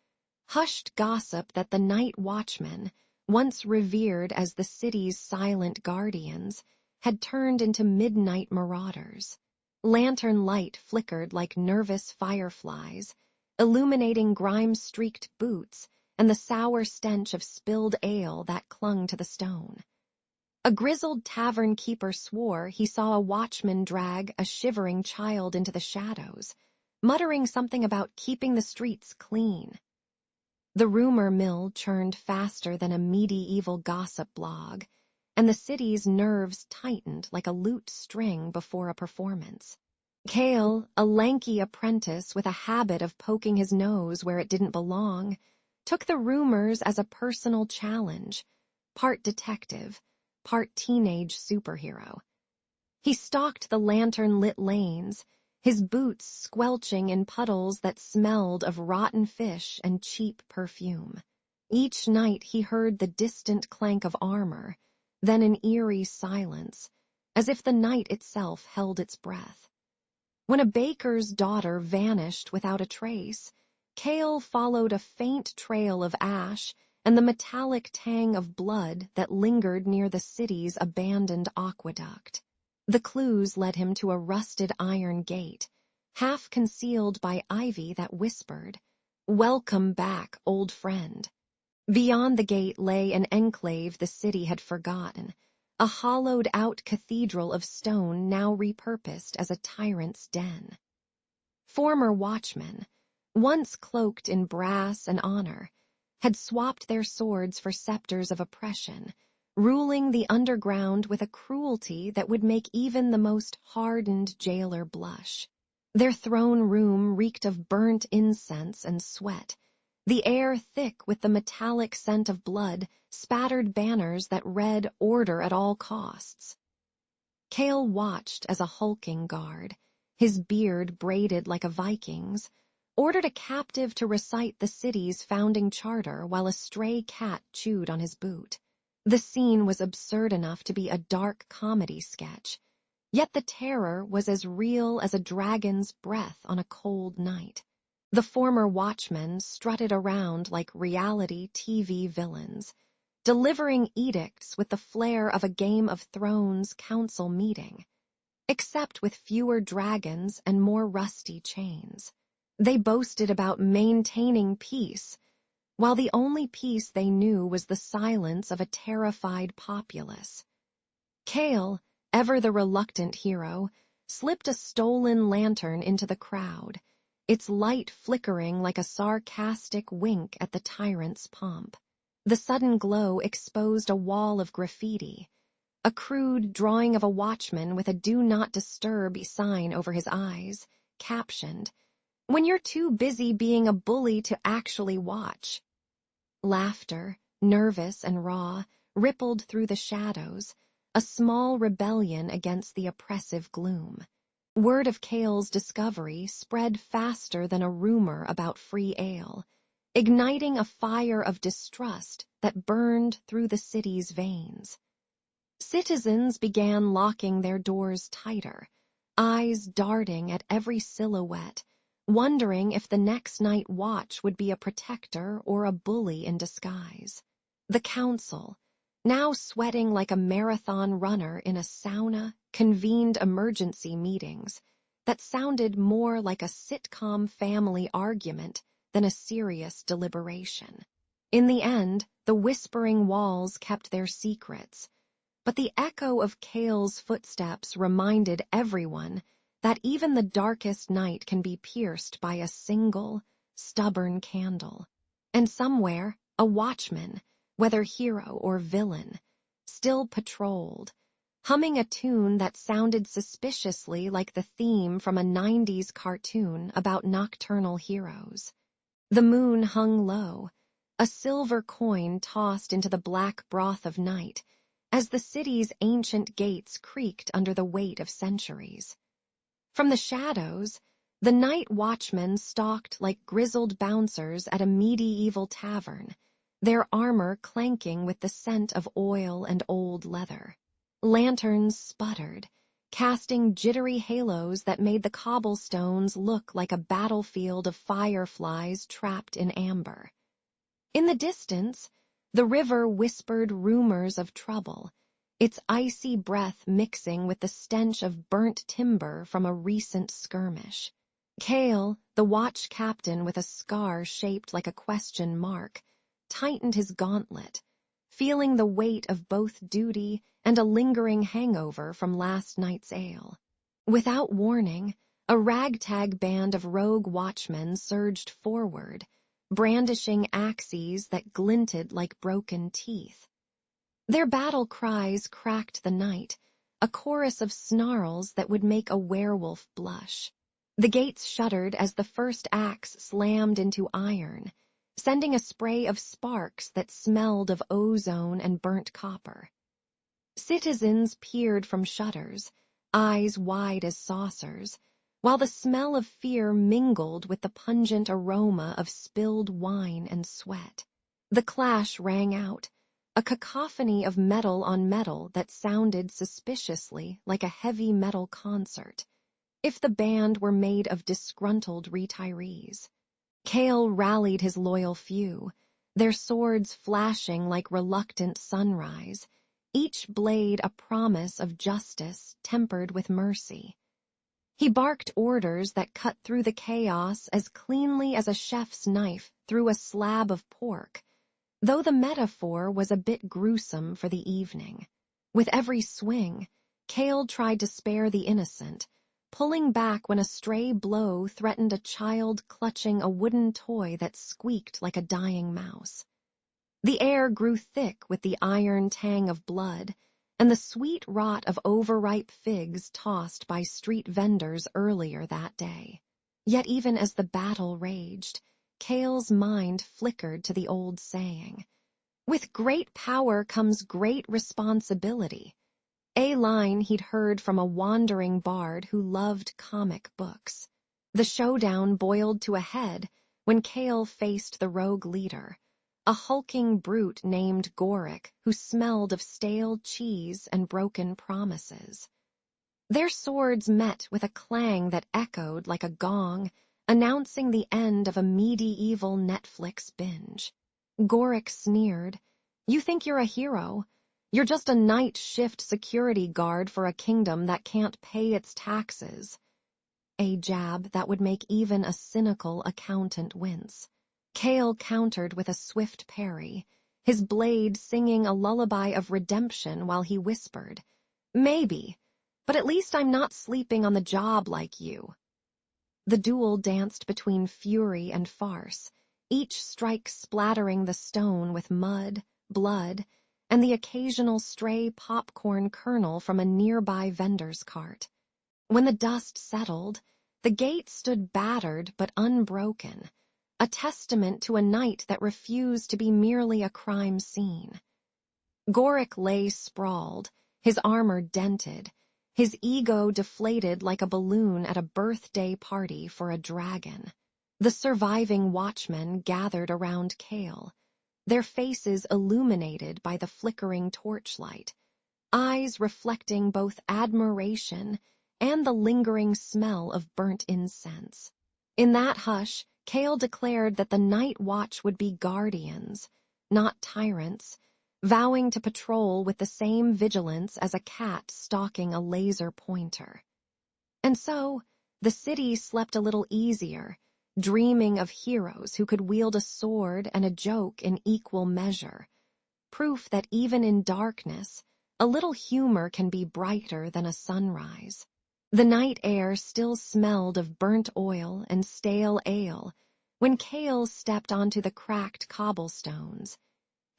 hushed gossip that the night watchmen, once revered as the city's silent guardians, had turned into midnight marauders. Lantern light flickered like nervous fireflies, illuminating grime-streaked boots and the sour stench of spilled ale that clung to the stone. A grizzled tavern keeper swore he saw a watchman drag a shivering child into the shadows, muttering something about keeping the streets clean. The rumor mill churned faster than a medieval gossip blog, and the city's nerves tightened like a lute string before a performance. Cale, a lanky apprentice with a habit of poking his nose where it didn't belong, took the rumors as a personal challenge, part detective, part teenage superhero. He stalked the lantern-lit lanes, his boots squelching in puddles that smelled of rotten fish and cheap perfume. Each night he heard the distant clank of armor, then an eerie silence, as if the night itself held its breath. When a baker's daughter vanished without a trace, Cale followed a faint trail of ash and the metallic tang of blood that lingered near the city's abandoned aqueduct. The clues led him to a rusted iron gate, half concealed by ivy that whispered, "Welcome back, old friend." Beyond the gate lay an enclave the city had forgotten, a hollowed-out cathedral of stone now repurposed as a tyrant's den. Former watchmen, once cloaked in brass and honor, had swapped their swords for scepters of oppression, ruling the underground with a cruelty that would make even the most hardened jailer blush. Their throne room reeked of burnt incense and sweat, the air thick with the metallic scent of blood, spattered banners that read order at all costs. Cale watched as a hulking guard, his beard braided like a Viking's, ordered a captive to recite the city's founding charter while a stray cat chewed on his boot. The scene was absurd enough to be a dark comedy sketch, yet the terror was as real as a dragon's breath on a cold night. The former watchmen strutted around like reality TV villains, delivering edicts with the flair of a Game of Thrones council meeting, except with fewer dragons and more rusty chains. They boasted about maintaining peace, while the only peace they knew was the silence of a terrified populace. Cale, ever the reluctant hero, slipped a stolen lantern into the crowd, its light flickering like a sarcastic wink at the tyrant's pomp. The sudden glow exposed a wall of graffiti, a crude drawing of a watchman with a "Do Not Disturb" sign over his eyes, captioned, "When you're too busy being a bully to actually watch." Laughter, nervous and raw, rippled through the shadows, a small rebellion against the oppressive gloom. Word of Cale's discovery spread faster than a rumor about free ale, igniting a fire of distrust that burned through the city's veins. Citizens began locking their doors tighter, eyes darting at every silhouette, wondering if the next night watch would be a protector or a bully in disguise. The council, now sweating like a marathon runner in a sauna, convened emergency meetings that sounded more like a sitcom family argument than a serious deliberation. In the end, the whispering walls kept their secrets, but the echo of Cale's footsteps reminded everyone that even the darkest night can be pierced by a single, stubborn candle. And somewhere, a watchman, whether hero or villain, still patrolled, humming a tune that sounded suspiciously like the theme from a 90s cartoon about nocturnal heroes. The moon hung low, a silver coin tossed into the black broth of night, as the city's ancient gates creaked under the weight of centuries. From the shadows, the night watchmen stalked like grizzled bouncers at a medieval tavern, their armor clanking with the scent of oil and old leather. Lanterns sputtered, casting jittery halos that made the cobblestones look like a battlefield of fireflies trapped in amber. In the distance, the river whispered rumors of trouble, its icy breath mixing with the stench of burnt timber from a recent skirmish. Cale, the watch captain with a scar shaped like a question mark, tightened his gauntlet, feeling the weight of both duty and a lingering hangover from last night's ale. Without warning, a ragtag band of rogue watchmen surged forward, brandishing axes that glinted like broken teeth. Their battle cries cracked the night, a chorus of snarls that would make a werewolf blush. The gates shuddered as the first axe slammed into iron, sending a spray of sparks that smelled of ozone and burnt copper. Citizens peered from shutters, eyes wide as saucers, while the smell of fear mingled with the pungent aroma of spilled wine and sweat. The clash rang out, a cacophony of metal on metal that sounded suspiciously like a heavy metal concert, if the band were made of disgruntled retirees. Cale rallied his loyal few, their swords flashing like reluctant sunrise, each blade a promise of justice tempered with mercy. He barked orders that cut through the chaos as cleanly as a chef's knife through a slab of pork, though the metaphor was a bit gruesome for the evening. With every swing, Cale tried to spare the innocent, pulling back when a stray blow threatened a child clutching a wooden toy that squeaked like a dying mouse. The air grew thick with the iron tang of blood and the sweet rot of overripe figs tossed by street vendors earlier that day. Yet even as the battle raged, Cale's mind flickered to the old saying, "With great power comes great responsibility," a line he'd heard from a wandering bard who loved comic books. The showdown boiled to a head when Cale faced the rogue leader, a hulking brute named Gorick who smelled of stale cheese and broken promises. Their swords met with a clang that echoed like a gong, announcing the end of a medieval Netflix binge. Gorick sneered, "You think you're a hero? You're just a night shift security guard for a kingdom that can't pay its taxes." A jab that would make even a cynical accountant wince. Cale countered with a swift parry, his blade singing a lullaby of redemption while he whispered, "Maybe, But at least I'm not sleeping on the job like you. The duel danced between fury and farce, each strike splattering the stone with mud, blood, and the occasional stray popcorn kernel from a nearby vendor's cart. When the dust settled, the gate stood battered but unbroken, a testament to a night that refused to be merely a crime scene. Gorick lay sprawled, his armor dented, his ego deflated like a balloon at a birthday party for a dragon. The surviving watchmen gathered around Cale, their faces illuminated by the flickering torchlight, eyes reflecting both admiration and the lingering smell of burnt incense. In that hush, Cale declared that the night watch would be guardians, not tyrants, vowing to patrol with the same vigilance as a cat stalking a laser pointer. And so, the city slept a little easier, dreaming of heroes who could wield a sword and a joke in equal measure, proof that even in darkness, a little humor can be brighter than a sunrise. The night air still smelled of burnt oil and stale ale when Cale stepped onto the cracked cobblestones,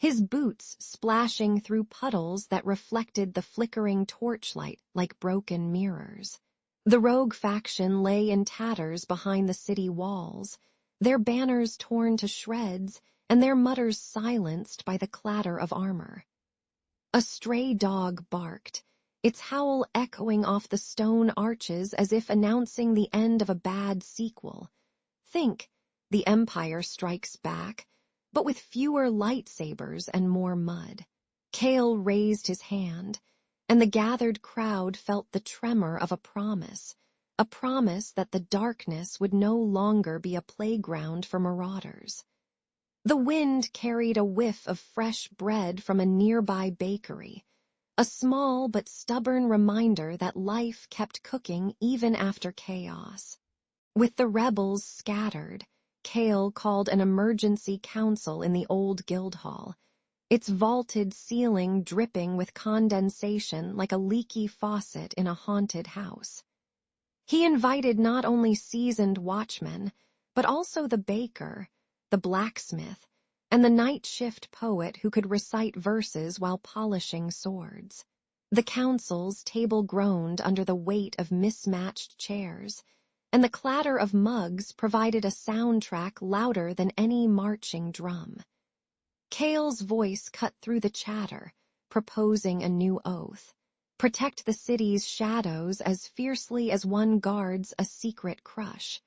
his boots splashing through puddles that reflected the flickering torchlight like broken mirrors. The rogue faction lay in tatters behind the city walls, their banners torn to shreds and their mutters silenced by the clatter of armor. A stray dog barked, its howl echoing off the stone arches as if announcing the end of a bad sequel. Think, The Empire Strikes Back, but with fewer lightsabers and more mud. Cale raised his hand, and the gathered crowd felt the tremor of a promise that the darkness would no longer be a playground for marauders. The wind carried a whiff of fresh bread from a nearby bakery, a small but stubborn reminder that life kept cooking even after chaos. With the rebels scattered, Cale called an emergency council in the old guild hall, its vaulted ceiling dripping with condensation like a leaky faucet in a haunted house. He invited not only seasoned watchmen, but also the baker, the blacksmith, and the night shift poet who could recite verses while polishing swords. The council's table groaned under the weight of mismatched chairs, and the clatter of mugs provided a soundtrack louder than any marching drum. Cale's voice cut through the chatter, proposing a new oath: protect the city's shadows as fiercely as one guards a secret crush.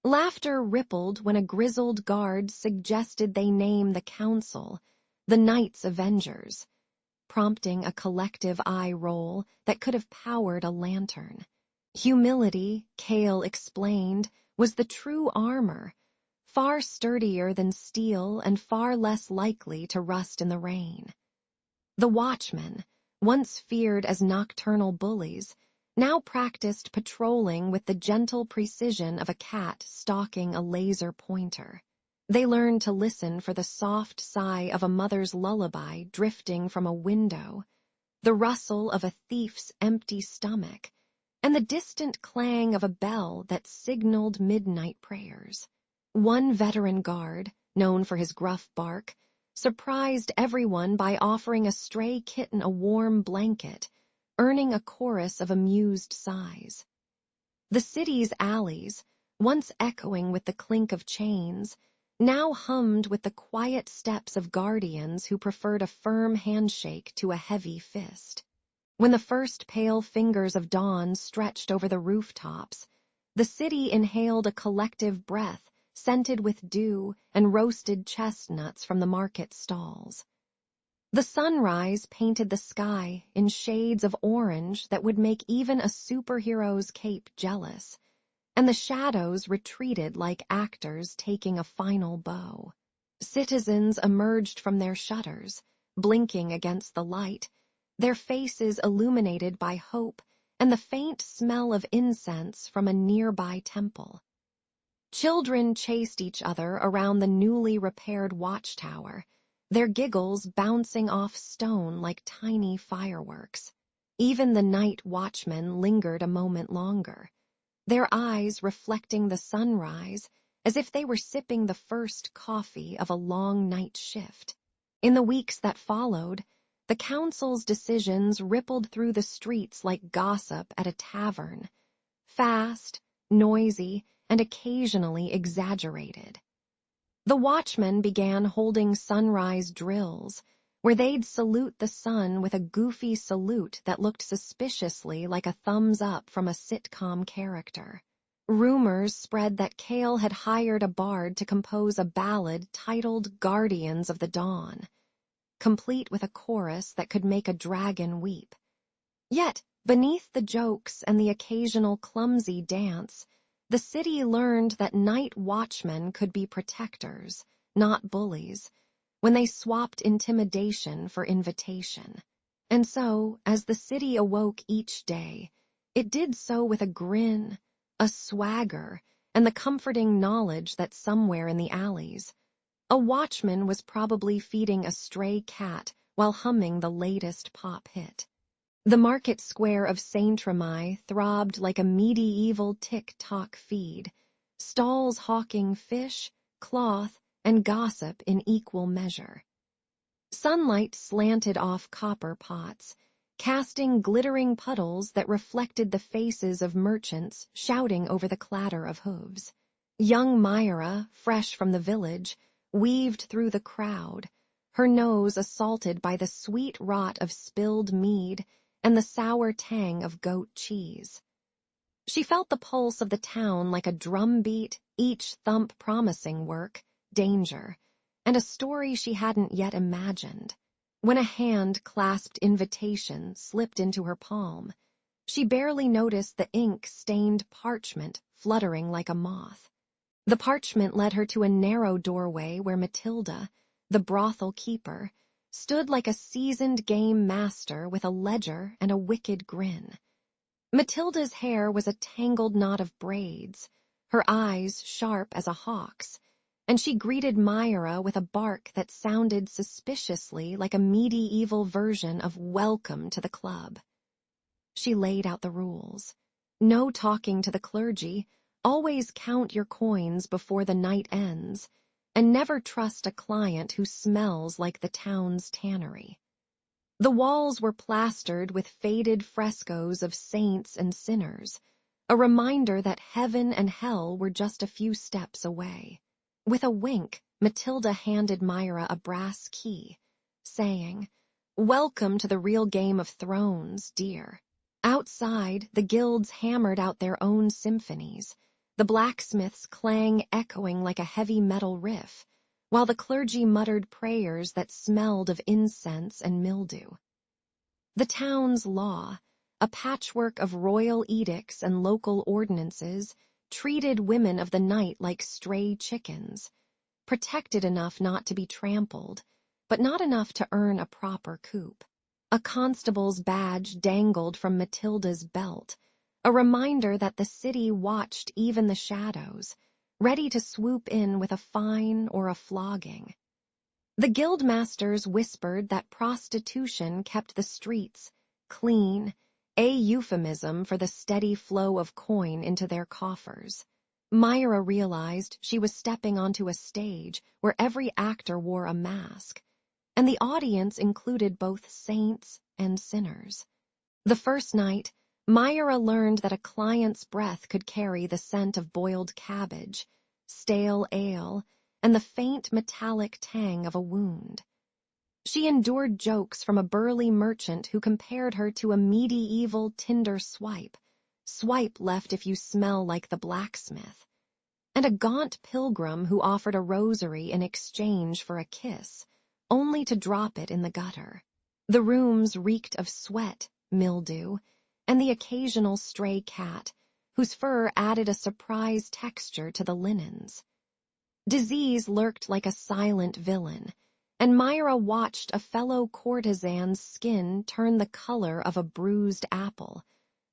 Laughter rippled when a grizzled guard suggested they name the council the Knights Avengers, prompting a collective eye roll that could have powered a lantern. Humility, Cale explained, was the true armor, far sturdier than steel and far less likely to rust in the rain. The watchmen, once feared as nocturnal bullies, now practiced patrolling with the gentle precision of a cat stalking a laser pointer. They learned to listen for the soft sigh of a mother's lullaby drifting from a window, the rustle of a thief's empty stomach, and the distant clang of a bell that signaled midnight prayers. One veteran guard, known for his gruff bark, surprised everyone by offering a stray kitten a warm blanket, earning a chorus of amused sighs. The city's alleys, once echoing with the clink of chains, now hummed with the quiet steps of guardians who preferred a firm handshake to a heavy fist. When the first pale fingers of dawn stretched over the rooftops, the city inhaled a collective breath scented with dew and roasted chestnuts from the market stalls. The sunrise painted the sky in shades of orange that would make even a superhero's cape jealous, and the shadows retreated like actors taking a final bow. Citizens emerged from their shutters, blinking against the light, their faces illuminated by hope and the faint smell of incense from a nearby temple. Children chased each other around the newly repaired watchtower, their giggles bouncing off stone like tiny fireworks. Even the night watchmen lingered a moment longer, their eyes reflecting the sunrise as if they were sipping the first coffee of a long night shift. In the weeks that followed, the council's decisions rippled through the streets like gossip at a tavern, fast, noisy, and occasionally exaggerated. The watchmen began holding sunrise drills, where they'd salute the sun with a goofy salute that looked suspiciously like a thumbs up from a sitcom character. Rumors spread that Cale had hired a bard to compose a ballad titled Guardians of the Dawn, complete with a chorus that could make a dragon weep. Yet, beneath the jokes and the occasional clumsy dance, the city learned that night watchmen could be protectors, not bullies, when they swapped intimidation for invitation. And so, as the city awoke each day, it did so with a grin, a swagger, and the comforting knowledge that somewhere in the alleys, a watchman was probably feeding a stray cat while humming the latest pop hit. The market square of Saint-Remy throbbed like a medieval tick-tock feed, stalls hawking fish, cloth, and gossip in equal measure. Sunlight slanted off copper pots, casting glittering puddles that reflected the faces of merchants shouting over the clatter of hooves. Young Myra, fresh from the village, weaved through the crowd, her nose assaulted by the sweet rot of spilled mead and the sour tang of goat cheese. She felt the pulse of the town like a drumbeat, each thump promising work, danger, and a story she hadn't yet imagined. When a hand clasped invitation slipped into her palm, she barely noticed the ink-stained parchment fluttering like a moth. The parchment led her to a narrow doorway where Matilda, the brothel keeper, stood like a seasoned game master with a ledger and a wicked grin. Matilda's hair was a tangled knot of braids, her eyes sharp as a hawk's, and she greeted Myra with a bark that sounded suspiciously like a medieval version of "Welcome to the club." She laid out the rules. No talking to the clergy, always count your coins before the night ends, and never trust a client who smells like the town's tannery. The walls were plastered with faded frescoes of saints and sinners, a reminder that heaven and hell were just a few steps away. With a wink, Matilda handed Myra a brass key, saying, "Welcome to the real Game of Thrones, dear." Outside, the guilds hammered out their own symphonies, the blacksmith's clang echoing like a heavy metal riff, while the clergy muttered prayers that smelled of incense and mildew. The town's law, a patchwork of royal edicts and local ordinances, treated women of the night like stray chickens, protected enough not to be trampled, but not enough to earn a proper coup. A constable's badge dangled from Matilda's belt, a reminder that the city watched even the shadows, ready to swoop in with a fine or a flogging. The guildmasters whispered that prostitution kept the streets clean, a euphemism for the steady flow of coin into their coffers. Myra realized she was stepping onto a stage where every actor wore a mask, and the audience included both saints and sinners. The first night, Myra learned that a client's breath could carry the scent of boiled cabbage, stale ale, and the faint metallic tang of a wound. She endured jokes from a burly merchant who compared her to a medieval Tinder swipe left if you smell like the blacksmith, and a gaunt pilgrim who offered a rosary in exchange for a kiss, only to drop it in the gutter. The rooms reeked of sweat, mildew, and the occasional stray cat, whose fur added a surprise texture to the linens. Disease lurked like a silent villain, and Myra watched a fellow courtesan's skin turn the color of a bruised apple,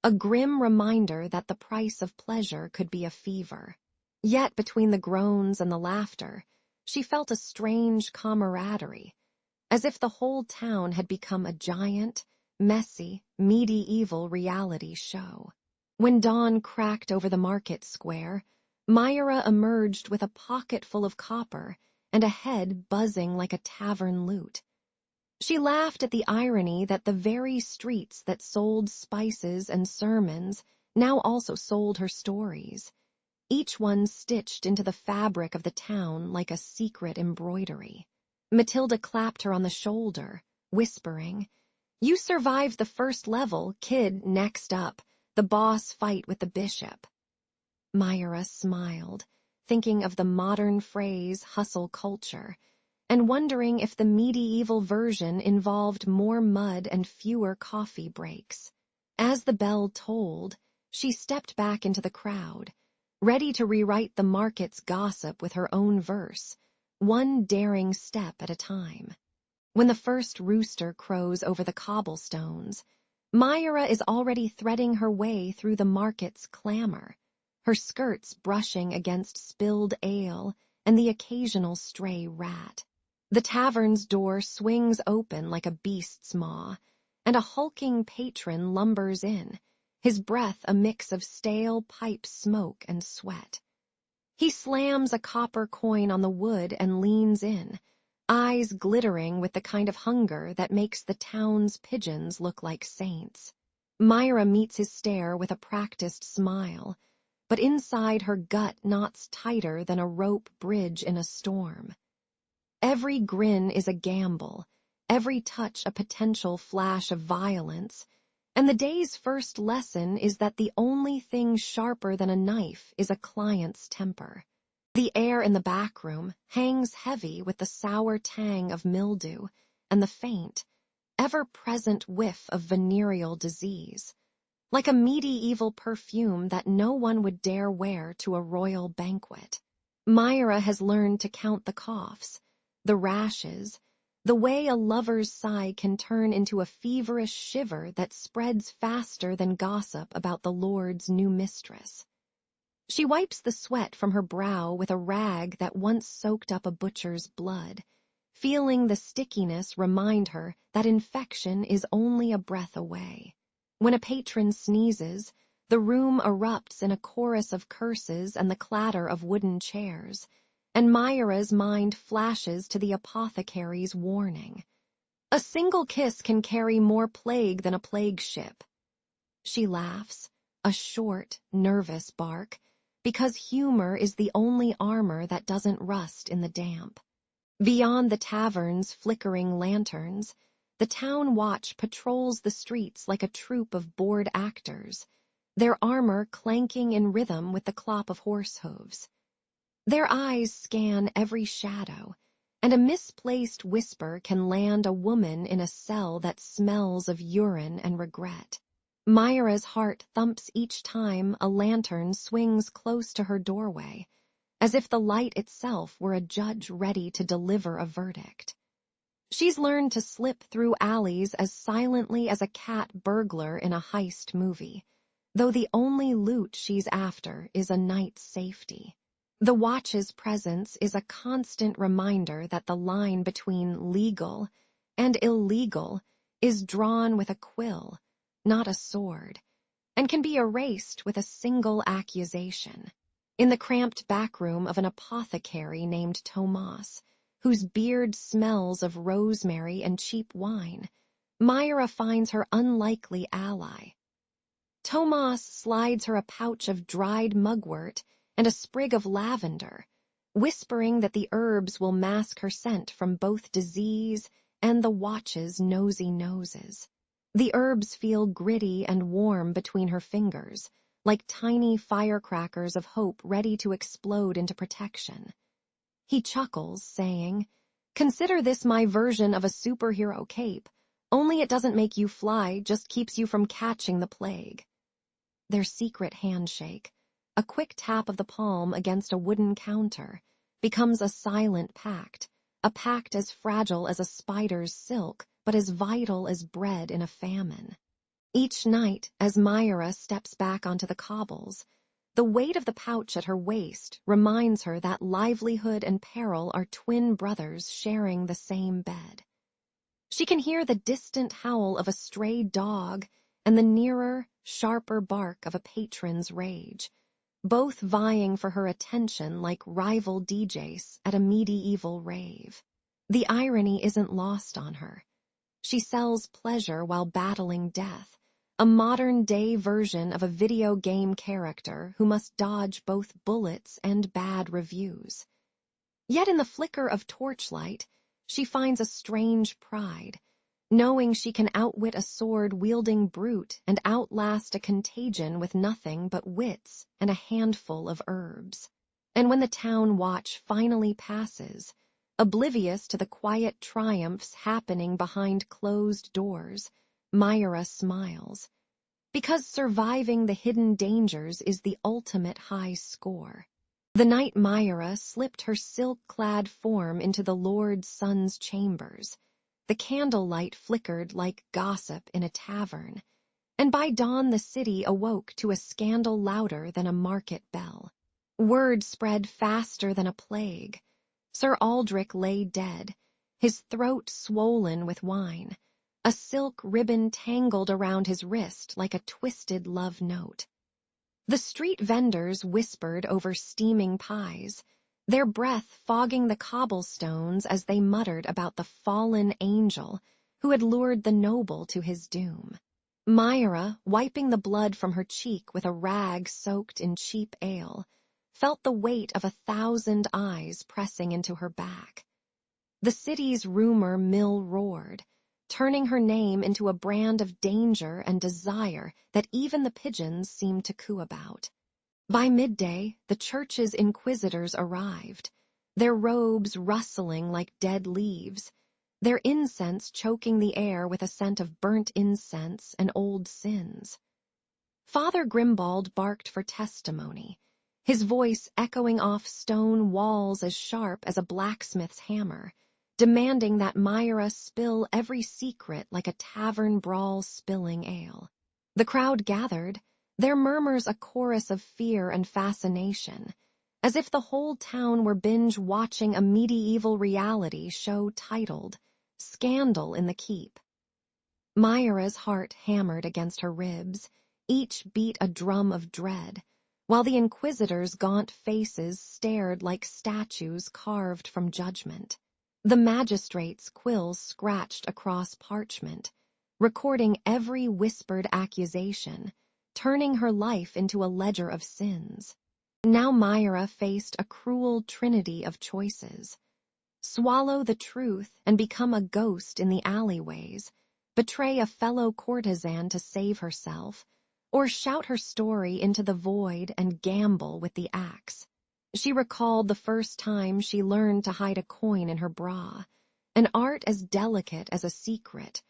a grim reminder that the price of pleasure could be a fever. Yet between the groans and the laughter, she felt a strange camaraderie, as if the whole town had become a giant, messy, medieval reality show. When dawn cracked over the market square, Myra emerged with a pocket full of copper and a head buzzing like a tavern lute. She laughed at the irony that the very streets that sold spices and sermons now also sold her stories, each one stitched into the fabric of the town like a secret embroidery. Matilda clapped her on the shoulder, whispering, "You survived the first level, kid, next up, the boss fight with the bishop." Myra smiled, thinking of the modern phrase hustle culture, and wondering if the medieval version involved more mud and fewer coffee breaks. As the bell tolled, she stepped back into the crowd, ready to rewrite the market's gossip with her own verse, one daring step at a time. When the first rooster crows over the cobblestones, Myra is already threading her way through the market's clamor, her skirts brushing against spilled ale and the occasional stray rat. The tavern's door swings open like a beast's maw, and a hulking patron lumbers in, his breath a mix of stale pipe smoke and sweat. He slams a copper coin on the wood and leans in, eyes glittering with the kind of hunger that makes the town's pigeons look like saints. Myra meets his stare with a practiced smile, but inside her gut knots tighter than a rope bridge in a storm. Every grin is a gamble, every touch a potential flash of violence, and the day's first lesson is that the only thing sharper than a knife is a client's temper. The air in the back room hangs heavy with the sour tang of mildew and the faint, ever-present whiff of venereal disease, like a medieval perfume that no one would dare wear to a royal banquet. Myra has learned to count the coughs, the rashes, the way a lover's sigh can turn into a feverish shiver that spreads faster than gossip about the lord's new mistress. She wipes the sweat from her brow with a rag that once soaked up a butcher's blood, feeling the stickiness remind her that infection is only a breath away. When a patron sneezes, the room erupts in a chorus of curses and the clatter of wooden chairs, and Myra's mind flashes to the apothecary's warning. A single kiss can carry more plague than a plague ship. She laughs, a short, nervous bark, because humor is the only armor that doesn't rust in the damp. Beyond the tavern's flickering lanterns, the town watch patrols the streets like a troupe of bored actors, their armor clanking in rhythm with the clop of horse hooves. Their eyes scan every shadow, and a misplaced whisper can land a woman in a cell that smells of urine and regret. Myra's heart thumps each time a lantern swings close to her doorway, as if the light itself were a judge ready to deliver a verdict. She's learned to slip through alleys as silently as a cat burglar in a heist movie, though the only loot she's after is a night's safety. The watch's presence is a constant reminder that the line between legal and illegal is drawn with a quill, not a sword, and can be erased with a single accusation. In the cramped backroom of an apothecary named Tomas, whose beard smells of rosemary and cheap wine, Myra finds her unlikely ally. Tomas slides her a pouch of dried mugwort and a sprig of lavender, whispering that the herbs will mask her scent from both disease and the watch's nosy noses. The herbs feel gritty and warm between her fingers, like tiny firecrackers of hope ready to explode into protection. He chuckles, saying, "Consider this my version of a superhero cape, only it doesn't make you fly, just keeps you from catching the plague." Their secret handshake, a quick tap of the palm against a wooden counter, becomes a silent pact, a pact as fragile as a spider's silk, but as vital as bread in a famine. Each night, as Myra steps back onto the cobbles, the weight of the pouch at her waist reminds her that livelihood and peril are twin brothers sharing the same bed. She can hear the distant howl of a stray dog and the nearer, sharper bark of a patron's rage, both vying for her attention like rival DJs at a medieval rave. The irony isn't lost on her. She sells pleasure while battling death, a modern-day version of a video game character who must dodge both bullets and bad reviews. Yet in the flicker of torchlight, she finds a strange pride, knowing she can outwit a sword-wielding brute and outlast a contagion with nothing but wits and a handful of herbs. And when the town watch finally passes, oblivious to the quiet triumphs happening behind closed doors, Myra smiles. Because surviving the hidden dangers is the ultimate high score. The night Myra slipped her silk-clad form into the Lord Sun's chambers, the candlelight flickered like gossip in a tavern, and by dawn the city awoke to a scandal louder than a market bell. Word spread faster than a plague. Sir Aldrich lay dead, his throat swollen with wine, a silk ribbon tangled around his wrist like a twisted love note. The street vendors whispered over steaming pies, their breath fogging the cobblestones as they muttered about the fallen angel who had lured the noble to his doom. Myra, wiping the blood from her cheek with a rag soaked in cheap ale, felt the weight of 1,000 eyes pressing into her back. The city's rumor mill roared, turning her name into a brand of danger and desire that even the pigeons seemed to coo about. By midday, the church's inquisitors arrived, their robes rustling like dead leaves, their incense choking the air with a scent of burnt incense and old sins. Father Grimbald barked for testimony, his voice echoing off stone walls as sharp as a blacksmith's hammer, demanding that Myra spill every secret like a tavern brawl spilling ale. The crowd gathered, their murmurs a chorus of fear and fascination, as if the whole town were binge-watching a medieval reality show titled Scandal in the Keep. Myra's heart hammered against her ribs, each beat a drum of dread, while the inquisitors' gaunt faces stared like statues carved from judgment. The magistrate's quill scratched across parchment, recording every whispered accusation, turning her life into a ledger of sins. Now Myra faced a cruel trinity of choices. Swallow the truth and become a ghost in the alleyways, betray a fellow courtesan to save herself, or shout her story into the void and gamble with the axe. She recalled the first time she learned to hide a coin in her bra, an art as delicate as a secret,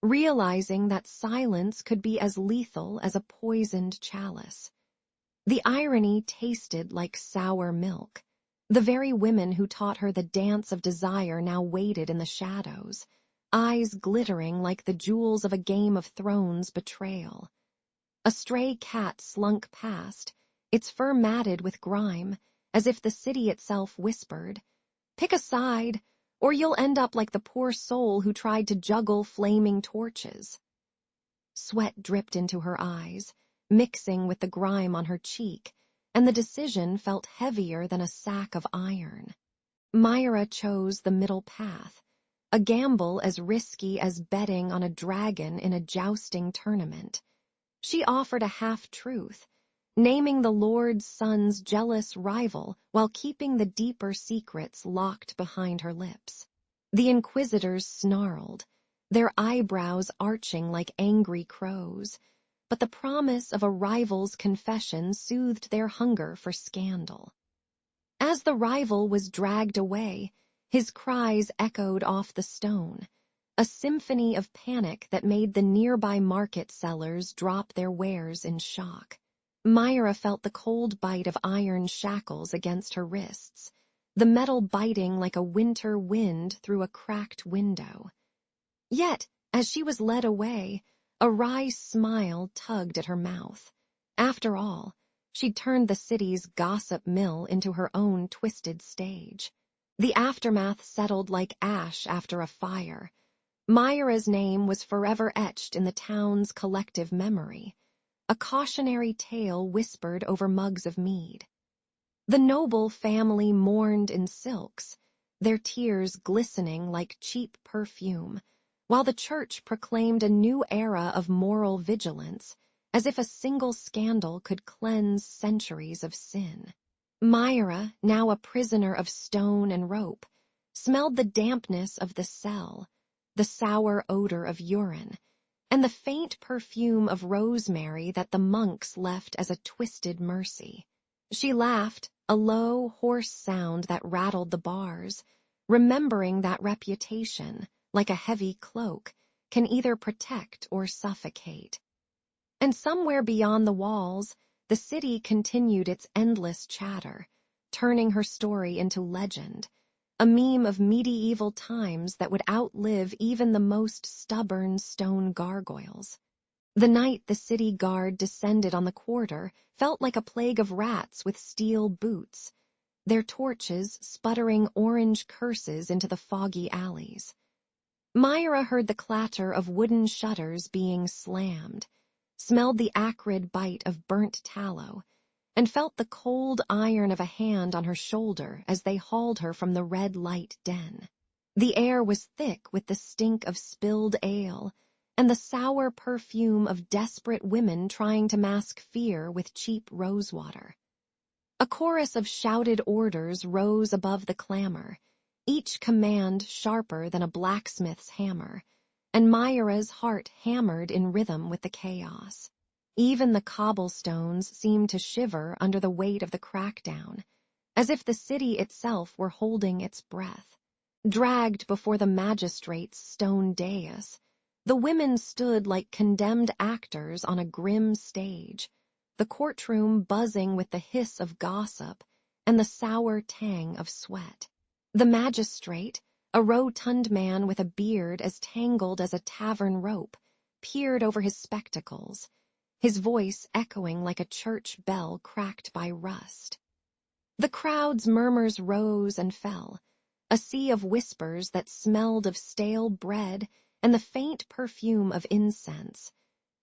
realizing that silence could be as lethal as a poisoned chalice. The irony tasted like sour milk. The very women who taught her the dance of desire now waited in the shadows, eyes glittering like the jewels of a Game of Thrones betrayal. A stray cat slunk past, its fur matted with grime, as if the city itself whispered, "Pick a side, or you'll end up like the poor soul who tried to juggle flaming torches." Sweat dripped into her eyes, mixing with the grime on her cheek, and the decision felt heavier than a sack of iron. Myra chose the middle path, a gamble as risky as betting on a dragon in a jousting tournament. She offered a half-truth, naming the Lord Sun's jealous rival while keeping the deeper secrets locked behind her lips. The inquisitors snarled, their eyebrows arching like angry crows, but the promise of a rival's confession soothed their hunger for scandal. As the rival was dragged away, his cries echoed off the stone, a symphony of panic that made the nearby market sellers drop their wares in shock. Myra felt the cold bite of iron shackles against her wrists, the metal biting like a winter wind through a cracked window. Yet, as she was led away, a wry smile tugged at her mouth. After all, she'd turned the city's gossip mill into her own twisted stage. The aftermath settled like ash after a fire, Myra's name was forever etched in the town's collective memory, a cautionary tale whispered over mugs of mead. The noble family mourned in silks, their tears glistening like cheap perfume, while the church proclaimed a new era of moral vigilance, as if a single scandal could cleanse centuries of sin. Myra, now a prisoner of stone and rope, smelled the dampness of the cell, the sour odor of urine, and the faint perfume of rosemary that the monks left as a twisted mercy. She laughed, a low, hoarse sound that rattled the bars, remembering that reputation, like a heavy cloak, can either protect or suffocate. And somewhere beyond the walls, the city continued its endless chatter, turning her story into legend, a meme of medieval times that would outlive even the most stubborn stone gargoyles. The night the city guard descended on the quarter felt like a plague of rats with steel boots, their torches sputtering orange curses into the foggy alleys. Myra heard the clatter of wooden shutters being slammed, smelled the acrid bite of burnt tallow, and felt the cold iron of a hand on her shoulder as they hauled her from the red light den. The air was thick with the stink of spilled ale and the sour perfume of desperate women trying to mask fear with cheap rosewater. A chorus of shouted orders rose above the clamor, each command sharper than a blacksmith's hammer, and Myra's heart hammered in rhythm with the chaos. Even the cobblestones seemed to shiver under the weight of the crackdown, as if the city itself were holding its breath. Dragged before the magistrate's stone dais, the women stood like condemned actors on a grim stage, the courtroom buzzing with the hiss of gossip and the sour tang of sweat. The magistrate, a rotund man with a beard as tangled as a tavern rope, peered over his spectacles, his voice echoing like a church bell cracked by rust. The crowd's murmurs rose and fell, a sea of whispers that smelled of stale bread and the faint perfume of incense,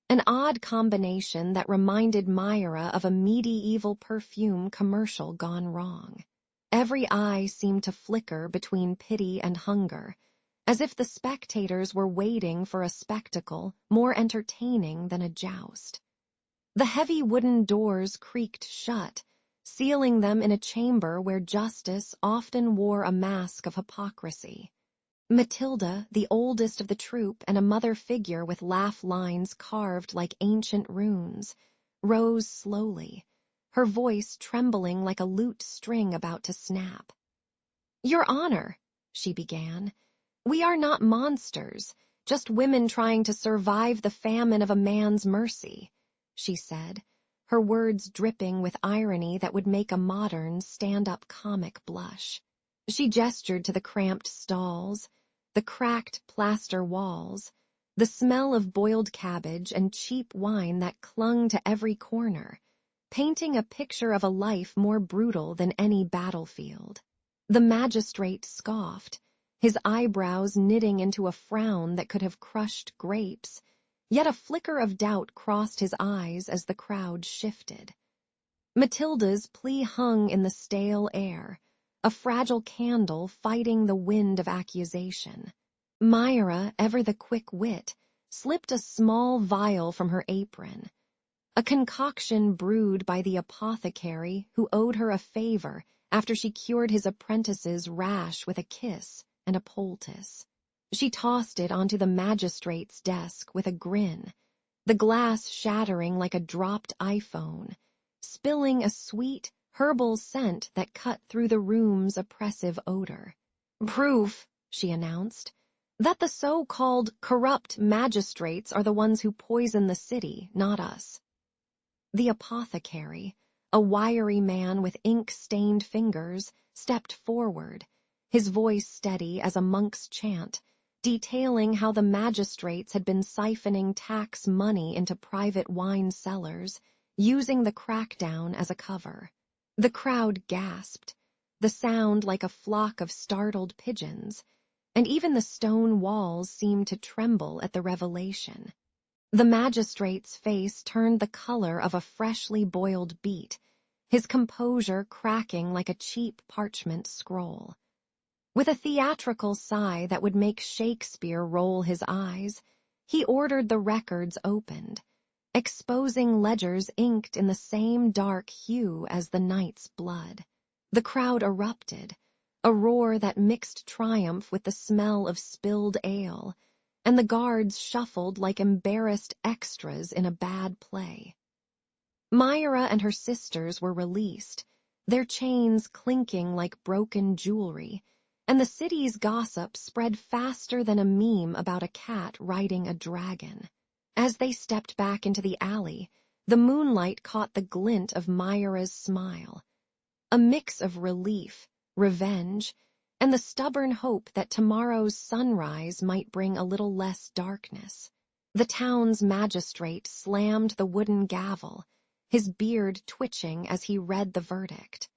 an odd combination that reminded Myra of a medieval perfume commercial gone wrong. Every eye seemed to flicker between pity and hunger, as if the spectators were waiting for a spectacle more entertaining than a joust. The heavy wooden doors creaked shut, sealing them in a chamber where justice often wore a mask of hypocrisy. Matilda, the oldest of the troop and a mother figure with laugh lines carved like ancient runes, rose slowly, her voice trembling like a lute string about to snap. "Your Honor," she began, "we are not monsters, just women trying to survive the famine of a man's mercy," she said, her words dripping with irony that would make a modern stand-up comic blush. She gestured to the cramped stalls, the cracked plaster walls, the smell of boiled cabbage and cheap wine that clung to every corner, painting a picture of a life more brutal than any battlefield. The magistrate scoffed, his eyebrows knitting into a frown that could have crushed grapes, yet a flicker of doubt crossed his eyes as the crowd shifted. Matilda's plea hung in the stale air, a fragile candle fighting the wind of accusation. Myra, ever the quick wit, slipped a small vial from her apron, a concoction brewed by the apothecary who owed her a favor after she cured his apprentice's rash with a kiss and a poultice. She tossed it onto the magistrate's desk with a grin, the glass shattering like a dropped iPhone, spilling a sweet, herbal scent that cut through the room's oppressive odor. "Proof," she announced, "that the so-called corrupt magistrates are the ones who poison the city, not us." The apothecary, a wiry man with ink-stained fingers, stepped forward, his voice steady as a monk's chant, detailing how the magistrates had been siphoning tax money into private wine cellars, using the crackdown as a cover. The crowd gasped, the sound like a flock of startled pigeons, and even the stone walls seemed to tremble at the revelation. The magistrate's face turned the color of a freshly boiled beet, his composure cracking like a cheap parchment scroll. With a theatrical sigh that would make Shakespeare roll his eyes, he ordered the records opened, exposing ledgers inked in the same dark hue as the night's blood. The crowd erupted, a roar that mixed triumph with the smell of spilled ale, and the guards shuffled like embarrassed extras in a bad play. Myra and her sisters were released, their chains clinking like broken jewelry, and the city's gossip spread faster than a meme about a cat riding a dragon. As they stepped back into the alley, the moonlight caught the glint of Myra's smile, a mix of relief, revenge, and the stubborn hope that tomorrow's sunrise might bring a little less darkness. The town's magistrate slammed the wooden gavel, his beard twitching as he read the verdict.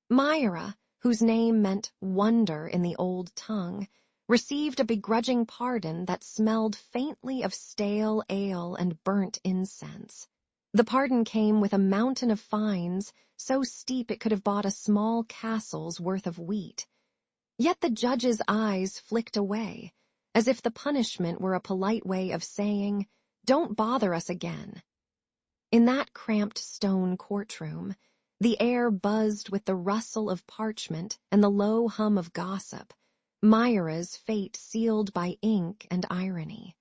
Myra, whose name meant wonder in the old tongue, received a begrudging pardon that smelled faintly of stale ale and burnt incense. The pardon came with a mountain of fines so steep it could have bought a small castle's worth of wheat. Yet the judge's eyes flicked away, as if the punishment were a polite way of saying, "Don't bother us again." In that cramped stone courtroom, the air buzzed with the rustle of parchment and the low hum of gossip, Myra's fate sealed by ink and irony.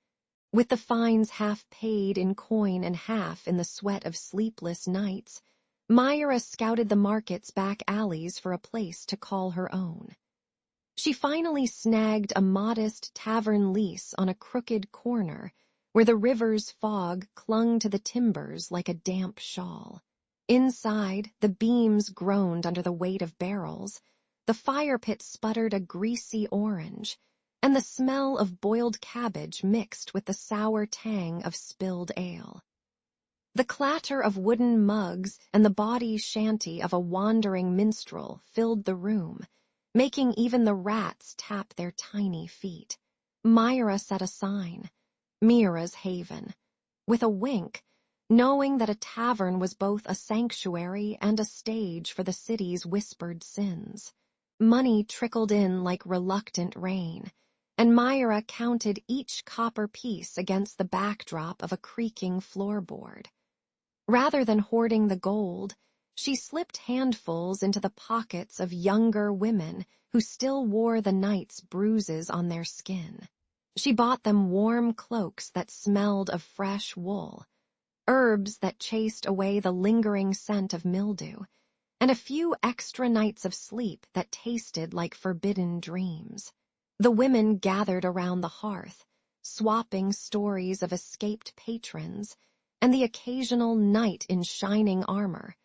With the fines half paid in coin and half in the sweat of sleepless nights, Myra scouted the market's back alleys for a place to call her own. She finally snagged a modest tavern lease on a crooked corner where the river's fog clung to the timbers like a damp shawl. Inside, the beams groaned under the weight of barrels, the fire pit sputtered a greasy orange, and the smell of boiled cabbage mixed with the sour tang of spilled ale. The clatter of wooden mugs and the bawdy shanty of a wandering minstrel filled the room, making even the rats tap their tiny feet. Myra set a sign, Mira's Haven, with a wink, knowing that a tavern was both a sanctuary and a stage for the city's whispered sins. Money trickled in like reluctant rain, and Myra counted each copper piece against the backdrop of a creaking floorboard. Rather than hoarding the gold, she slipped handfuls into the pockets of younger women who still wore the night's bruises on their skin. She bought them warm cloaks that smelled of fresh wool, herbs that chased away the lingering scent of mildew, and a few extra nights of sleep that tasted like forbidden dreams. The women gathered around the hearth, swapping stories of escaped patrons and the occasional knight in shining armor,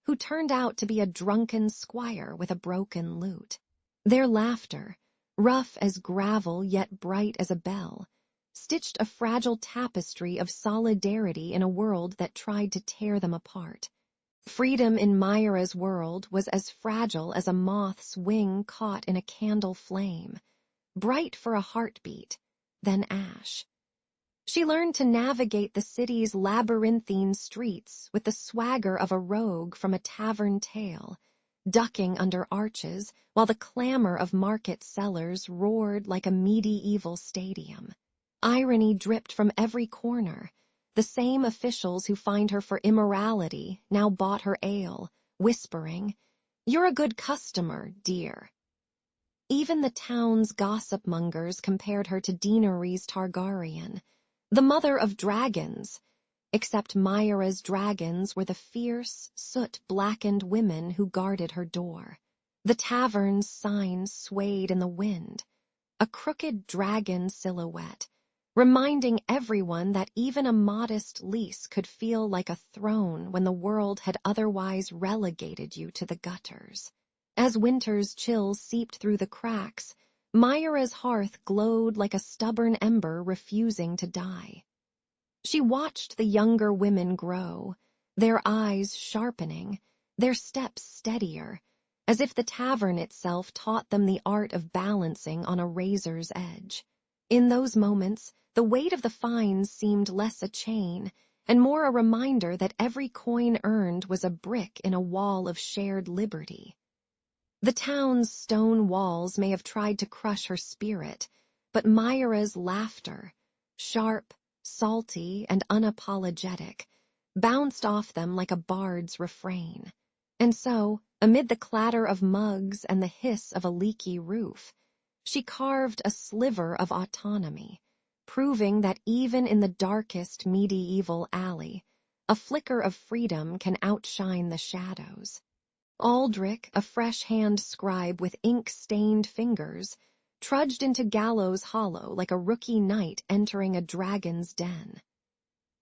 who turned out to be a drunken squire with a broken lute. Their laughter, rough as gravel yet bright as a bell, stitched a fragile tapestry of solidarity in a world that tried to tear them apart. Freedom in Myra's world was as fragile as a moth's wing caught in a candle flame, bright for a heartbeat, then ash. She learned to navigate the city's labyrinthine streets with the swagger of a rogue from a tavern tale, ducking under arches while the clamor of market sellers roared like a medieval stadium. Irony dripped from every corner. The same officials who fined her for immorality now bought her ale, whispering, "You're a good customer, dear." Even the town's gossip mongers compared her to Daenerys Targaryen, the mother of dragons, except Myra's dragons were the fierce, soot-blackened women who guarded her door. The tavern's sign swayed in the wind, a crooked dragon silhouette, reminding everyone that even a modest lease could feel like a throne when the world had otherwise relegated you to the gutters. As winter's chill seeped through the cracks, Myra's hearth glowed like a stubborn ember refusing to die. She watched the younger women grow, their eyes sharpening, their steps steadier, as if the tavern itself taught them the art of balancing on a razor's edge. In those moments, the weight of the fines seemed less a chain and more a reminder that every coin earned was a brick in a wall of shared liberty. The town's stone walls may have tried to crush her spirit, but Myra's laughter, sharp, salty, and unapologetic, bounced off them like a bard's refrain. And so, amid the clatter of mugs and the hiss of a leaky roof, she carved a sliver of autonomy, proving that even in the darkest medieval alley, a flicker of freedom can outshine the shadows. Aldrich, a fresh-hand scribe with ink-stained fingers, trudged into Gallows Hollow like a rookie knight entering a dragon's den.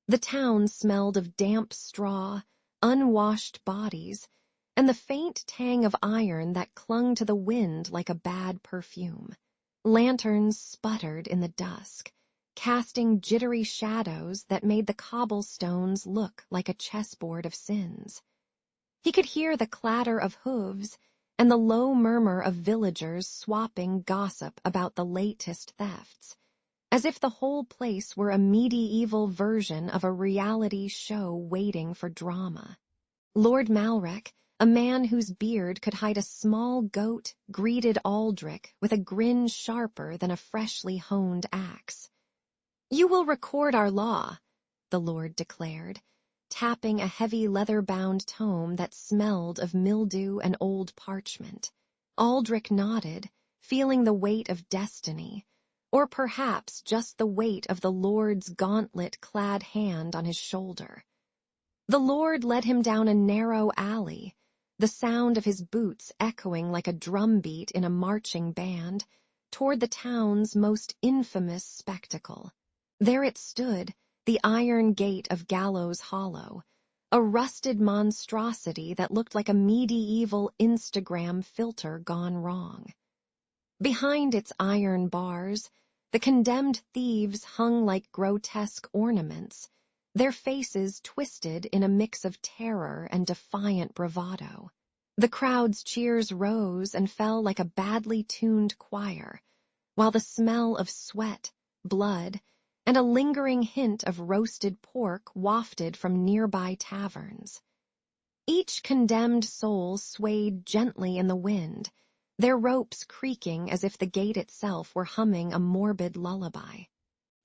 The town smelled of damp straw, unwashed bodies, and the faint tang of iron that clung to the wind like a bad perfume. Lanterns sputtered in the dusk, casting jittery shadows that made the cobblestones look like a chessboard of sins. He could hear the clatter of hooves and the low murmur of villagers swapping gossip about the latest thefts, as if the whole place were a medieval version of a reality show waiting for drama. Lord Malrek, a man whose beard could hide a small goat, greeted Aldrich with a grin sharper than a freshly honed axe. "You will record our law," the lord declared, tapping a heavy leather-bound tome that smelled of mildew and old parchment. Aldrich nodded, feeling the weight of destiny, or perhaps just the weight of the lord's gauntlet-clad hand on his shoulder. The lord led him down a narrow alley, the sound of his boots echoing like a drumbeat in a marching band, toward the town's most infamous spectacle. There it stood, the iron gate of Gallows Hollow, a rusted monstrosity that looked like a medieval Instagram filter gone wrong. Behind its iron bars, the condemned thieves hung like grotesque ornaments, their faces twisted in a mix of terror and defiant bravado. The crowd's cheers rose and fell like a badly tuned choir, while the smell of sweat, blood, and a lingering hint of roasted pork wafted from nearby taverns. Each condemned soul swayed gently in the wind, their ropes creaking as if the gate itself were humming a morbid lullaby.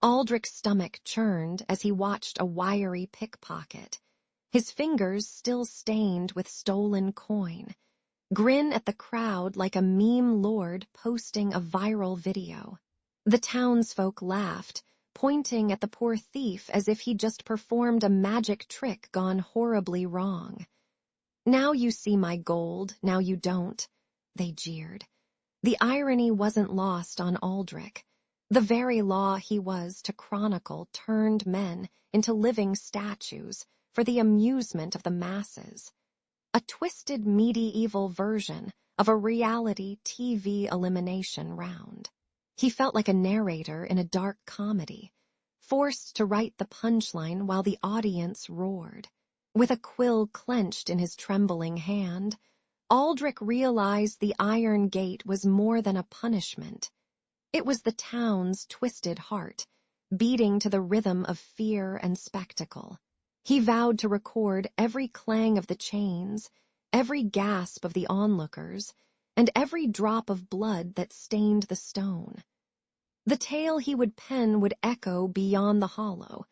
Aldrich's stomach churned as he watched a wiry pickpocket, his fingers still stained with stolen coin, grin at the crowd like a meme lord posting a viral video. The townsfolk laughed, pointing at the poor thief as if he'd just performed a magic trick gone horribly wrong. "Now you see my gold, now you don't," they jeered. The irony wasn't lost on Aldrich. The very law he was to chronicle turned men into living statues for the amusement of the masses. A twisted medieval version of a reality TV elimination round. He felt like a narrator in a dark comedy, forced to write the punchline while the audience roared. With a quill clenched in his trembling hand, Aldrich realized the iron gate was more than a punishment. It was the town's twisted heart, beating to the rhythm of fear and spectacle. He vowed to record every clang of the chains, every gasp of the onlookers, and every drop of blood that stained the stone. The tale he would pen would echo beyond the hollow,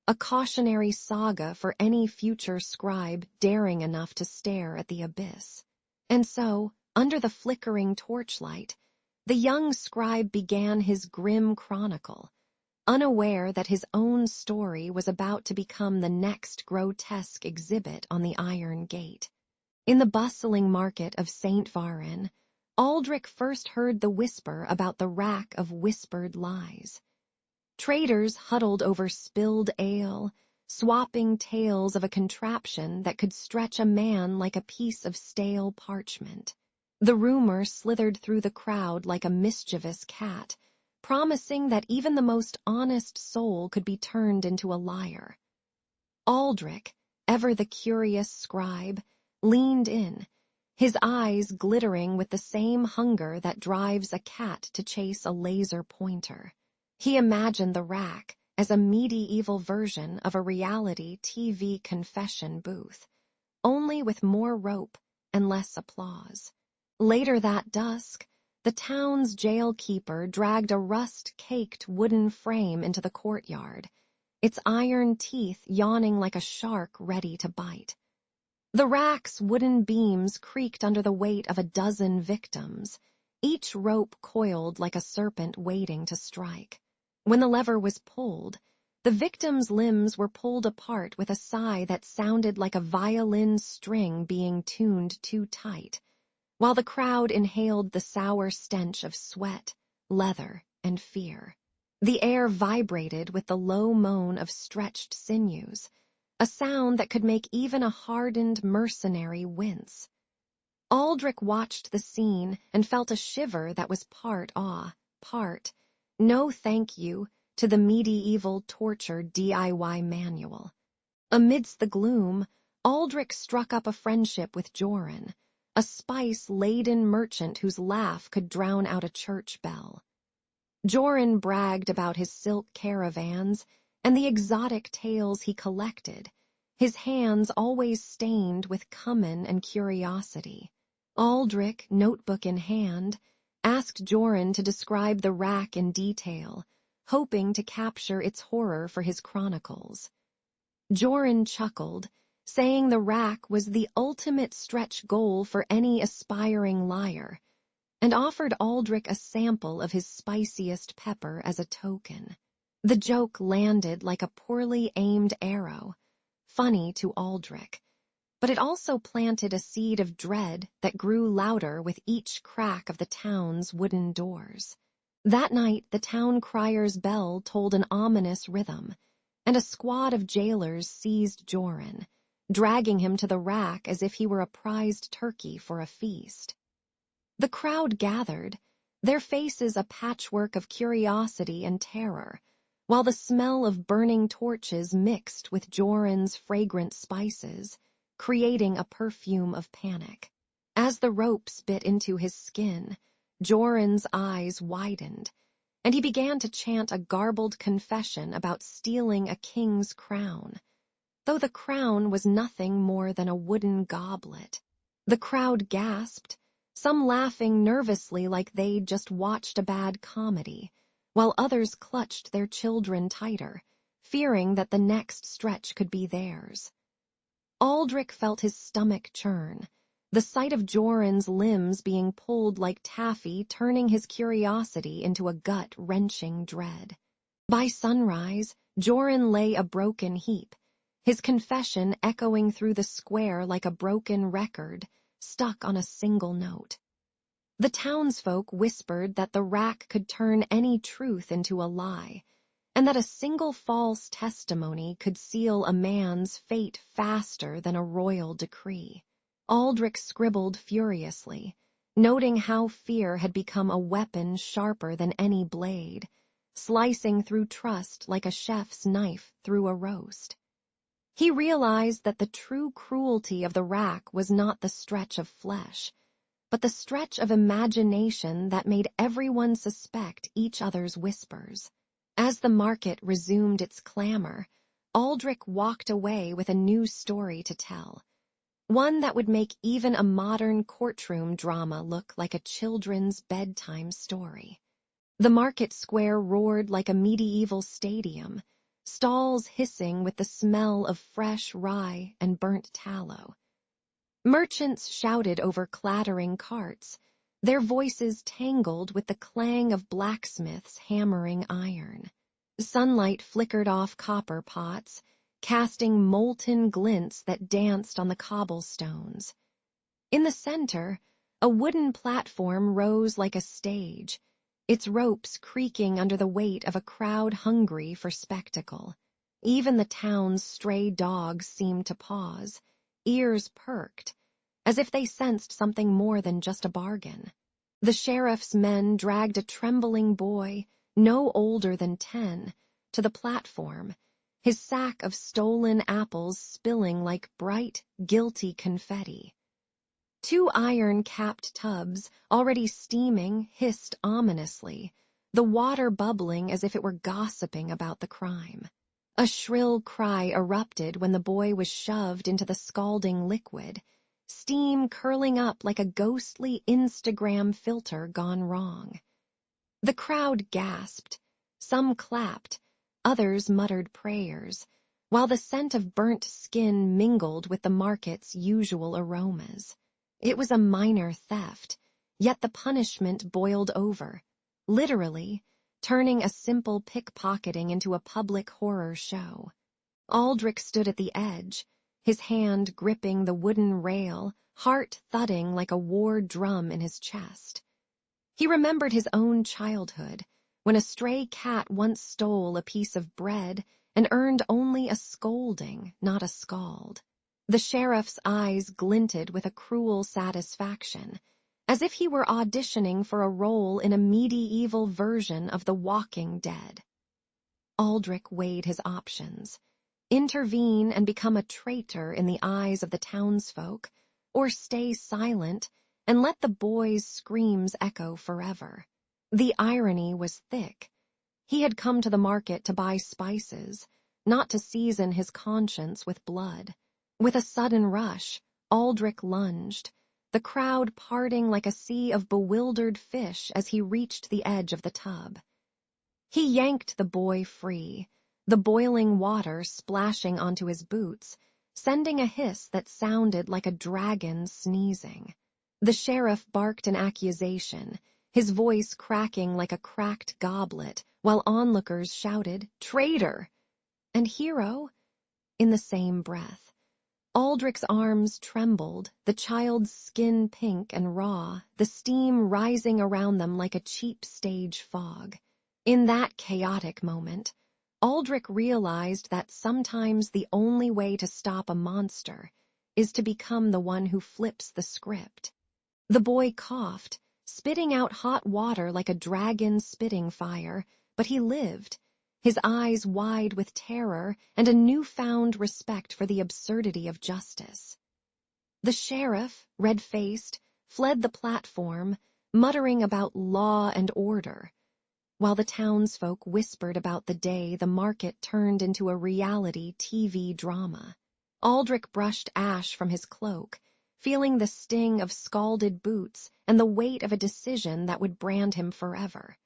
a cautionary saga for any future scribe daring enough to stare at the abyss. And so, under the flickering torchlight, the young scribe began his grim chronicle, unaware that his own story was about to become the next grotesque exhibit on the iron gate. In the bustling market of St. Varin, Aldrich first heard the whisper about the rack of whispered lies. Traders huddled over spilled ale, swapping tales of a contraption that could stretch a man like a piece of stale parchment. The rumor slithered through the crowd like a mischievous cat, promising that even the most honest soul could be turned into a liar. Aldrich, ever the curious scribe, leaned in, his eyes glittering with the same hunger that drives a cat to chase a laser pointer. He imagined the rack as a medieval version of a reality TV confession booth, only with more rope and less applause. Later that dusk, the town's jailkeeper dragged a rust-caked wooden frame into the courtyard, its iron teeth yawning like a shark ready to bite. The rack's wooden beams creaked under the weight of a dozen victims, each rope coiled like a serpent waiting to strike. When the lever was pulled, the victims' limbs were pulled apart with a sigh that sounded like a violin string being tuned too tight, while the crowd inhaled the sour stench of sweat, leather, and fear. The air vibrated with the low moan of stretched sinews, a sound that could make even a hardened mercenary wince. Aldrich watched the scene and felt a shiver that was part awe, part, no thank you, to the medieval torture DIY manual. Amidst the gloom, Aldrich struck up a friendship with Joran, a spice-laden merchant whose laugh could drown out a church bell. Joran bragged about his silk caravans and the exotic tales he collected, his hands always stained with cummin and curiosity. Aldrich, notebook in hand, asked Joran to describe the rack in detail, hoping to capture its horror for his chronicles. Joran chuckled, saying the rack was the ultimate stretch goal for any aspiring liar, and offered Aldrich a sample of his spiciest pepper as a token. The joke landed like a poorly aimed arrow, funny to Aldrich, but it also planted a seed of dread that grew louder with each crack of the town's wooden doors. That night, the town crier's bell told an ominous rhythm, and a squad of jailers seized Joran, dragging him to the rack as if he were a prized turkey for a feast. The crowd gathered, their faces a patchwork of curiosity and terror, while the smell of burning torches mixed with Joran's fragrant spices, creating a perfume of panic. As the ropes bit into his skin, Joran's eyes widened, and he began to chant a garbled confession about stealing a king's crown, though the crown was nothing more than a wooden goblet. The crowd gasped, some laughing nervously like they'd just watched a bad comedy, while others clutched their children tighter, fearing that the next stretch could be theirs. Aldrich felt his stomach churn, the sight of Joran's limbs being pulled like taffy turning his curiosity into a gut-wrenching dread. By sunrise, Joran lay a broken heap, his confession echoing through the square like a broken record, stuck on a single note. The townsfolk whispered that the rack could turn any truth into a lie, and that a single false testimony could seal a man's fate faster than a royal decree. Aldrich scribbled furiously, noting how fear had become a weapon sharper than any blade, slicing through trust like a chef's knife through a roast. He realized that the true cruelty of the rack was not the stretch of flesh, but the stretch of imagination that made everyone suspect each other's whispers. As the market resumed its clamor, Aldrich walked away with a new story to tell, one that would make even a modern courtroom drama look like a children's bedtime story. The market square roared like a medieval stadium, stalls hissing with the smell of fresh rye and burnt tallow. Merchants shouted over clattering carts, their voices tangled with the clang of blacksmiths hammering iron. Sunlight flickered off copper pots, casting molten glints that danced on the cobblestones. In the center, a wooden platform rose like a stage, its ropes creaking under the weight of a crowd hungry for spectacle. Even the town's stray dogs seemed to pause, ears perked, as if they sensed something more than just a bargain. The sheriff's men dragged a trembling boy, no older than 10, to the platform, his sack of stolen apples spilling like bright, guilty confetti. Two iron-capped tubs, already steaming, hissed ominously, the water bubbling as if it were gossiping about the crime. A shrill cry erupted when the boy was shoved into the scalding liquid, steam curling up like a ghostly Instagram filter gone wrong. The crowd gasped, some clapped, others muttered prayers, while the scent of burnt skin mingled with the market's usual aromas. It was a minor theft, yet the punishment boiled over, literally, turning a simple pickpocketing into a public horror show. Aldrich stood at the edge, his hand gripping the wooden rail, heart thudding like a war drum in his chest. He remembered his own childhood, when a stray cat once stole a piece of bread and earned only a scolding, not a scald. The sheriff's eyes glinted with a cruel satisfaction, as if he were auditioning for a role in a medieval version of The Walking Dead. Aldrich weighed his options: intervene and become a traitor in the eyes of the townsfolk, or stay silent and let the boy's screams echo forever. The irony was thick. He had come to the market to buy spices, not to season his conscience with blood. With a sudden rush, Aldrich lunged, the crowd parting like a sea of bewildered fish as he reached the edge of the tub. He yanked the boy free, the boiling water splashing onto his boots, sending a hiss that sounded like a dragon sneezing. The sheriff barked an accusation, his voice cracking like a cracked goblet, while onlookers shouted, "Traitor!" and "Hero!" in the same breath. Aldrich's arms trembled, the child's skin pink and raw, the steam rising around them like a cheap stage fog. In that chaotic moment, Aldrich realized that sometimes the only way to stop a monster is to become the one who flips the script. The boy coughed, spitting out hot water like a dragon spitting fire, but he lived, his eyes wide with terror and a newfound respect for the absurdity of justice. The sheriff, red-faced, fled the platform, muttering about law and order, while the townsfolk whispered about the day the market turned into a reality TV drama. Aldrich brushed ash from his cloak, feeling the sting of scalded boots and the weight of a decision that would brand him forever.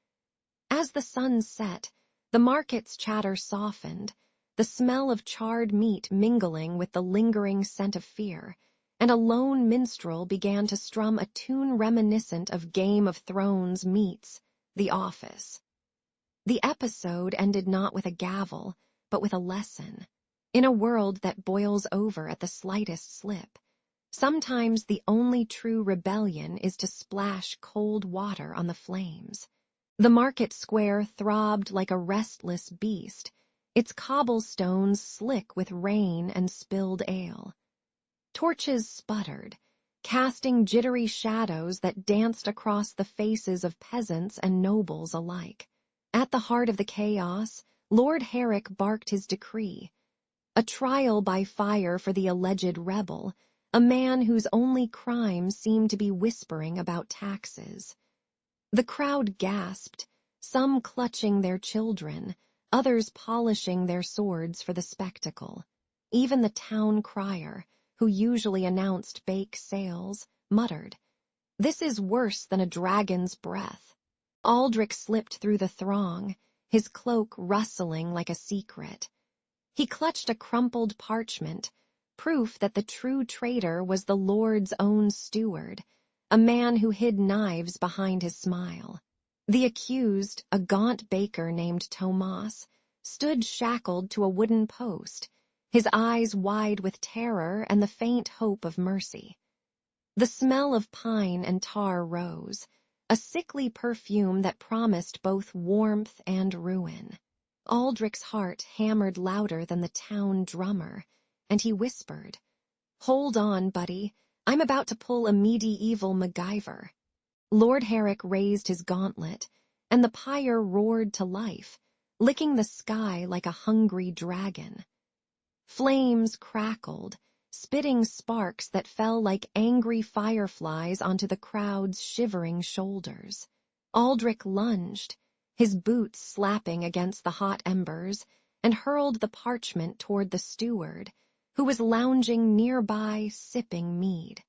As the sun set, the market's chatter softened, the smell of charred meat mingling with the lingering scent of fear, and a lone minstrel began to strum a tune reminiscent of Game of Thrones meets The Office. The episode ended not with a gavel, but with a lesson. In a world that boils over at the slightest slip, sometimes the only true rebellion is to splash cold water on the flames. The market square throbbed like a restless beast, its cobblestones slick with rain and spilled ale. Torches sputtered, casting jittery shadows that danced across the faces of peasants and nobles alike. At the heart of the chaos, Lord Herrick barked his decree: a trial by fire for the alleged rebel, a man whose only crime seemed to be whispering about taxes. The crowd gasped, some clutching their children, others polishing their swords for the spectacle. Even the town crier, who usually announced bake sales, muttered, "This is worse than a dragon's breath." Aldrich slipped through the throng, his cloak rustling like a secret. He clutched a crumpled parchment, proof that the true traitor was the Lord's own steward, a man who hid knives behind his smile. The accused, a gaunt baker named Tomas, stood shackled to a wooden post, his eyes wide with terror and the faint hope of mercy. The smell of pine and tar rose, a sickly perfume that promised both warmth and ruin. Aldrich's heart hammered louder than the town drummer, and he whispered, "Hold on, buddy. I'm about to pull a medieval MacGyver." Lord Herrick raised his gauntlet, and the pyre roared to life, licking the sky like a hungry dragon. Flames crackled, spitting sparks that fell like angry fireflies onto the crowd's shivering shoulders. Aldrich lunged, his boots slapping against the hot embers, and hurled the parchment toward the steward, who was lounging nearby sipping mead.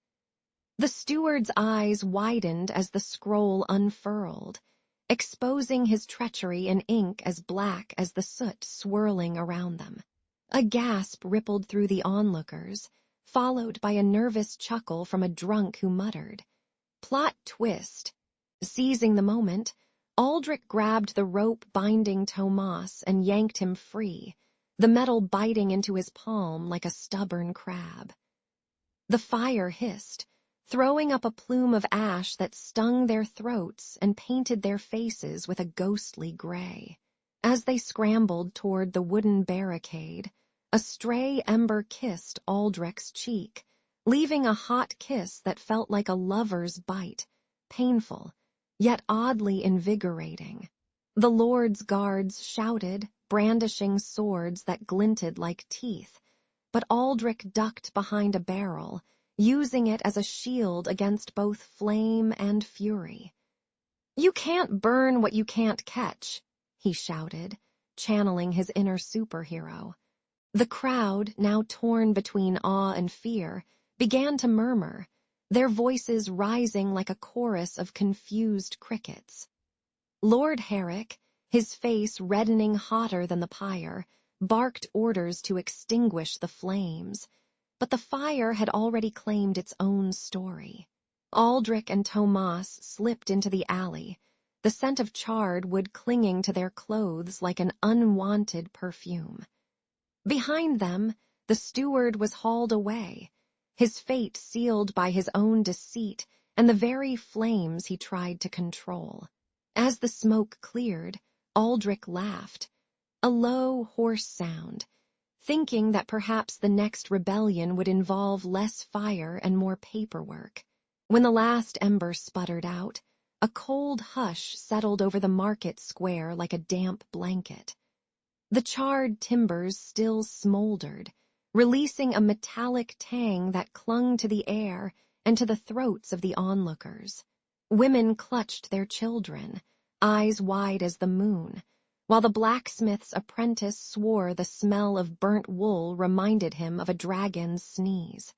The steward's eyes widened as the scroll unfurled, exposing his treachery in ink as black as the soot swirling around them. A gasp rippled through the onlookers, followed by a nervous chuckle from a drunk who muttered, "Plot twist." Seizing the moment, Aldrich grabbed the rope binding Tomas and yanked him free, the metal biting into his palm like a stubborn crab. The fire hissed, throwing up a plume of ash that stung their throats and painted their faces with a ghostly gray. As they scrambled toward the wooden barricade, a stray ember kissed Aldrich's cheek, leaving a hot kiss that felt like a lover's bite, painful, yet oddly invigorating. The Lord's guards shouted, brandishing swords that glinted like teeth, but Aldrich ducked behind a barrel, using it as a shield against both flame and fury. "You can't burn what you can't catch," he shouted, channeling his inner superhero. The crowd, now torn between awe and fear, began to murmur, their voices rising like a chorus of confused crickets. Lord Herrick, his face reddening hotter than the pyre, barked orders to extinguish the flames, but the fire had already claimed its own story. Aldrich and Tomas slipped into the alley, the scent of charred wood clinging to their clothes like an unwanted perfume. Behind them, the steward was hauled away, his fate sealed by his own deceit and the very flames he tried to control. As the smoke cleared, Aldrich laughed, a low, hoarse sound, thinking that perhaps the next rebellion would involve less fire and more paperwork. When the last ember sputtered out, a cold hush settled over the market square like a damp blanket. The charred timbers still smoldered, releasing a metallic tang that clung to the air and to the throats of the onlookers. Women clutched their children, eyes wide as the moon, while the blacksmith's apprentice swore the smell of burnt wool reminded him of a dragon's sneeze.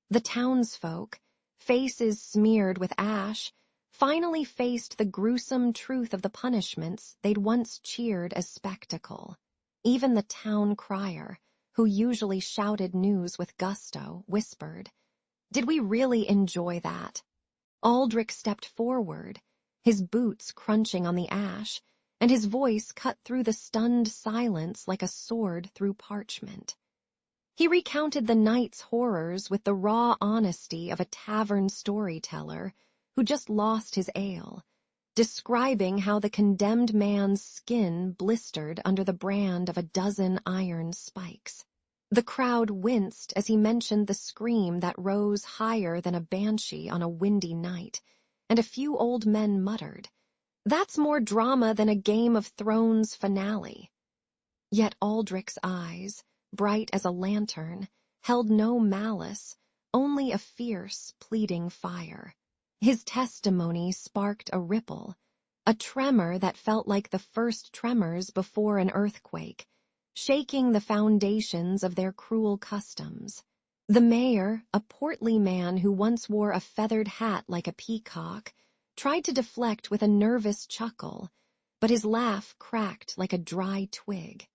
The townsfolk, faces smeared with ash, finally faced the gruesome truth of the punishments they'd once cheered as spectacle. Even the town crier, who usually shouted news with gusto, whispered, "Did we really enjoy that?" Aldrich stepped forward, his boots crunching on the ash, and his voice cut through the stunned silence like a sword through parchment. He recounted the night's horrors with the raw honesty of a tavern storyteller who just lost his ale, describing how the condemned man's skin blistered under the brand of a dozen iron spikes. The crowd winced as he mentioned the scream that rose higher than a banshee on a windy night, and a few old men muttered, "That's more drama than a Game of Thrones finale." Yet Aldrich's eyes, bright as a lantern, held no malice, only a fierce, pleading fire. His testimony sparked a ripple, a tremor that felt like the first tremors before an earthquake, shaking the foundations of their cruel customs. The mayor, a portly man who once wore a feathered hat like a peacock, tried to deflect with a nervous chuckle, but his laugh cracked like a dry twig.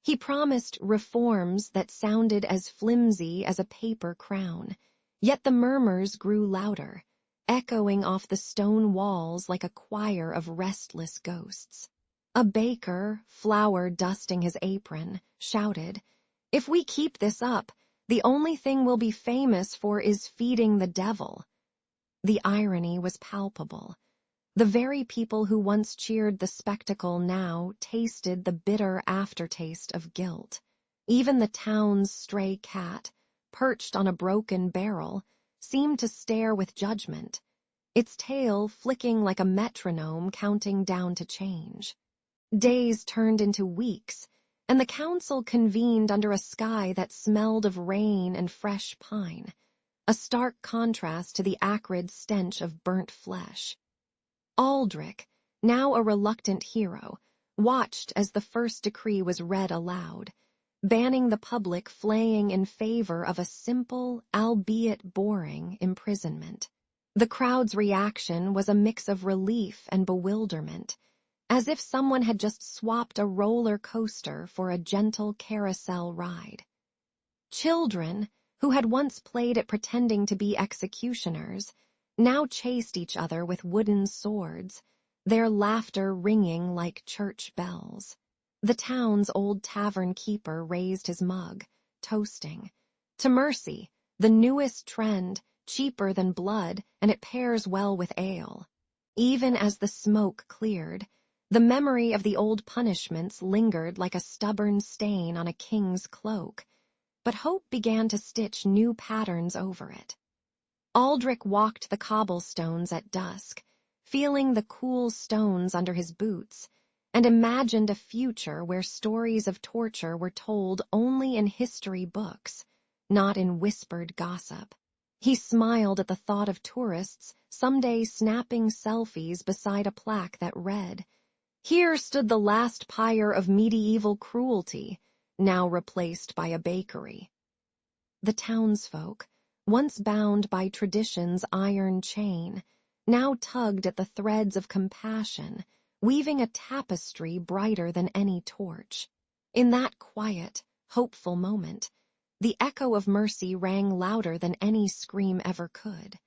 He promised reforms that sounded as flimsy as a paper crown, yet the murmurs grew louder, echoing off the stone walls like a choir of restless ghosts. A baker, flour dusting his apron, shouted, "If we keep this up, the only thing we'll be famous for is feeding the devil." The irony was palpable. The very people who once cheered the spectacle now tasted the bitter aftertaste of guilt. Even the town's stray cat, perched on a broken barrel, seemed to stare with judgment, its tail flicking like a metronome counting down to change. Days turned into weeks, and the council convened under a sky that smelled of rain and fresh pine, a stark contrast to the acrid stench of burnt flesh. Aldrich, now a reluctant hero, watched as the first decree was read aloud, banning the public flaying in favor of a simple, albeit boring, imprisonment. The crowd's reaction was a mix of relief and bewilderment, as if someone had just swapped a roller coaster for a gentle carousel ride. Children, who had once played at pretending to be executioners, now chased each other with wooden swords, their laughter ringing like church bells. The town's old tavern keeper raised his mug, toasting, "To mercy, the newest trend, cheaper than blood, and it pairs well with ale." Even as the smoke cleared, the memory of the old punishments lingered like a stubborn stain on a king's cloak, but hope began to stitch new patterns over it. Aldrich walked the cobblestones at dusk, feeling the cool stones under his boots, and imagined a future where stories of torture were told only in history books, not in whispered gossip. He smiled at the thought of tourists someday snapping selfies beside a plaque that read, "Here stood the last pyre of medieval cruelty, now replaced by a bakery." The townsfolk, once bound by tradition's iron chain, now tugged at the threads of compassion, weaving a tapestry brighter than any torch. In that quiet, hopeful moment, the echo of mercy rang louder than any scream ever could.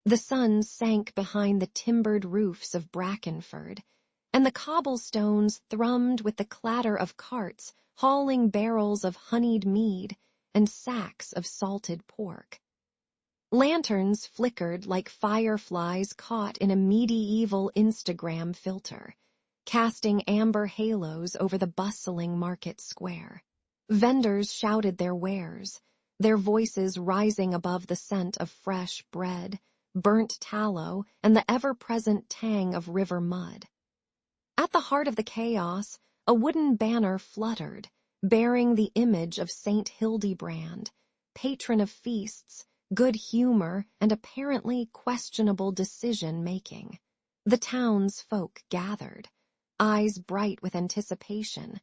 The sun sank behind the timbered roofs of Brackenford, and the cobblestones thrummed with the clatter of carts hauling barrels of honeyed mead and sacks of salted pork. Lanterns flickered like fireflies caught in a medieval Instagram filter, casting amber halos over the bustling market square. Vendors shouted their wares, their voices rising above the scent of fresh bread, burnt tallow, and the ever-present tang of river mud. At the heart of the chaos, a wooden banner fluttered, bearing the image of Saint Hildebrand, patron of feasts, good humor, and apparently questionable decision-making. The townsfolk gathered, eyes bright with anticipation,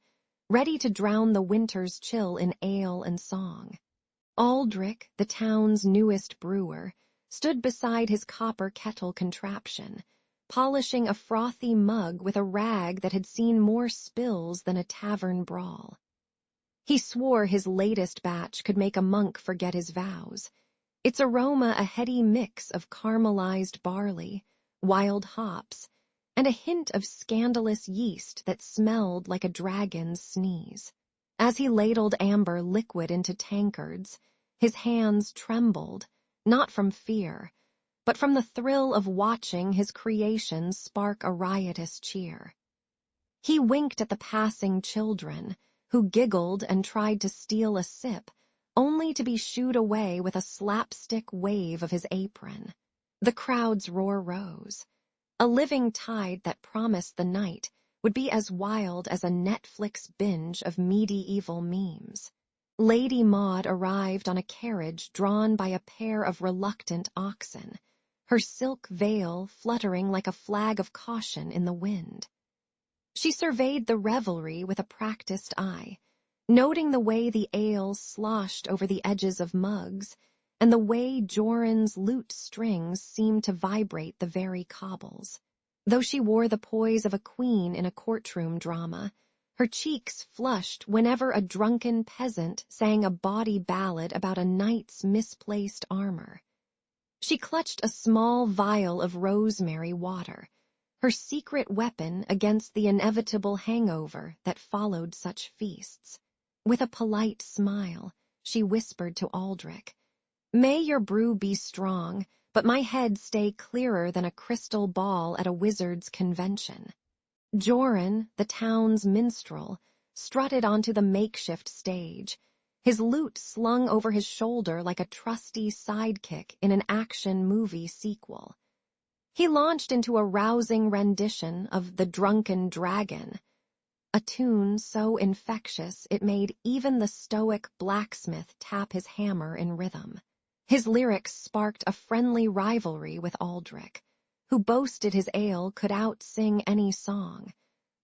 ready to drown the winter's chill in ale and song. Aldrich, the town's newest brewer, stood beside his copper kettle contraption, polishing a frothy mug with a rag that had seen more spills than a tavern brawl. He swore his latest batch could make a monk forget his vows, its aroma a heady mix of caramelized barley, wild hops, and a hint of scandalous yeast that smelled like a dragon's sneeze. As he ladled amber liquid into tankards, his hands trembled, not from fear, but from the thrill of watching his creation spark a riotous cheer. He winked at the passing children, who giggled and tried to steal a sip, only to be shooed away with a slapstick wave of his apron. The crowd's roar rose, a living tide that promised the night would be as wild as a Netflix binge of medieval memes. Lady Maud arrived on a carriage drawn by a pair of reluctant oxen, her silk veil fluttering like a flag of caution in the wind. She surveyed the revelry with a practiced eye, noting the way the ale sloshed over the edges of mugs and the way Joran's lute strings seemed to vibrate the very cobbles. Though she wore the poise of a queen in a courtroom drama, her cheeks flushed whenever a drunken peasant sang a bawdy ballad about a knight's misplaced armor. She clutched a small vial of rosemary water, her secret weapon against the inevitable hangover that followed such feasts. With a polite smile, she whispered to Aldrich, "May your brew be strong, but my head stay clearer than a crystal ball at a wizard's convention." Joran, the town's minstrel, strutted onto the makeshift stage, his lute slung over his shoulder like a trusty sidekick in an action movie sequel. He launched into a rousing rendition of The Drunken Dragon, a tune so infectious it made even the stoic blacksmith tap his hammer in rhythm. His lyrics sparked a friendly rivalry with Aldrich, who boasted his ale could out-sing any song,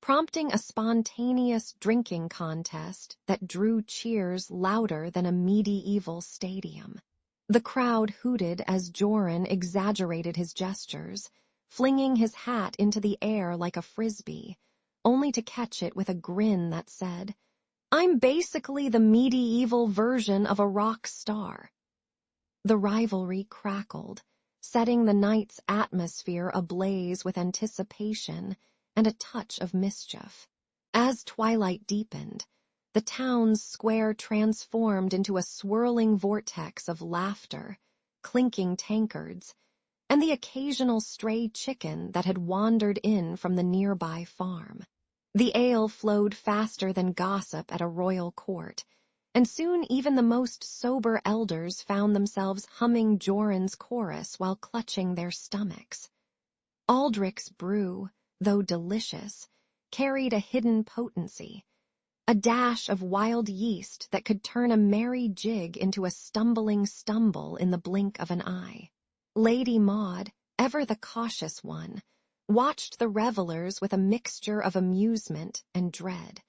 prompting a spontaneous drinking contest that drew cheers louder than a medieval stadium. The crowd hooted as Joran exaggerated his gestures, flinging his hat into the air like a frisbee, only to catch it with a grin that said, "I'm basically the medieval version of a rock star." The rivalry crackled, setting the night's atmosphere ablaze with anticipation and a touch of mischief. As twilight deepened, the town's square transformed into a swirling vortex of laughter, clinking tankards, and the occasional stray chicken that had wandered in from the nearby farm. The ale flowed faster than gossip at a royal court, and soon even the most sober elders found themselves humming Joran's chorus while clutching their stomachs. Aldrich's brew, though delicious, carried a hidden potency, a dash of wild yeast that could turn a merry jig into a stumbling stumble in the blink of an eye. Lady Maud, ever the cautious one, watched the revelers with a mixture of amusement and dread,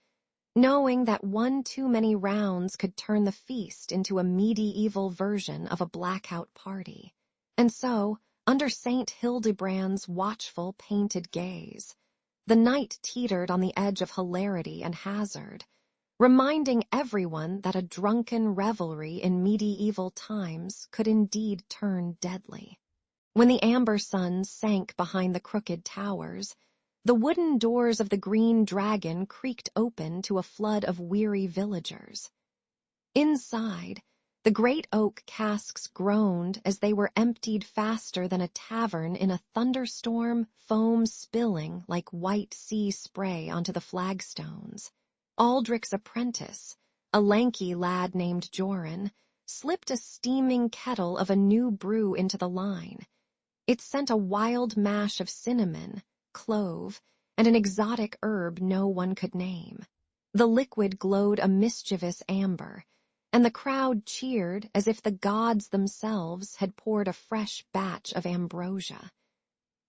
knowing that one too many rounds could turn the feast into a medieval version of a blackout party. And so, under St. Hildebrand's watchful painted gaze, the night teetered on the edge of hilarity and hazard, reminding everyone that a drunken revelry in medieval times could indeed turn deadly. When the amber sun sank behind the crooked towers, the wooden doors of the Green Dragon creaked open to a flood of weary villagers. Inside, the great oak casks groaned as they were emptied faster than a tavern in a thunderstorm, foam spilling like white sea spray onto the flagstones. Aldrich's apprentice, a lanky lad named Joran, slipped a steaming kettle of a new brew into the line. It sent a wild mash of cinnamon, clove, and an exotic herb no one could name. The liquid glowed a mischievous amber, and the crowd cheered as if the gods themselves had poured a fresh batch of ambrosia.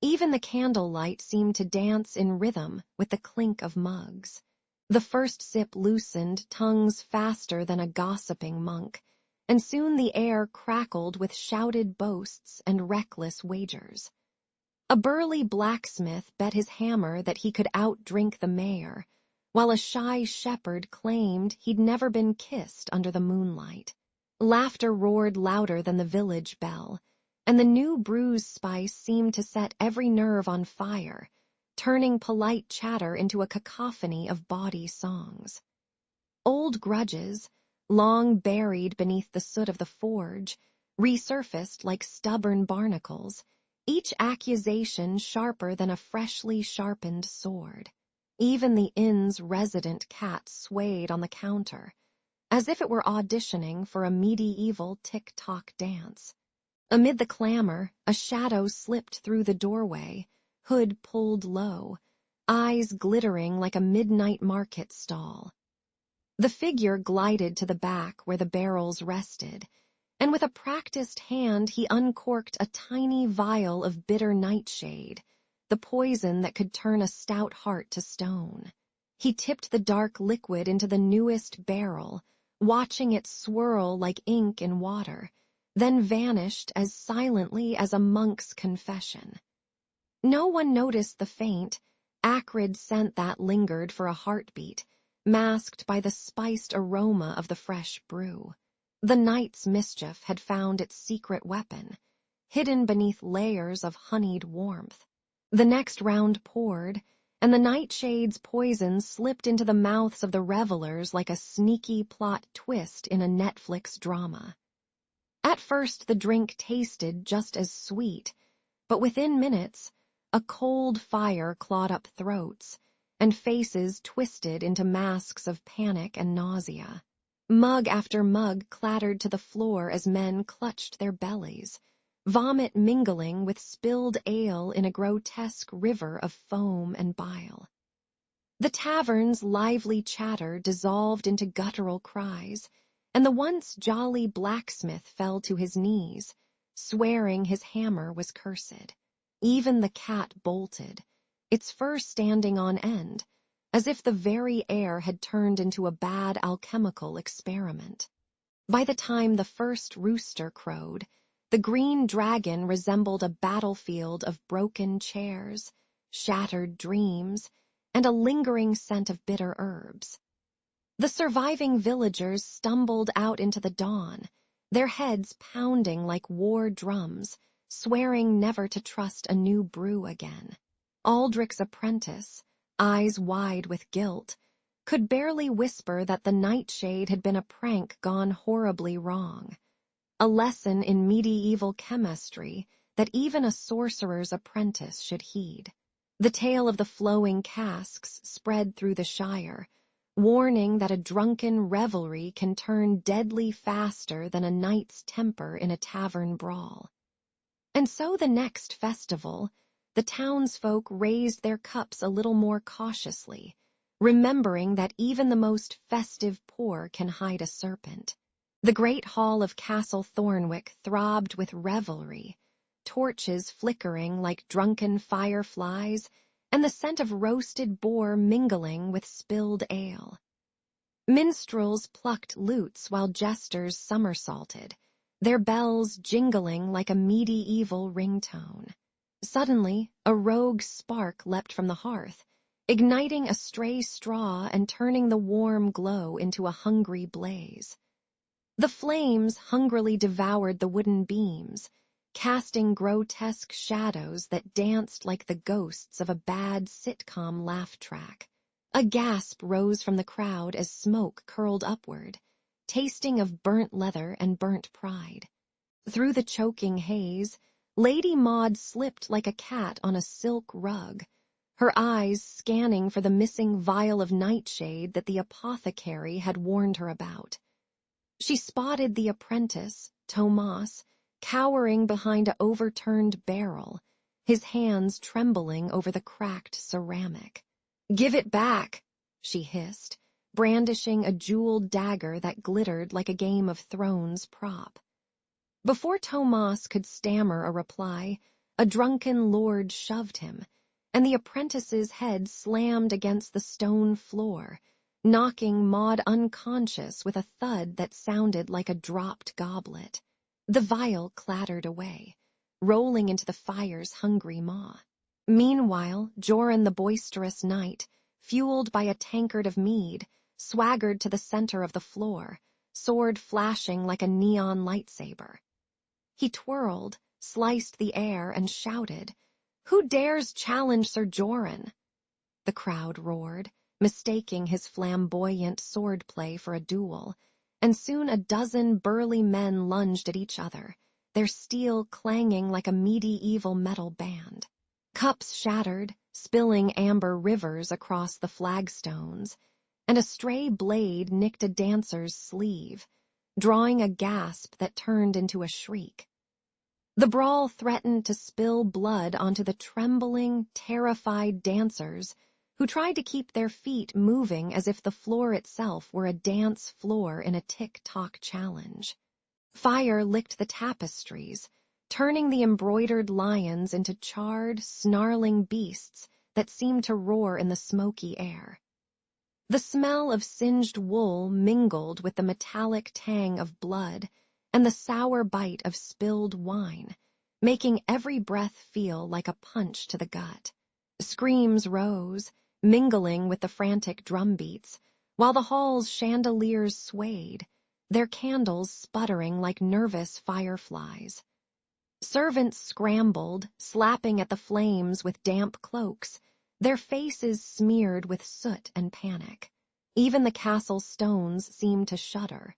Even the candlelight seemed to dance in rhythm with the clink of mugs. The first sip loosened tongues faster than a gossiping monk, and soon the air crackled with shouted boasts and reckless wagers. A burly blacksmith bet his hammer that he could outdrink the mayor, while a shy shepherd claimed he'd never been kissed under the moonlight. Laughter roared louder than the village bell, and the new brew's spice seemed to set every nerve on fire, turning polite chatter into a cacophony of bawdy songs. Old grudges, long buried beneath the soot of the forge, resurfaced like stubborn barnacles, each accusation sharper than a freshly sharpened sword. Even the inn's resident cat swayed on the counter, as if it were auditioning for a medieval tick-tock dance. Amid the clamor, a shadow slipped through the doorway, hood pulled low, eyes glittering like a midnight market stall. The figure glided to the back where the barrels rested, and with a practiced hand he uncorked a tiny vial of bitter nightshade, the poison that could turn a stout heart to stone. He tipped the dark liquid into the newest barrel, watching it swirl like ink in water, then vanished as silently as a monk's confession. No one noticed the faint, acrid scent that lingered for a heartbeat, masked by the spiced aroma of the fresh brew. The night's mischief had found its secret weapon, hidden beneath layers of honeyed warmth. The next round poured, and the nightshade's poison slipped into the mouths of the revelers like a sneaky plot twist in a Netflix drama. At first the drink tasted just as sweet, but within minutes, a cold fire clawed up throats, and faces twisted into masks of panic and nausea. Mug after mug clattered to the floor as men clutched their bellies, vomit mingling with spilled ale in a grotesque river of foam and bile. The tavern's lively chatter dissolved into guttural cries, and the once jolly blacksmith fell to his knees, swearing his hammer was cursed. Even the cat bolted, its fur standing on end, as if the very air had turned into a bad alchemical experiment. By the time the first rooster crowed, the green dragon resembled a battlefield of broken chairs, shattered dreams, and a lingering scent of bitter herbs. The surviving villagers stumbled out into the dawn, their heads pounding like war drums, swearing never to trust a new brew again. Aldrich's apprentice, eyes wide with guilt, could barely whisper that the nightshade had been a prank gone horribly wrong, a lesson in medieval chemistry that even a sorcerer's apprentice should heed. The tale of the flowing casks spread through the shire, warning that a drunken revelry can turn deadly faster than a knight's temper in a tavern brawl. And so the next festival, the townsfolk raised their cups a little more cautiously, remembering that even the most festive poor can hide a serpent. The great hall of Castle Thornwick throbbed with revelry, torches flickering like drunken fireflies, and the scent of roasted boar mingling with spilled ale. Minstrels plucked lutes while jesters somersaulted, their bells jingling like a medieval ringtone. Suddenly, a rogue spark leapt from the hearth, igniting a stray straw and turning the warm glow into a hungry blaze. The flames hungrily devoured the wooden beams, casting grotesque shadows that danced like the ghosts of a bad sitcom laugh track. A gasp rose from the crowd as smoke curled upward, tasting of burnt leather and burnt pride. Through the choking haze, Lady Maud slipped like a cat on a silk rug, her eyes scanning for the missing vial of nightshade that the apothecary had warned her about. She spotted the apprentice, Tomas, cowering behind an overturned barrel, his hands trembling over the cracked ceramic. "Give it back," she hissed, brandishing a jeweled dagger that glittered like a Game of Thrones prop. Before Tomas could stammer a reply, a drunken lord shoved him, and the apprentice's head slammed against the stone floor, knocking Maud unconscious with a thud that sounded like a dropped goblet. The vial clattered away, rolling into the fire's hungry maw. Meanwhile, Joran the boisterous knight, fueled by a tankard of mead, swaggered to the center of the floor, sword flashing like a neon lightsaber. He twirled, sliced the air, and shouted, "Who dares challenge Sir Joran?" The crowd roared, mistaking his flamboyant swordplay for a duel, and soon a dozen burly men lunged at each other, their steel clanging like a medieval metal band. Cups shattered, spilling amber rivers across the flagstones, and a stray blade nicked a dancer's sleeve, drawing a gasp that turned into a shriek. The brawl threatened to spill blood onto the trembling, terrified dancers who tried to keep their feet moving as if the floor itself were a dance floor in a tick-tock challenge. Fire licked the tapestries, turning the embroidered lions into charred, snarling beasts that seemed to roar in the smoky air. The smell of singed wool mingled with the metallic tang of blood and the sour bite of spilled wine, making every breath feel like a punch to the gut. Screams rose, mingling with the frantic drumbeats, while the hall's chandeliers swayed, their candles sputtering like nervous fireflies. Servants scrambled, slapping at the flames with damp cloaks, their faces smeared with soot and panic. Even the castle stones seemed to shudder,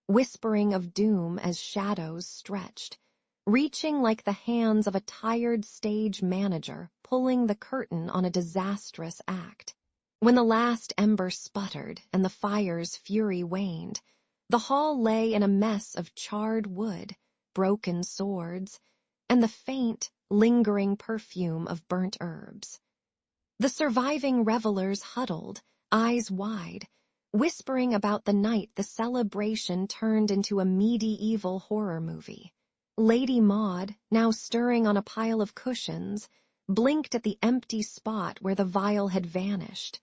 whispering of doom as shadows stretched, reaching like the hands of a tired stage manager pulling the curtain on a disastrous act. When the last ember sputtered and the fire's fury waned, the hall lay in a mess of charred wood, broken swords, and the faint, lingering perfume of burnt herbs. The surviving revelers huddled, eyes wide, whispering about the night the celebration turned into a medieval horror movie. Lady Maud, now stirring on a pile of cushions, blinked at the empty spot where the vial had vanished,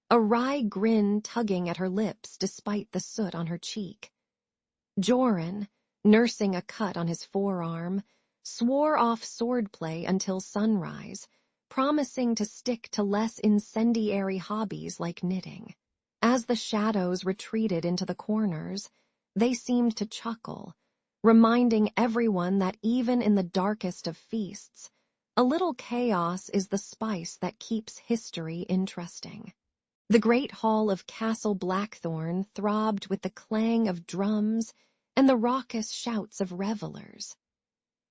a wry grin tugging at her lips despite the soot on her cheek. Joran, nursing a cut on his forearm, swore off swordplay until sunrise, promising to stick to less incendiary hobbies like knitting. As the shadows retreated into the corners, they seemed to chuckle, reminding everyone that even in the darkest of feasts, a little chaos is the spice that keeps history interesting. The great hall of Castle Blackthorn throbbed with the clang of drums and the raucous shouts of revelers.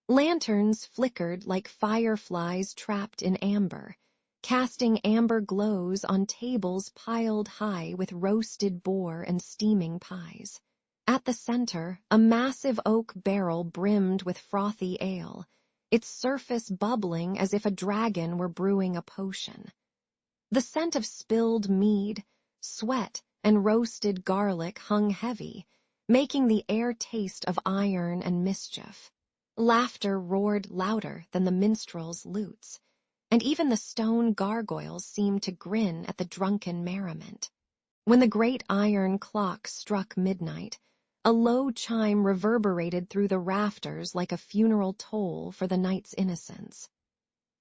Lanterns flickered like fireflies trapped in amber, casting amber glows on tables piled high with roasted boar and steaming pies. At the center, a massive oak barrel brimmed with frothy ale, its surface bubbling as if a dragon were brewing a potion. The scent of spilled mead, sweat, and roasted garlic hung heavy, making the air taste of iron and mischief. Laughter roared louder than the minstrels' lutes, and even the stone gargoyles seemed to grin at the drunken merriment. When the great iron clock struck midnight, a low chime reverberated through the rafters like a funeral toll for the night's innocence.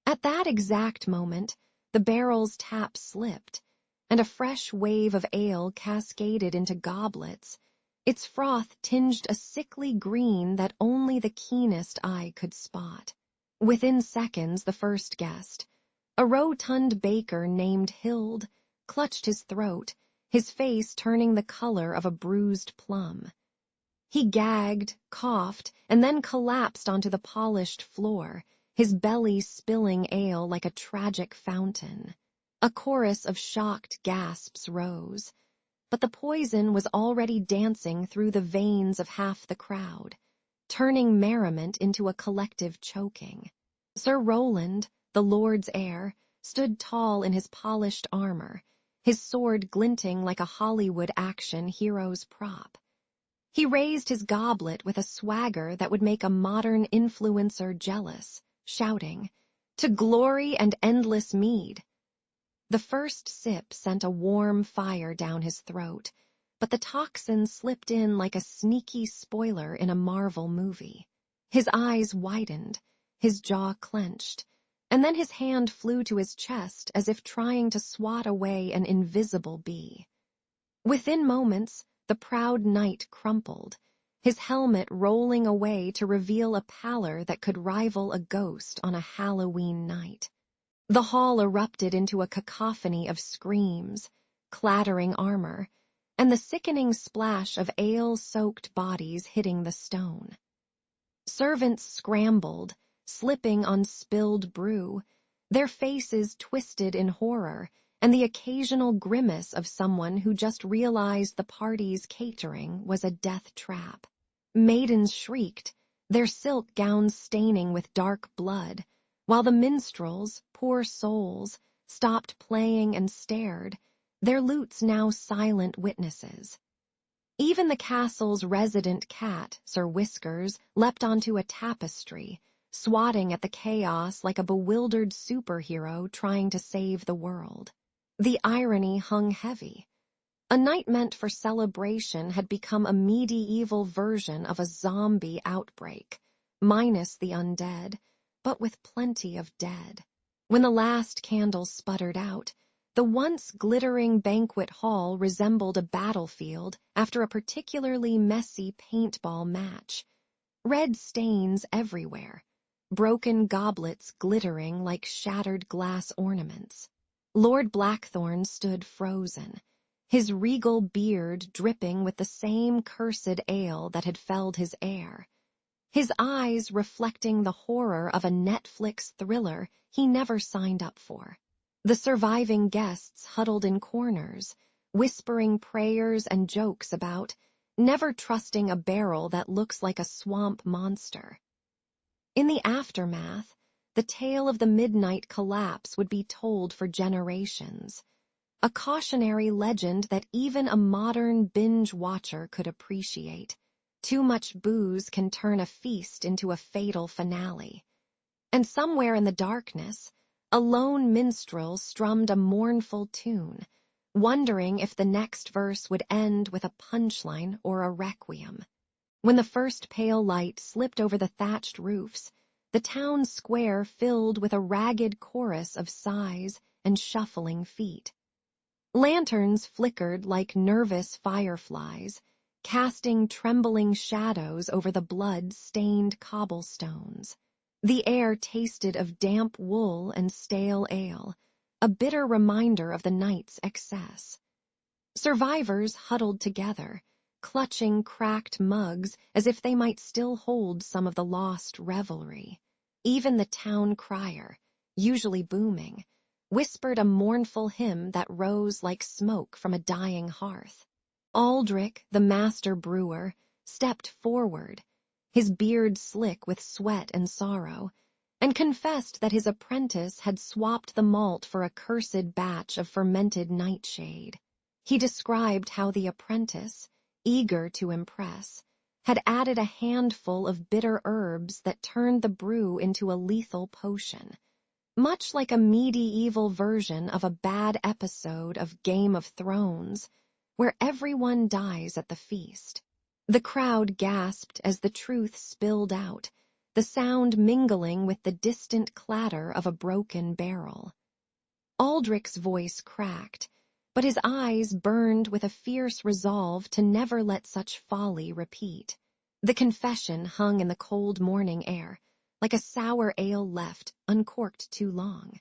At that exact moment, the barrel's tap slipped, and a fresh wave of ale cascaded into goblets. Its froth tinged a sickly green that only the keenest eye could spot. Within seconds, the first guest, a rotund baker named Hild, clutched his throat, his face turning the color of a bruised plum. He gagged, coughed, and then collapsed onto the polished floor, his belly spilling ale like a tragic fountain. A chorus of shocked gasps rose, but the poison was already dancing through the veins of half the crowd, turning merriment into a collective choking. Sir Roland, the Lord's heir, stood tall in his polished armor, his sword glinting like a Hollywood action hero's prop. He raised his goblet with a swagger that would make a modern influencer jealous, shouting, "To glory and endless mead!" The first sip sent a warm fire down his throat, but the toxin slipped in like a sneaky spoiler in a Marvel movie. His eyes widened, his jaw clenched, and then his hand flew to his chest as if trying to swat away an invisible bee. Within moments, the proud knight crumpled, his helmet rolling away to reveal a pallor that could rival a ghost on a Halloween night. The hall erupted into a cacophony of screams, clattering armor, and the sickening splash of ale-soaked bodies hitting the stone. Servants scrambled, slipping on spilled brew, their faces twisted in horror, and the occasional grimace of someone who just realized the party's catering was a death trap. Maidens shrieked, their silk gowns staining with dark blood, while the minstrels, poor souls, stopped playing and stared, their lutes now silent witnesses. Even the castle's resident cat, Sir Whiskers, leapt onto a tapestry, swatting at the chaos like a bewildered superhero trying to save the world. The irony hung heavy. A night meant for celebration had become a medieval version of a zombie outbreak, minus the undead, but with plenty of dead. When the last candle sputtered out, the once glittering banquet hall resembled a battlefield after a particularly messy paintball match. Red stains everywhere, broken goblets glittering like shattered glass ornaments. Lord Blackthorn stood frozen, his regal beard dripping with the same cursed ale that had felled his heir, his eyes reflecting the horror of a Netflix thriller he never signed up for. The surviving guests huddled in corners, whispering prayers and jokes about never trusting a barrel that looks like a swamp monster. In the aftermath, the tale of the midnight collapse would be told for generations. A cautionary legend that even a modern binge watcher could appreciate. Too much booze can turn a feast into a fatal finale. And somewhere in the darkness, a lone minstrel strummed a mournful tune, wondering if the next verse would end with a punchline or a requiem. When the first pale light slipped over the thatched roofs, the town square filled with a ragged chorus of sighs and shuffling feet. Lanterns flickered like nervous fireflies, casting trembling shadows over the blood-stained cobblestones. The air tasted of damp wool and stale ale, a bitter reminder of the night's excess. Survivors huddled together, clutching cracked mugs as if they might still hold some of the lost revelry. Even the town crier, usually booming, whispered a mournful hymn that rose like smoke from a dying hearth. Aldrich, the master brewer, stepped forward, his beard slick with sweat and sorrow, and confessed that his apprentice had swapped the malt for a cursed batch of fermented nightshade. He described how the apprentice, eager to impress, had added a handful of bitter herbs that turned the brew into a lethal potion, much like a medieval version of a bad episode of Game of Thrones, where everyone dies at the feast. The crowd gasped as the truth spilled out, the sound mingling with the distant clatter of a broken barrel. Aldrich's voice cracked, but his eyes burned with a fierce resolve to never let such folly repeat. The confession hung in the cold morning air, like a sour ale left uncorked too long.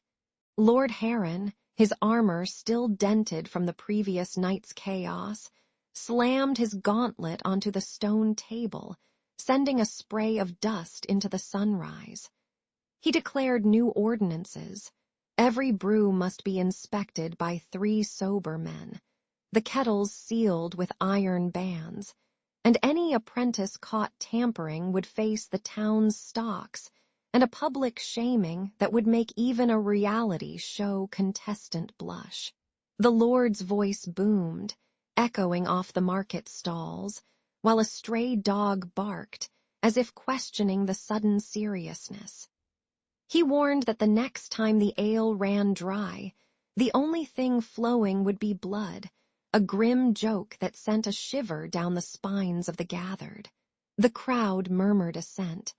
Lord Heron, his armor still dented from the previous night's chaos, slammed his gauntlet onto the stone table, sending a spray of dust into the sunrise. He declared new ordinances. Every brew must be inspected by 3 sober men, the kettles sealed with iron bands, and any apprentice caught tampering would face the town's stocks and a public shaming that would make even a reality show contestant blush. The Lord's voice boomed, echoing off the market stalls, while a stray dog barked, as if questioning the sudden seriousness. He warned that the next time the ale ran dry, the only thing flowing would be blood, a grim joke that sent a shiver down the spines of the gathered. The crowd murmured assent,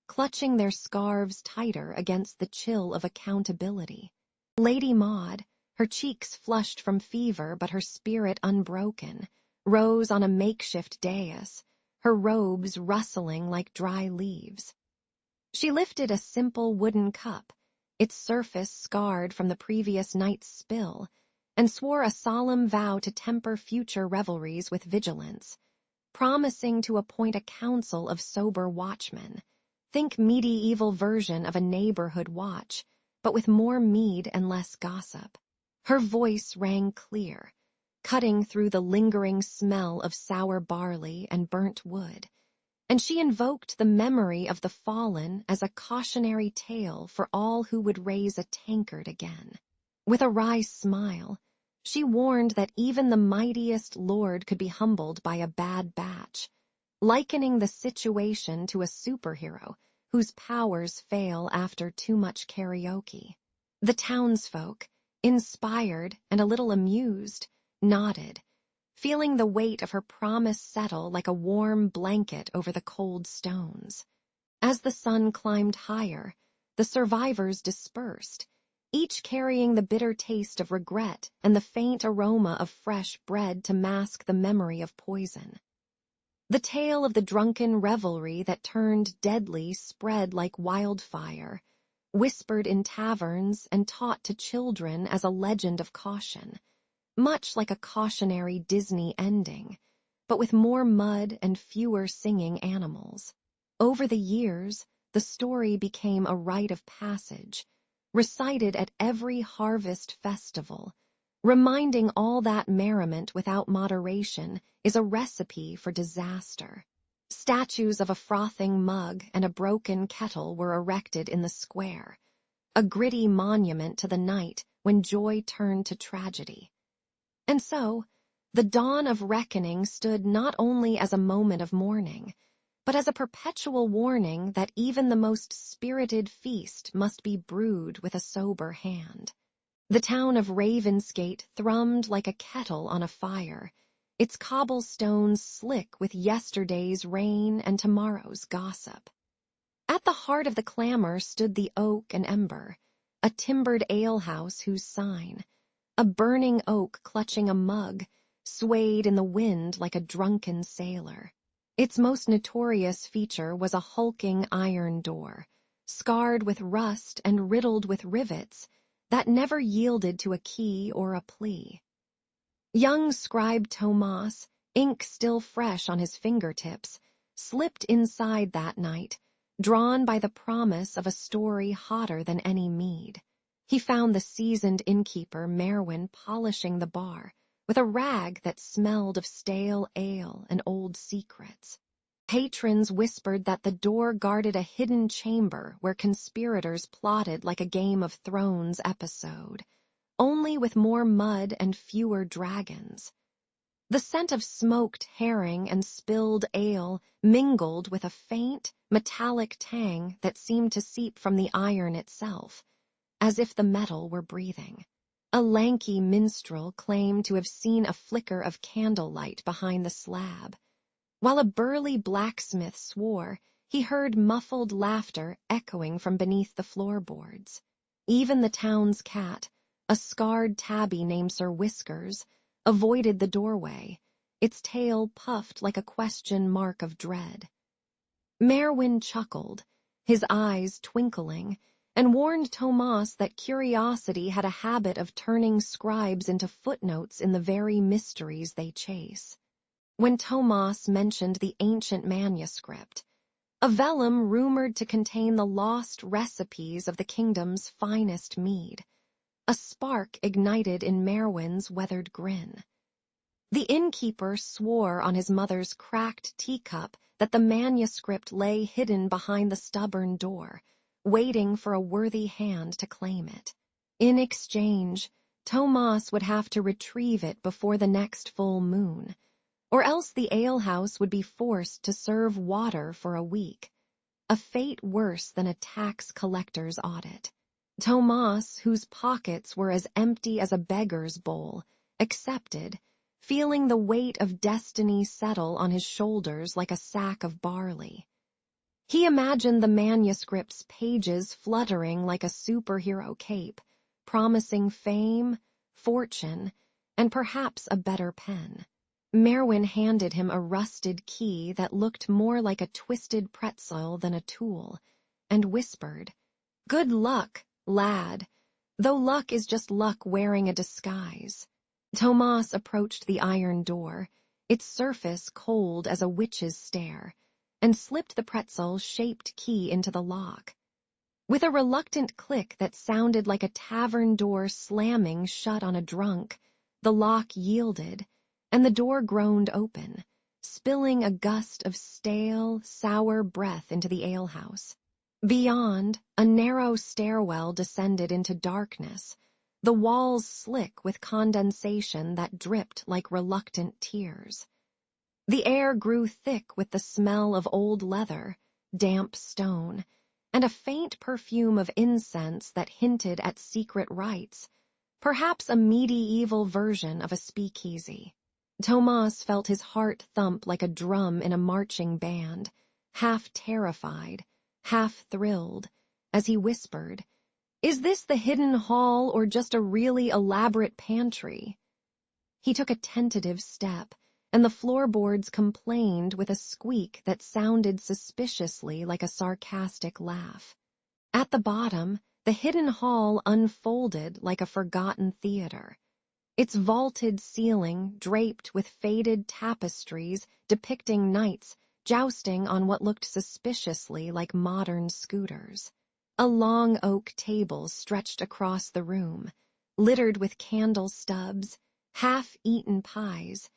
clutching their scarves tighter against the chill of accountability. Lady Maud, her cheeks flushed from fever but her spirit unbroken, rose on a makeshift dais, her robes rustling like dry leaves. She lifted a simple wooden cup, its surface scarred from the previous night's spill, and swore a solemn vow to temper future revelries with vigilance, promising to appoint a council of sober watchmen. Think medieval version of a neighborhood watch, but with more mead and less gossip. Her voice rang clear, cutting through the lingering smell of sour barley and burnt wood, and she invoked the memory of the fallen as a cautionary tale for all who would raise a tankard again. With a wry smile, she warned that even the mightiest lord could be humbled by a bad batch, likening the situation to a superhero whose powers fail after too much karaoke. The townsfolk, inspired and a little amused, nodded, feeling the weight of her promise settle like a warm blanket over the cold stones. As the sun climbed higher, the survivors dispersed, each carrying the bitter taste of regret and the faint aroma of fresh bread to mask the memory of poison. The tale of the drunken revelry that turned deadly spread like wildfire, whispered in taverns and taught to children as a legend of caution, much like a cautionary Disney ending, but with more mud and fewer singing animals. Over the years, the story became a rite of passage, recited at every harvest festival, reminding all that merriment without moderation is a recipe for disaster. Statues of a frothing mug and a broken kettle were erected in the square, a gritty monument to the night when joy turned to tragedy. And so, the dawn of reckoning stood not only as a moment of mourning, but as a perpetual warning that even the most spirited feast must be brewed with a sober hand. The town of Ravensgate thrummed like a kettle on a fire, its cobblestones slick with yesterday's rain and tomorrow's gossip. At the heart of the clamor stood the Oak and Ember, a timbered alehouse whose sign, a burning oak clutching a mug, swayed in the wind like a drunken sailor. Its most notorious feature was a hulking iron door, scarred with rust and riddled with rivets, that never yielded to a key or a plea. Young scribe Tomas, ink still fresh on his fingertips, slipped inside that night, drawn by the promise of a story hotter than any mead. He found the seasoned innkeeper Merwin polishing the bar with a rag that smelled of stale ale and old secrets. Patrons whispered that the door guarded a hidden chamber where conspirators plotted like a Game of Thrones episode, only with more mud and fewer dragons. The scent of smoked herring and spilled ale mingled with a faint, metallic tang that seemed to seep from the iron itself, as if the metal were breathing. A lanky minstrel claimed to have seen a flicker of candlelight behind the slab, while a burly blacksmith swore he heard muffled laughter echoing from beneath the floorboards. Even the town's cat, a scarred tabby named Sir Whiskers, avoided the doorway, its tail puffed like a question mark of dread. Merwin chuckled, his eyes twinkling, and warned Tomas that curiosity had a habit of turning scribes into footnotes in the very mysteries they chase. When Tomas mentioned the ancient manuscript, a vellum rumored to contain the lost recipes of the kingdom's finest mead, a spark ignited in Merwin's weathered grin. The innkeeper swore on his mother's cracked teacup that the manuscript lay hidden behind the stubborn door, waiting for a worthy hand to claim it. In exchange, Tomas would have to retrieve it before the next full moon, or else the alehouse would be forced to serve water for a week, a fate worse than a tax collector's audit. Tomas, whose pockets were as empty as a beggar's bowl, accepted, feeling the weight of destiny settle on his shoulders like a sack of barley. He imagined the manuscript's pages fluttering like a superhero cape, promising fame, fortune, and perhaps a better pen. Merwin handed him a rusted key that looked more like a twisted pretzel than a tool, and whispered, "Good luck, lad, though luck is just luck wearing a disguise." Tomas approached the iron door, its surface cold as a witch's stare, and slipped the pretzel-shaped key into the lock. With a reluctant click that sounded like a tavern door slamming shut on a drunk, the lock yielded, and the door groaned open, spilling a gust of stale, sour breath into the alehouse. Beyond, a narrow stairwell descended into darkness, the walls slick with condensation that dripped like reluctant tears. The air grew thick with the smell of old leather, damp stone, and a faint perfume of incense that hinted at secret rites, perhaps a medieval version of a speakeasy. Tomas felt his heart thump like a drum in a marching band, half terrified, half thrilled, as he whispered, "Is this the hidden hall or just a really elaborate pantry?" He took a tentative step, and the floorboards complained with a squeak that sounded suspiciously like a sarcastic laugh. At the bottom, the hidden hall unfolded like a forgotten theater, its vaulted ceiling draped with faded tapestries depicting knights jousting on what looked suspiciously like modern scooters. A long oak table stretched across the room, littered with candle stubs, half-eaten pies,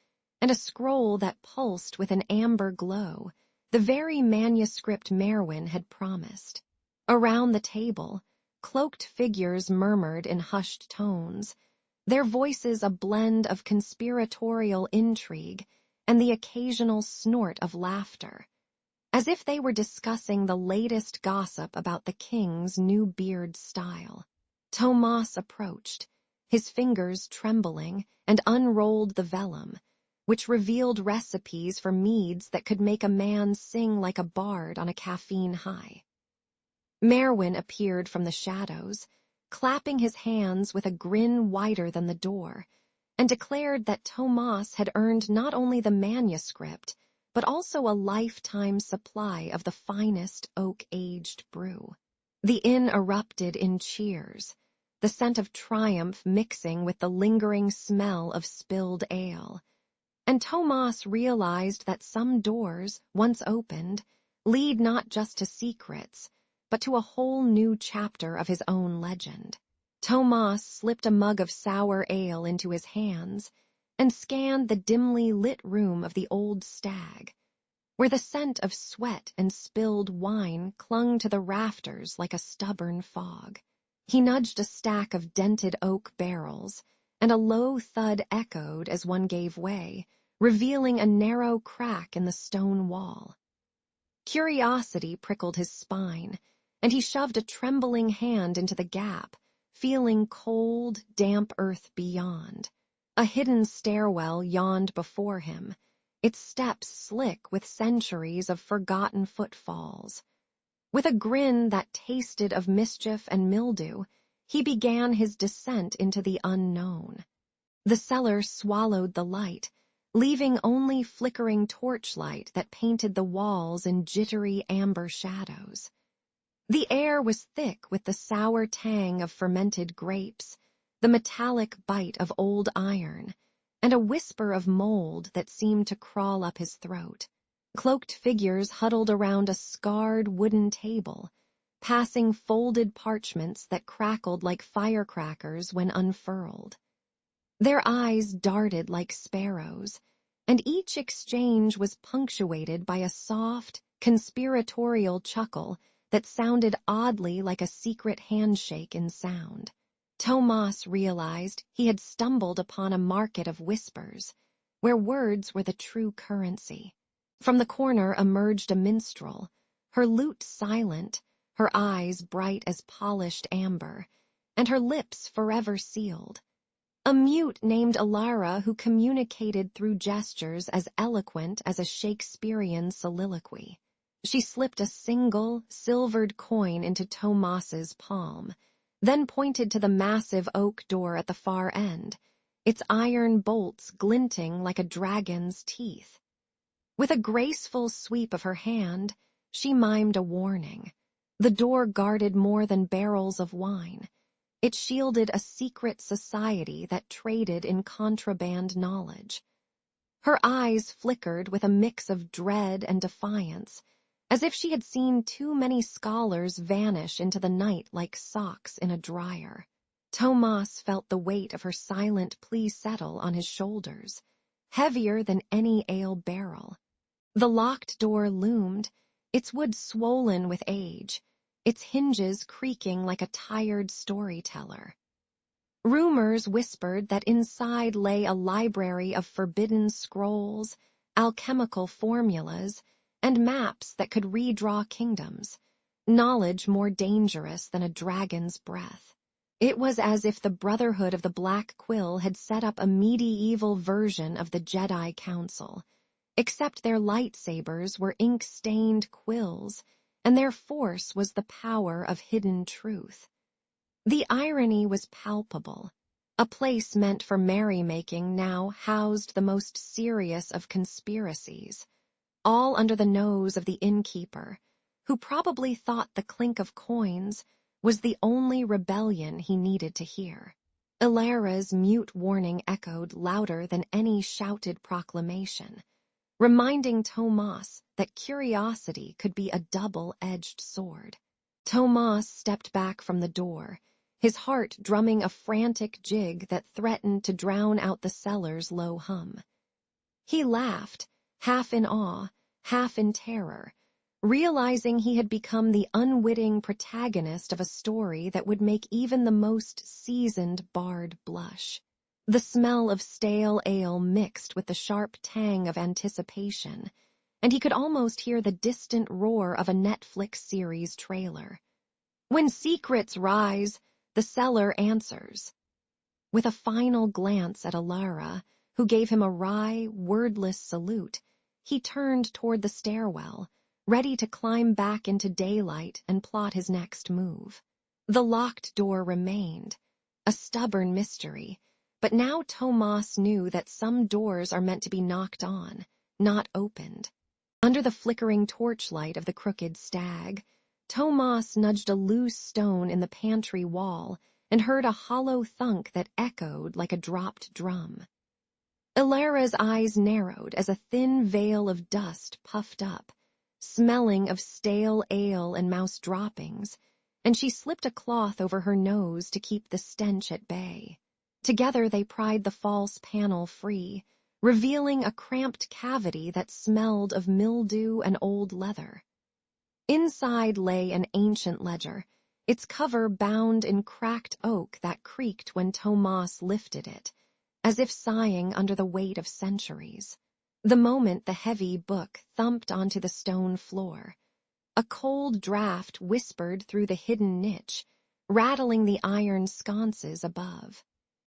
and a scroll that pulsed with an amber glow, the very manuscript Merwin had promised. Around the table, Cloaked figures murmured in hushed tones, their voices a blend of conspiratorial intrigue and the occasional snort of laughter, as if they were discussing the latest gossip about the king's new beard style. Tomas approached, his fingers trembling, and unrolled the vellum, which revealed recipes for meads that could make a man sing like a bard on a caffeine high. Merwin appeared from the shadows, clapping his hands with a grin wider than the door, and declared that Tomas had earned not only the manuscript, but also a lifetime supply of the finest oak-aged brew. The inn erupted in cheers, the scent of triumph mixing with the lingering smell of spilled ale. And Tomas realized that some doors, once opened, lead not just to secrets, but to a whole new chapter of his own legend. Tomas slipped a mug of sour ale into his hands and scanned the dimly lit room of the Old Stag, where the scent of sweat and spilled wine clung to the rafters like a stubborn fog. He nudged a stack of dented oak barrels, and a low thud echoed as one gave way, revealing a narrow crack in the stone wall. Curiosity prickled his spine, and he shoved a trembling hand into the gap, feeling cold, damp earth beyond. A hidden stairwell yawned before him, its steps slick with centuries of forgotten footfalls. With a grin that tasted of mischief and mildew, he began his descent into the unknown. The cellar swallowed the light, leaving only flickering torchlight that painted the walls in jittery amber shadows. The air was thick with the sour tang of fermented grapes, the metallic bite of old iron, and a whisper of mold that seemed to crawl up his throat. Cloaked figures huddled around a scarred wooden table, passing folded parchments that crackled like firecrackers when unfurled. Their eyes darted like sparrows, and each exchange was punctuated by a soft, conspiratorial chuckle that sounded oddly like a secret handshake in sound. Tomas realized he had stumbled upon a market of whispers, where words were the true currency. From the corner emerged a minstrel, her lute silent, her eyes bright as polished amber, and her lips forever sealed. A mute named Alara who communicated through gestures as eloquent as a Shakespearean soliloquy. She slipped a single, silvered coin into Tomas's palm, then pointed to the massive oak door at the far end, its iron bolts glinting like a dragon's teeth. With a graceful sweep of her hand, she mimed a warning. The door guarded more than barrels of wine. It shielded a secret society that traded in contraband knowledge. Her eyes flickered with a mix of dread and defiance, as if she had seen too many scholars vanish into the night like socks in a dryer. Tomas felt the weight of her silent plea settle on his shoulders, heavier than any ale barrel. The locked door loomed, its wood swollen with age, its hinges creaking like a tired storyteller. Rumors whispered that inside lay a library of forbidden scrolls, alchemical formulas, and maps that could redraw kingdoms, knowledge more dangerous than a dragon's breath. It was as if the Brotherhood of the Black Quill had set up a medieval version of the Jedi Council, except their lightsabers were ink-stained quills, and their force was the power of hidden truth. The irony was palpable. A place meant for merrymaking now housed the most serious of conspiracies, all under the nose of the innkeeper, who probably thought the clink of coins was the only rebellion he needed to hear. Ilara's mute warning echoed louder than any shouted proclamation, reminding Tomas that curiosity could be a double-edged sword. Tomas stepped back from the door, his heart drumming a frantic jig that threatened to drown out the cellar's low hum. He laughed, half in awe, half in terror, realizing he had become the unwitting protagonist of a story that would make even the most seasoned bard blush. The smell of stale ale mixed with the sharp tang of anticipation, and he could almost hear the distant roar of a Netflix series trailer. When secrets rise, the cellar answers. With a final glance at Alara, who gave him a wry, wordless salute, he turned toward the stairwell, ready to climb back into daylight and plot his next move. The locked door remained, a stubborn mystery, but now Tomas knew that some doors are meant to be knocked on, not opened. Under the flickering torchlight of the crooked stag, Tomas nudged a loose stone in the pantry wall and heard a hollow thunk that echoed like a dropped drum. Ilara's eyes narrowed as a thin veil of dust puffed up, smelling of stale ale and mouse droppings, and she slipped a cloth over her nose to keep the stench at bay. Together they pried the false panel free, revealing a cramped cavity that smelled of mildew and old leather. Inside lay an ancient ledger, its cover bound in cracked oak that creaked when Tomas lifted it, as if sighing under the weight of centuries. The moment the heavy book thumped onto the stone floor, a cold draft whispered through the hidden niche, rattling the iron sconces above.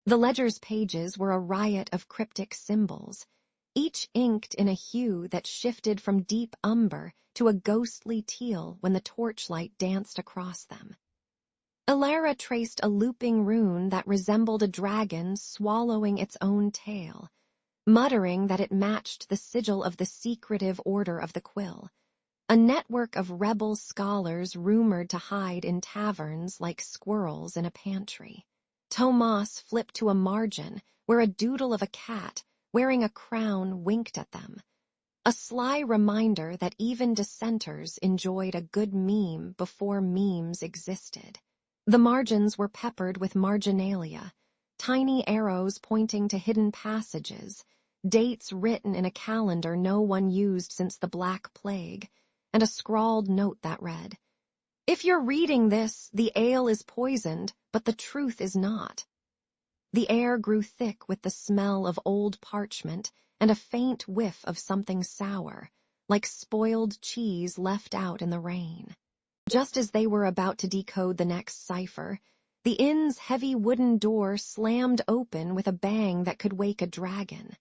The ledger's pages were a riot of cryptic symbols, each inked in a hue that shifted from deep umber to a ghostly teal when the torchlight danced across them. Ilara traced a looping rune that resembled a dragon swallowing its own tail, muttering that it matched the sigil of the secretive Order of the Quill, a network of rebel scholars rumored to hide in taverns like squirrels in a pantry. Tomas flipped to a margin where a doodle of a cat wearing a crown winked at them, a sly reminder that even dissenters enjoyed a good meme before memes existed. The margins were peppered with marginalia, tiny arrows pointing to hidden passages, dates written in a calendar no one used since the Black Plague, and a scrawled note that read, "If you're reading this, the ale is poisoned, but the truth is not." The air grew thick with the smell of old parchment and a faint whiff of something sour, like spoiled cheese left out in the rain. Just as they were about to decode the next cipher, the inn's heavy wooden door slammed open with a bang that could wake a dragon.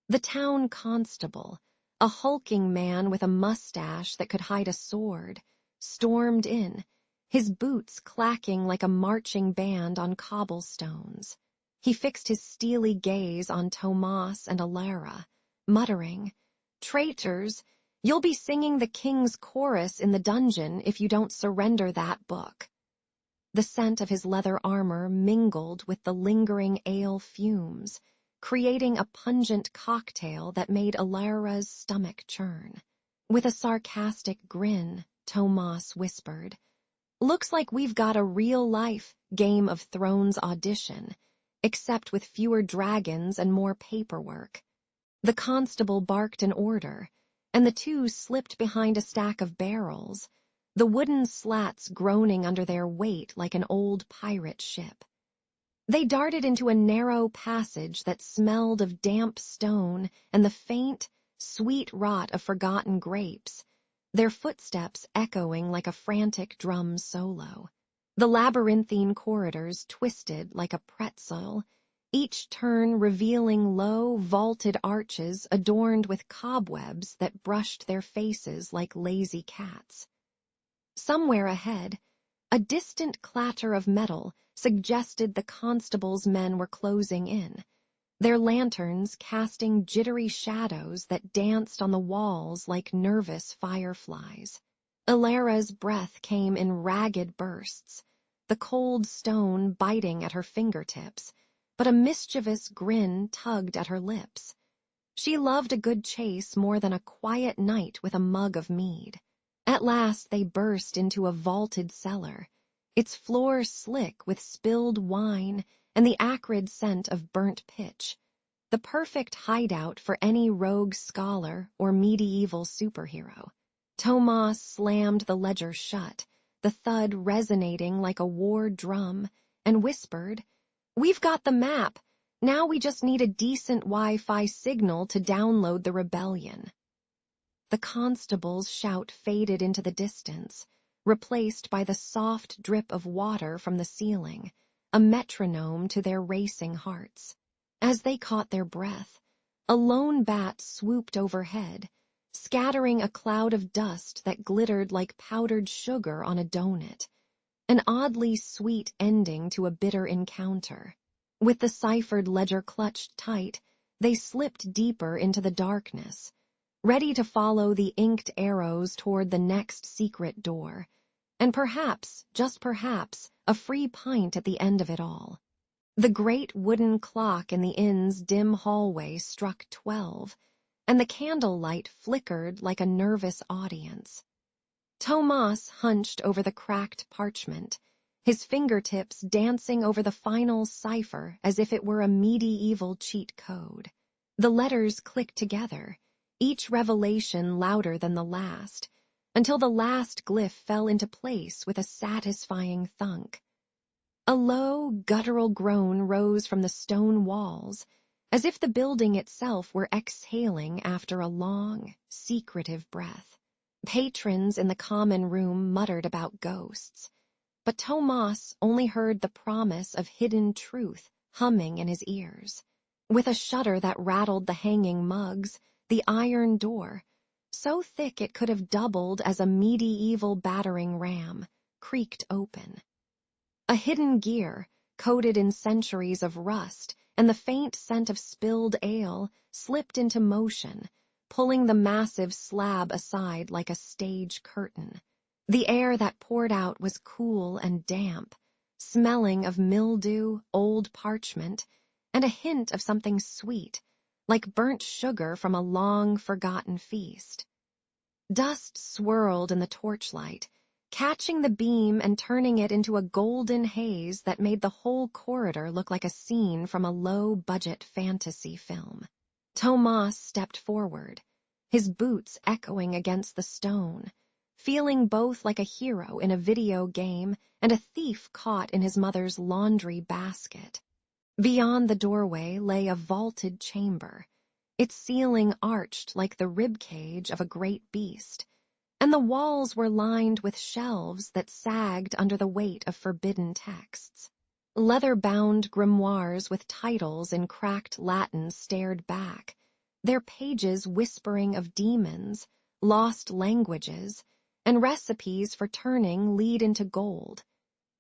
The town constable, a hulking man with a mustache that could hide a sword, stormed in, his boots clacking like a marching band on cobblestones. He fixed his steely gaze on Tomas and Ilara, muttering, "Traitors, you'll be singing the king's chorus in the dungeon if you don't surrender that book." The scent of his leather armor mingled with the lingering ale fumes, creating a pungent cocktail that made Ilara's stomach churn. With a sarcastic grin, Tomas whispered, "Looks like we've got a real-life Game of Thrones audition, except with fewer dragons and more paperwork." The constable barked an order, and the two slipped behind a stack of barrels, the wooden slats groaning under their weight like an old pirate ship. They darted into a narrow passage that smelled of damp stone and the faint, sweet rot of forgotten grapes, their footsteps echoing like a frantic drum solo. The labyrinthine corridors twisted like a pretzel, each turn revealing low, vaulted arches adorned with cobwebs that brushed their faces like lazy cats. Somewhere ahead, a distant clatter of metal suggested the constable's men were closing in, their lanterns casting jittery shadows that danced on the walls like nervous fireflies. Ilara's breath came in ragged bursts, the cold stone biting at her fingertips, but a mischievous grin tugged at her lips. She loved a good chase more than a quiet night with a mug of mead. At last they burst into a vaulted cellar, its floor slick with spilled wine and the acrid scent of burnt pitch, the perfect hideout for any rogue scholar or medieval superhero. Tomas slammed the ledger shut, the thud resonating like a war drum, and whispered, "We've got the map. Now we just need a decent Wi-Fi signal to download the rebellion." The constable's shout faded into the distance, replaced by the soft drip of water from the ceiling, a metronome to their racing hearts. As they caught their breath, a lone bat swooped overhead, scattering a cloud of dust that glittered like powdered sugar on a donut, an oddly sweet ending to a bitter encounter. With the ciphered ledger clutched tight, they slipped deeper into the darkness, ready to follow the inked arrows toward the next secret door, and perhaps, just perhaps, a free pint at the end of it all. The great wooden clock in the inn's dim hallway struck 12, and the candlelight flickered like a nervous audience. Tomas hunched over the cracked parchment, his fingertips dancing over the final cipher as if it were a medieval cheat code. The letters clicked together, each revelation louder than the last, until the last glyph fell into place with a satisfying thunk. A low, guttural groan rose from the stone walls, as if the building itself were exhaling after a long, secretive breath. Patrons in the common room muttered about ghosts, but Tomas only heard the promise of hidden truth humming in his ears. With a shudder that rattled the hanging mugs, the iron door, so thick it could have doubled as a medieval battering ram, creaked open. A hidden gear, coated in centuries of rust and the faint scent of spilled ale, slipped into motion, pulling the massive slab aside like a stage curtain. The air that poured out was cool and damp, smelling of mildew, old parchment, and a hint of something sweet, like burnt sugar from a long-forgotten feast. Dust swirled in the torchlight, catching the beam and turning it into a golden haze that made the whole corridor look like a scene from a low-budget fantasy film. Tomas stepped forward, his boots echoing against the stone, feeling both like a hero in a video game and a thief caught in his mother's laundry basket. Beyond the doorway lay a vaulted chamber, its ceiling arched like the ribcage of a great beast, and the walls were lined with shelves that sagged under the weight of forbidden texts. Leather-bound grimoires with titles in cracked Latin stared back, their pages whispering of demons, lost languages, and recipes for turning lead into gold,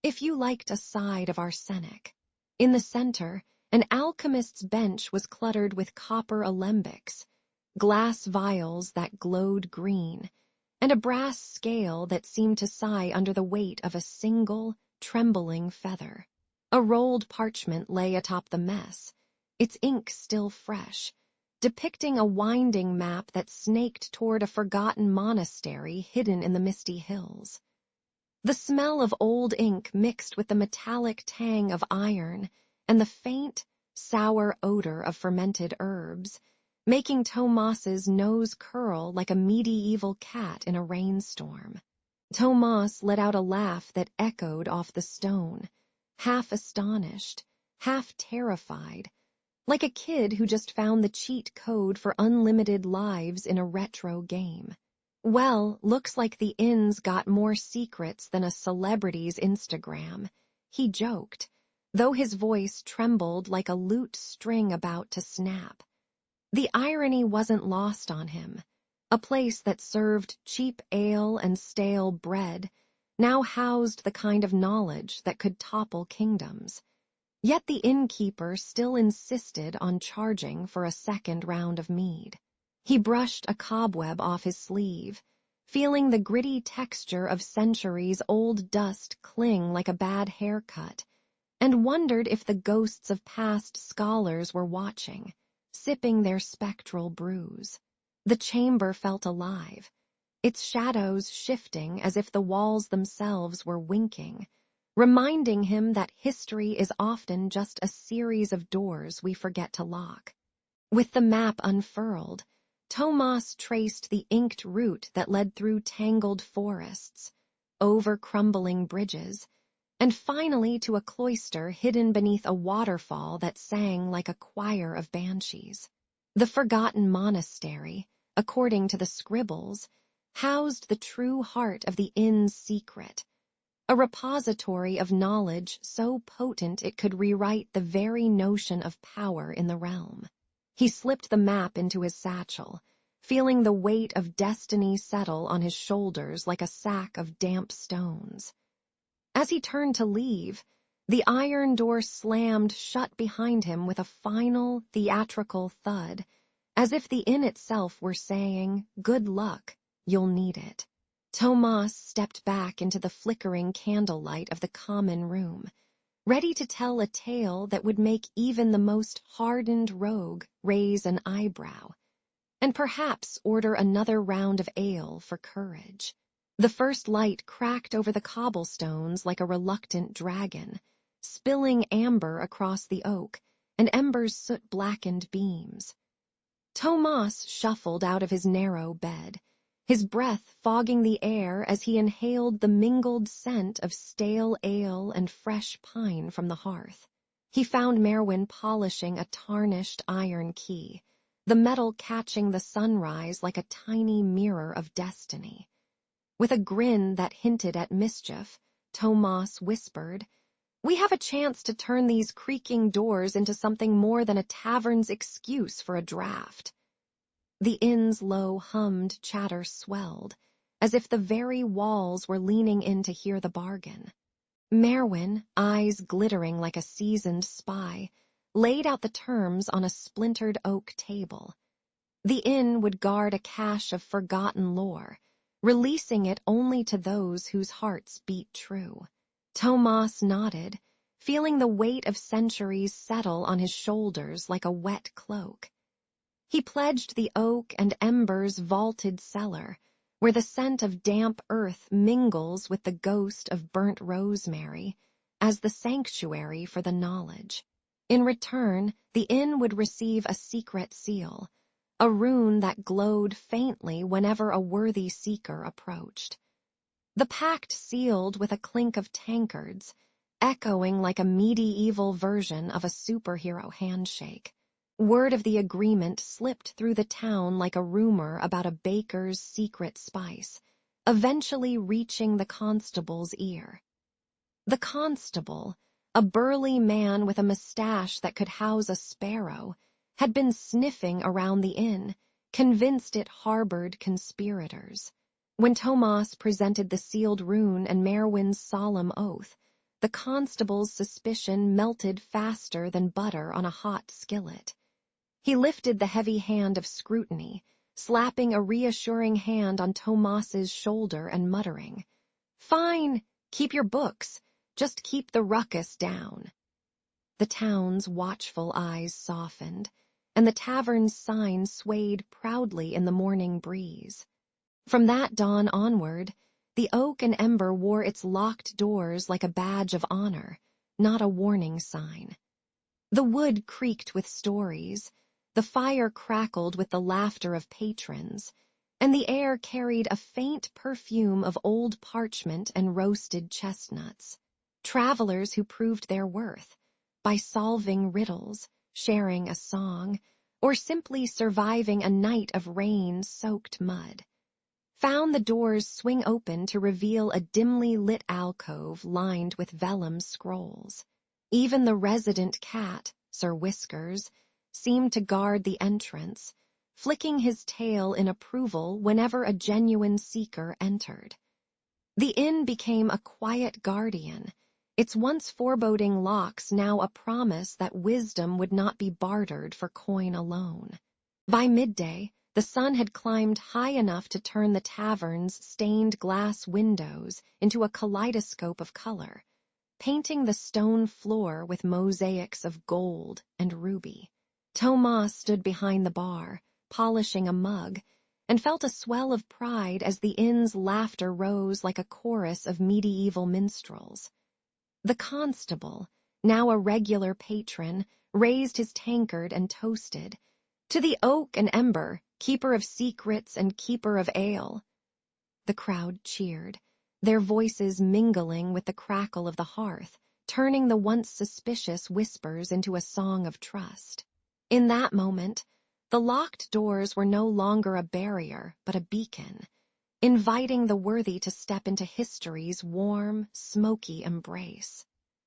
if you liked a side of arsenic. In the center, an alchemist's bench was cluttered with copper alembics, glass vials that glowed green, and a brass scale that seemed to sigh under the weight of a single, trembling feather. A rolled parchment lay atop the mess, its ink still fresh, depicting a winding map that snaked toward a forgotten monastery hidden in the misty hills. The smell of old ink mixed with the metallic tang of iron and the faint, sour odor of fermented herbs, making Tomas's nose curl like a medieval cat in a rainstorm. Tomas let out a laugh that echoed off the stone, half astonished, half terrified, like a kid who just found the cheat code for unlimited lives in a retro game. Well, looks like the inn's got more secrets than a celebrity's Instagram, he joked, though his voice trembled like a lute string about to snap. The irony wasn't lost on him. A place that served cheap ale and stale bread now housed the kind of knowledge that could topple kingdoms. Yet the innkeeper still insisted on charging for a second round of mead. He brushed a cobweb off his sleeve, feeling the gritty texture of centuries-old dust cling like a bad haircut, and wondered if the ghosts of past scholars were watching, sipping their spectral brews. The chamber felt alive, its shadows shifting as if the walls themselves were winking, reminding him that history is often just a series of doors we forget to lock. With the map unfurled, Tomas traced the inked route that led through tangled forests, over crumbling bridges, and finally to a cloister hidden beneath a waterfall that sang like a choir of banshees. The forgotten monastery, according to the scribbles, housed the true heart of the inn's secret, a repository of knowledge so potent it could rewrite the very notion of power in the realm. He slipped the map into his satchel, feeling the weight of destiny settle on his shoulders like a sack of damp stones. As he turned to leave, the iron door slammed shut behind him with a final, theatrical thud, as if the inn itself were saying, "Good luck, you'll need it." Tomas stepped back into the flickering candlelight of the common room, ready to tell a tale that would make even the most hardened rogue raise an eyebrow, and perhaps order another round of ale for courage. The first light cracked over the cobblestones like a reluctant dragon, spilling amber across the oak and ember's soot-blackened beams. Tomas shuffled out of his narrow bed, his breath fogging the air as he inhaled the mingled scent of stale ale and fresh pine from the hearth. He found Merwin polishing a tarnished iron key, the metal catching the sunrise like a tiny mirror of destiny. With a grin that hinted at mischief, Tomas whispered, "We have a chance to turn these creaking doors into something more than a tavern's excuse for a draft." The inn's low hummed chatter swelled, as if the very walls were leaning in to hear the bargain. Merwin, eyes glittering like a seasoned spy, laid out the terms on a splintered oak table. The inn would guard a cache of forgotten lore, releasing it only to those whose hearts beat true. Tomas nodded, feeling the weight of centuries settle on his shoulders like a wet cloak. He pledged the oak and ember's vaulted cellar, where the scent of damp earth mingles with the ghost of burnt rosemary, as the sanctuary for the knowledge. In return, the inn would receive a secret seal, a rune that glowed faintly whenever a worthy seeker approached. The pact sealed with a clink of tankards, echoing like a medieval version of a superhero handshake. Word of the agreement slipped through the town like a rumor about a baker's secret spice, eventually reaching the constable's ear. The constable, a burly man with a mustache that could house a sparrow, had been sniffing around the inn, convinced it harbored conspirators. When Tomas presented the sealed rune and Merwin's solemn oath, the constable's suspicion melted faster than butter on a hot skillet. He lifted the heavy hand of scrutiny, slapping a reassuring hand on Tomas's shoulder and muttering, "Fine, keep your books, just keep the ruckus down." The town's watchful eyes softened, and the tavern's sign swayed proudly in the morning breeze. From that dawn onward, the oak and ember wore its locked doors like a badge of honor, not a warning sign. The wood creaked with stories, the fire crackled with the laughter of patrons, and the air carried a faint perfume of old parchment and roasted chestnuts. Travelers who proved their worth, by solving riddles, sharing a song, or simply surviving a night of rain-soaked mud, found the doors swing open to reveal a dimly lit alcove lined with vellum scrolls. Even the resident cat, Sir Whiskers, seemed to guard the entrance, flicking his tail in approval whenever a genuine seeker entered. The inn became a quiet guardian, its once foreboding locks now a promise that wisdom would not be bartered for coin alone. By midday, the sun had climbed high enough to turn the tavern's stained glass windows into a kaleidoscope of color, painting the stone floor with mosaics of gold and ruby. Tomas stood behind the bar, polishing a mug, and felt a swell of pride as the inn's laughter rose like a chorus of medieval minstrels. The constable, now a regular patron, raised his tankard and toasted, "To the oak and ember, keeper of secrets and keeper of ale. The crowd cheered, their voices mingling with the crackle of the hearth, turning the once suspicious whispers into a song of trust. In that moment, the locked doors were no longer a barrier, but a beacon, inviting the worthy to step into history's warm, smoky embrace.